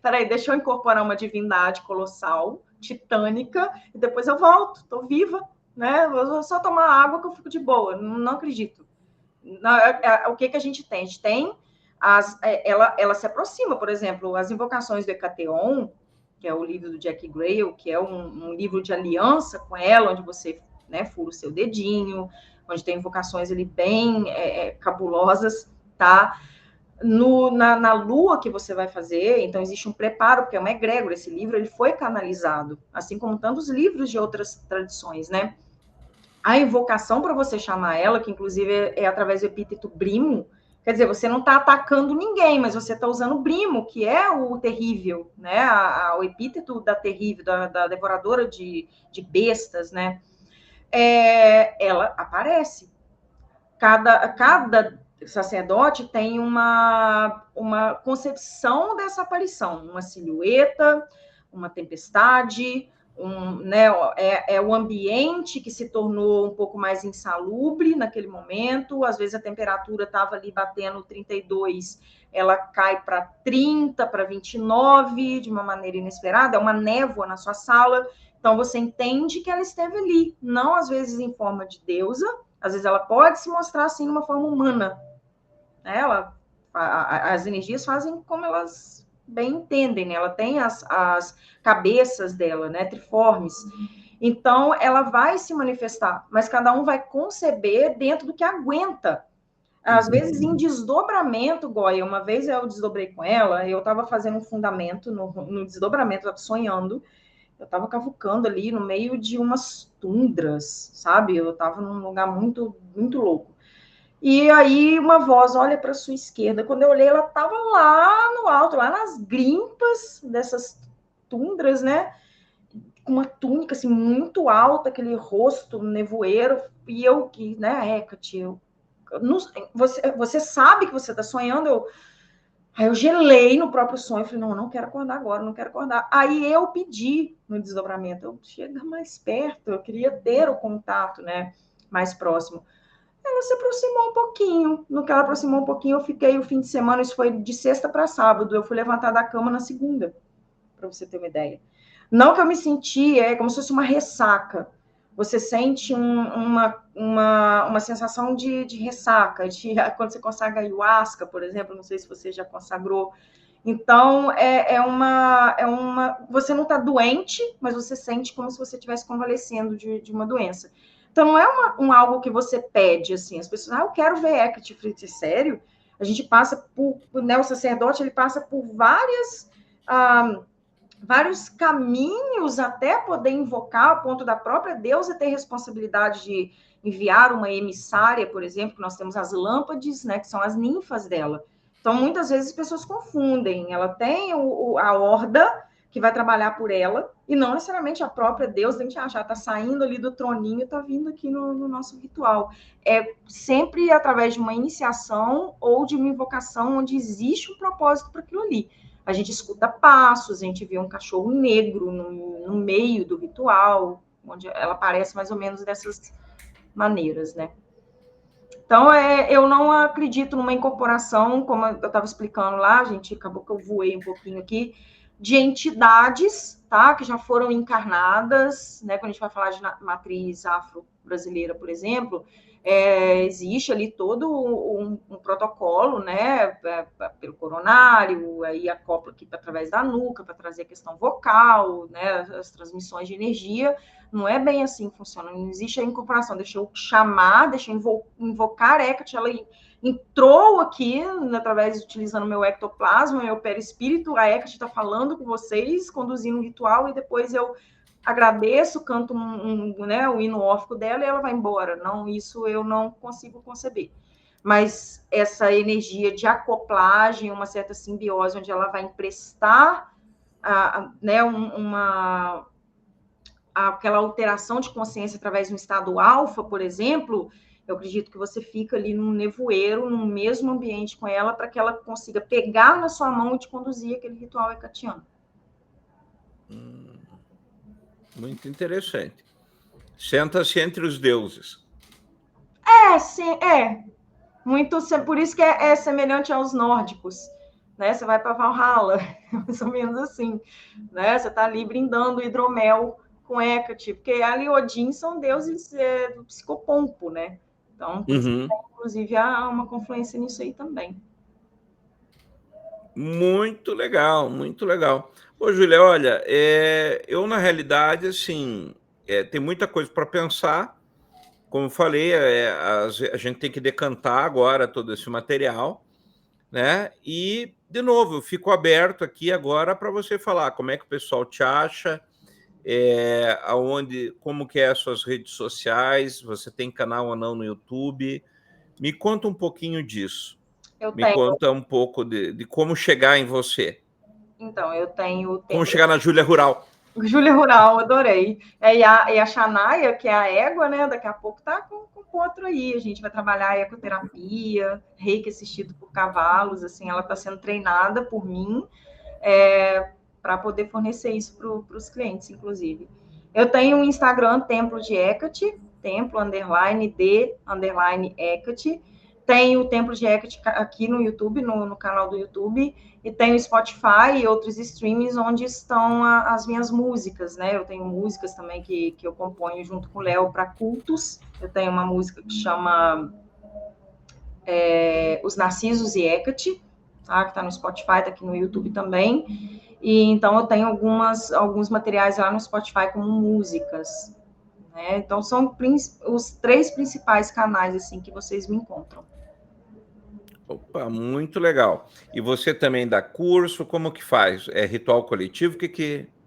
Peraí, deixa eu incorporar uma divindade colossal, titânica, e depois eu volto, estou viva, né? Vou só tomar água que eu fico de boa. Não acredito. O que a gente tem? A gente tem ela se aproxima, por exemplo, as invocações do Hecateon, que é o livro do Jack Grayle, que é um livro de aliança com ela, onde você, né, fura o seu dedinho, onde tem invocações ali bem cabulosas, tá? Na lua que você vai fazer, então existe um preparo, porque é uma egrégora, esse livro ele foi canalizado, assim como tantos livros de outras tradições, né? A invocação para você chamar ela, que inclusive é através do epíteto Brimo, quer dizer, você não está atacando ninguém, mas você está usando Brimo, que é o terrível, né? O epíteto da terrível, da devoradora de bestas, né? Ela aparece. Cada sacerdote tem uma concepção dessa aparição, uma silhueta, uma tempestade, né, o ambiente que se tornou um pouco mais insalubre naquele momento, às vezes a temperatura estava ali batendo 32, ela cai para 30, para 29, de uma maneira inesperada, é uma névoa na sua sala, então você entende que ela esteve ali, não às vezes em forma de deusa, às vezes ela pode se mostrar assim numa forma humana, né? As energias fazem como elas bem entendem, né? Ela tem as cabeças dela, né? Triformes. Então, ela vai se manifestar, mas cada um vai conceber dentro do que aguenta. Às vezes, em desdobramento, Goya, uma vez eu desdobrei com ela, eu estava fazendo um fundamento no desdobramento, eu estava sonhando, eu estava cavucando ali no meio de umas tundras, sabe? Eu estava num lugar muito, muito louco. E aí uma voz olha para sua esquerda. Quando eu olhei, ela estava lá no alto, lá nas grimpas dessas tundras, né? Com uma túnica assim muito alta, aquele rosto nevoeiro. E eu que, né, Hecate, você sabe que você está sonhando. Aí eu gelei no próprio sonho, falei, não quero acordar agora, não quero acordar. Aí eu pedi no desdobramento, eu chega mais perto, eu queria ter o contato, né, mais próximo. Ela se aproximou um pouquinho. No que ela aproximou um pouquinho, eu fiquei o fim de semana, isso foi de sexta para sábado. Eu fui levantar da cama na segunda, para você ter uma ideia. Não que eu me senti, como se fosse uma ressaca. Você sente uma sensação de ressaca, quando você consagra ayahuasca, por exemplo, não sei se você já consagrou. Então, você não está doente, mas você sente como se você estivesse convalescendo de uma doença. Então, não é algo que você pede, assim, as pessoas, eu quero ver Hecate, sério? A gente passa por, né, o sacerdote, ele passa por vários caminhos até poder invocar, ao ponto da própria deusa ter responsabilidade de enviar uma emissária, por exemplo, que nós temos as lâmpades, né, que são as ninfas dela. Então, muitas vezes as pessoas confundem. Ela tem a horda que vai trabalhar por ela, e não necessariamente a própria deusa. A gente acha, está saindo ali do troninho e está vindo aqui no nosso ritual. É sempre através de uma iniciação ou de uma invocação onde existe um propósito para aquilo ali. A gente escuta passos, a gente vê um cachorro negro no meio do ritual, onde ela aparece mais ou menos dessas maneiras, né? Então, eu não acredito numa incorporação, como eu estava explicando lá, gente, acabou que eu voei um pouquinho aqui, de entidades, tá, que já foram encarnadas, né, quando a gente vai falar de matriz afro-brasileira, por exemplo, existe ali todo um protocolo, né, pelo coronário, aí acopla aqui através da nuca, para trazer a questão vocal, né, as transmissões de energia. Não é bem assim que funciona, não existe a incorporação, deixa eu chamar, deixa eu invocar a Hecate, ela entrou aqui, através, utilizando meu ectoplasma, meu perispírito, a Hecate está falando com vocês, conduzindo um ritual, e depois eu agradeço, canto né, o hino órfico dela e ela vai embora. Não, isso eu não consigo conceber. Mas essa energia de acoplagem, uma certa simbiose, onde ela vai emprestar né, aquela alteração de consciência através de um estado alfa, por exemplo, eu acredito que você fica ali num nevoeiro, no mesmo ambiente com ela, para que ela consiga pegar na sua mão e te conduzir aquele ritual hecatiano. Muito interessante. Senta-se entre os deuses. Sim, muito, por isso que é semelhante aos nórdicos, né? Você vai para Valhalla, mais ou menos assim, né? Você está ali brindando hidromel com Hecate, porque ali Odin são deuses do psicopompo, né? Então, por isso que, inclusive, há uma confluência nisso aí também. Muito legal, muito legal. Ô, Júlia, olha, eu, na realidade, assim, tem muita coisa para pensar. Como eu falei, a gente tem que decantar agora todo esse material, né? E, de novo, eu fico aberto aqui agora para você falar como é que o pessoal te acha, como que é as suas redes sociais, você tem canal ou não no YouTube. Me conta um pouquinho disso. Me conta um pouco de como chegar em você. Então, eu tenho... Como chegar na Júlia Rural. Júlia Rural, adorei. E a Xanaia, que é a égua, né? Daqui a pouco tá com outro aí. A gente vai trabalhar a ecoterapia, reiki assistido por cavalos, assim, ela está sendo treinada por mim para poder fornecer isso para os clientes, inclusive. Eu tenho um Instagram, Templo de Hecate, templo, _de_Hecate. Tem o Templo de Hecate aqui no YouTube, no canal do YouTube, e tem o Spotify e outros streams onde estão as minhas músicas, né? Eu tenho músicas também que eu componho junto com o Léo para cultos. Eu tenho uma música que chama Os Narcisos e Hecate, tá? Que está no Spotify, está aqui no YouTube também. E então eu tenho alguns materiais lá no Spotify como músicas, né? Então são os 3 principais canais assim que vocês me encontram. Opa, muito legal. E você também dá curso? Como que faz? É ritual coletivo?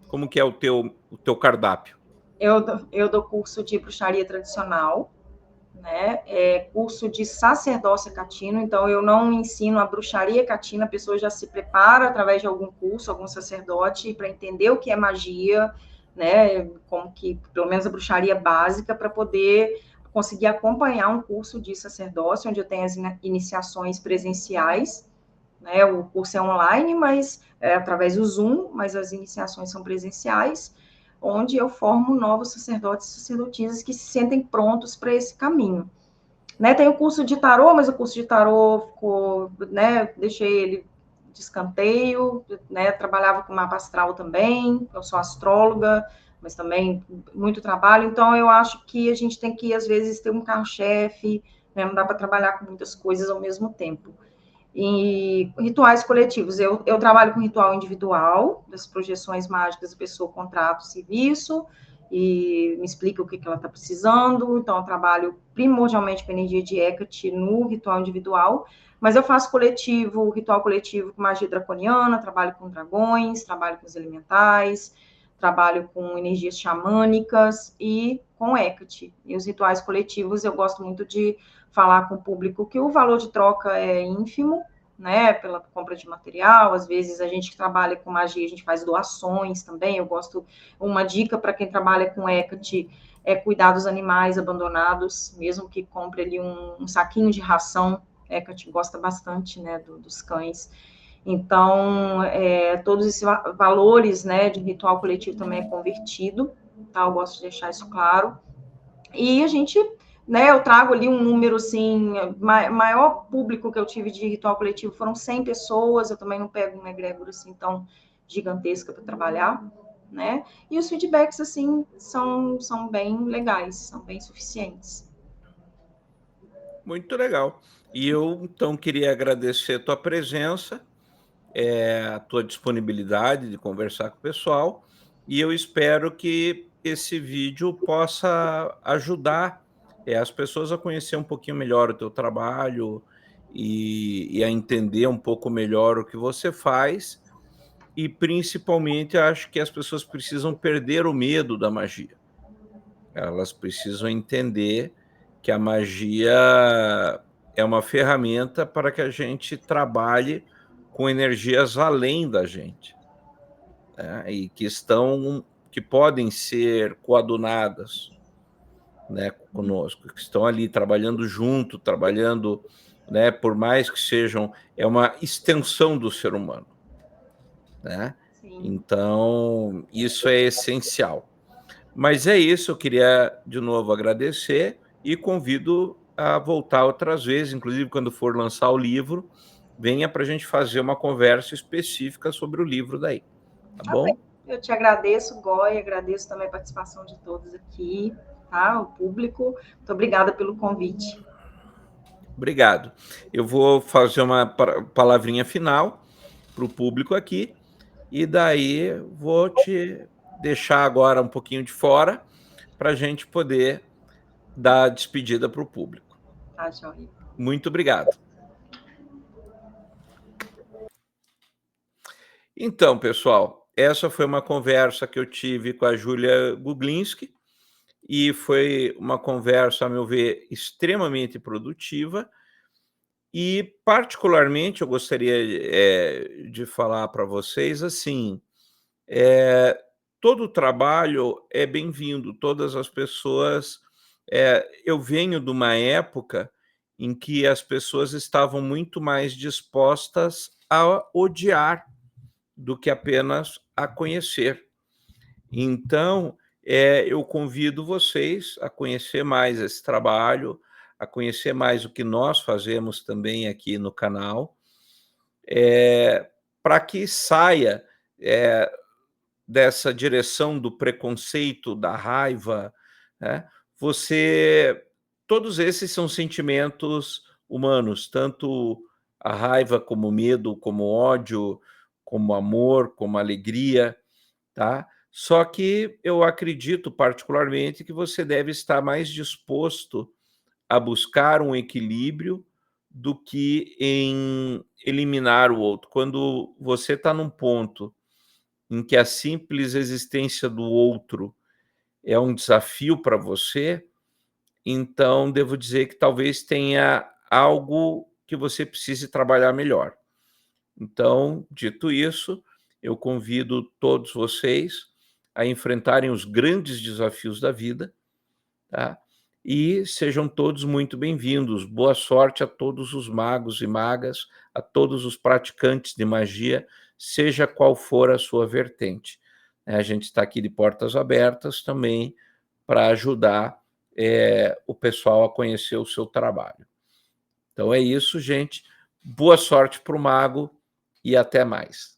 Como que é o teu cardápio? Eu dou curso de bruxaria tradicional, né? Curso de sacerdócio catino, então eu não ensino a bruxaria catina, a pessoa já se prepara através de algum curso, algum sacerdote, para entender o que é magia, né? Como que, pelo menos a bruxaria básica, para poder conseguir acompanhar um curso de sacerdócio, onde eu tenho as iniciações presenciais, né? O curso é online, mas através do Zoom, mas as iniciações são presenciais, onde eu formo novos sacerdotes e sacerdotisas que se sentem prontos para esse caminho. Né, tem o curso de tarô, mas o curso de tarô ficou, né, deixei ele de escanteio, né, trabalhava com mapa astral também, eu sou astróloga, mas também muito trabalho, então eu acho que a gente tem que, às vezes, ter um carro-chefe, né, não dá para trabalhar com muitas coisas ao mesmo tempo. E rituais coletivos, eu trabalho com ritual individual, das projeções mágicas, a pessoa contrata o serviço, e me explica o que ela está precisando. Então, eu trabalho primordialmente com energia de Hecate no ritual individual, mas eu faço coletivo, ritual coletivo com magia draconiana, trabalho com dragões, trabalho com os elementais, trabalho com energias xamânicas e com Hecate. E os rituais coletivos eu gosto muito de falar com o público que o valor de troca é ínfimo, né, pela compra de material. Às vezes a gente que trabalha com magia, a gente faz doações também. Eu gosto, uma dica para quem trabalha com Hecate é cuidar dos animais abandonados, mesmo que compre ali um saquinho de ração. Hecate gosta bastante, né, dos cães. Então, todos esses valores, né, de ritual coletivo também é convertido, tá? Eu gosto de deixar isso claro. E a gente, né, eu trago ali um número, assim, maior público que eu tive de ritual coletivo foram 100 pessoas, eu também não pego uma egrégora, assim, tão gigantesca para trabalhar, né? E os feedbacks, assim, são bem legais, são bem suficientes. Muito legal. E eu, então, queria agradecer a tua presença, a tua disponibilidade de conversar com o pessoal, e eu espero que esse vídeo possa ajudar, as pessoas a conhecer um pouquinho melhor o teu trabalho e a entender um pouco melhor o que você faz, e principalmente acho que as pessoas precisam perder o medo da magia. Elas precisam entender que a magia é uma ferramenta para que a gente trabalhe com energias além da gente, né, e que podem ser coadunadas, né, conosco, que estão ali trabalhando junto, trabalhando, né, por mais que sejam, é uma extensão do ser humano, né? Sim. Então, isso é essencial. Mas é isso, eu queria de novo agradecer e convido a voltar outras vezes, inclusive quando for lançar o livro, venha para a gente fazer uma conversa específica sobre o livro daí, tá bom? Eu te agradeço, Goy, agradeço também a participação de todos aqui, tá? O público. Muito obrigada pelo convite. Obrigado. Eu vou fazer uma palavrinha final para o público aqui, e daí vou te deixar agora um pouquinho de fora para a gente poder dar a despedida para o público. Tá, joia. Muito obrigado. Então, pessoal, essa foi uma conversa que eu tive com a Júlia Guglinski, e foi uma conversa, a meu ver, extremamente produtiva, e particularmente eu gostaria de falar para vocês assim, todo o trabalho é bem-vindo, todas as pessoas, eu venho de uma época em que as pessoas estavam muito mais dispostas a odiar do que apenas a conhecer. Então, eu convido vocês a conhecer mais esse trabalho, a conhecer mais o que nós fazemos também aqui no canal, para que saia dessa direção do preconceito, da raiva, né? Todos esses são sentimentos humanos, tanto a raiva, como o medo, como o ódio, como o amor, como a alegria, tá? Só que eu acredito particularmente que você deve estar mais disposto a buscar um equilíbrio do que em eliminar o outro. Quando você está num ponto em que a simples existência do outro é um desafio para você, então devo dizer que talvez tenha algo que você precise trabalhar melhor. Então, dito isso, eu convido todos vocês a enfrentarem os grandes desafios da vida, tá? E sejam todos muito bem-vindos. Boa sorte a todos os magos e magas, a todos os praticantes de magia, seja qual for a sua vertente. A gente está aqui de portas abertas também para ajudar o pessoal a conhecer o seu trabalho. Então é isso, gente. Boa sorte para o mago e até mais.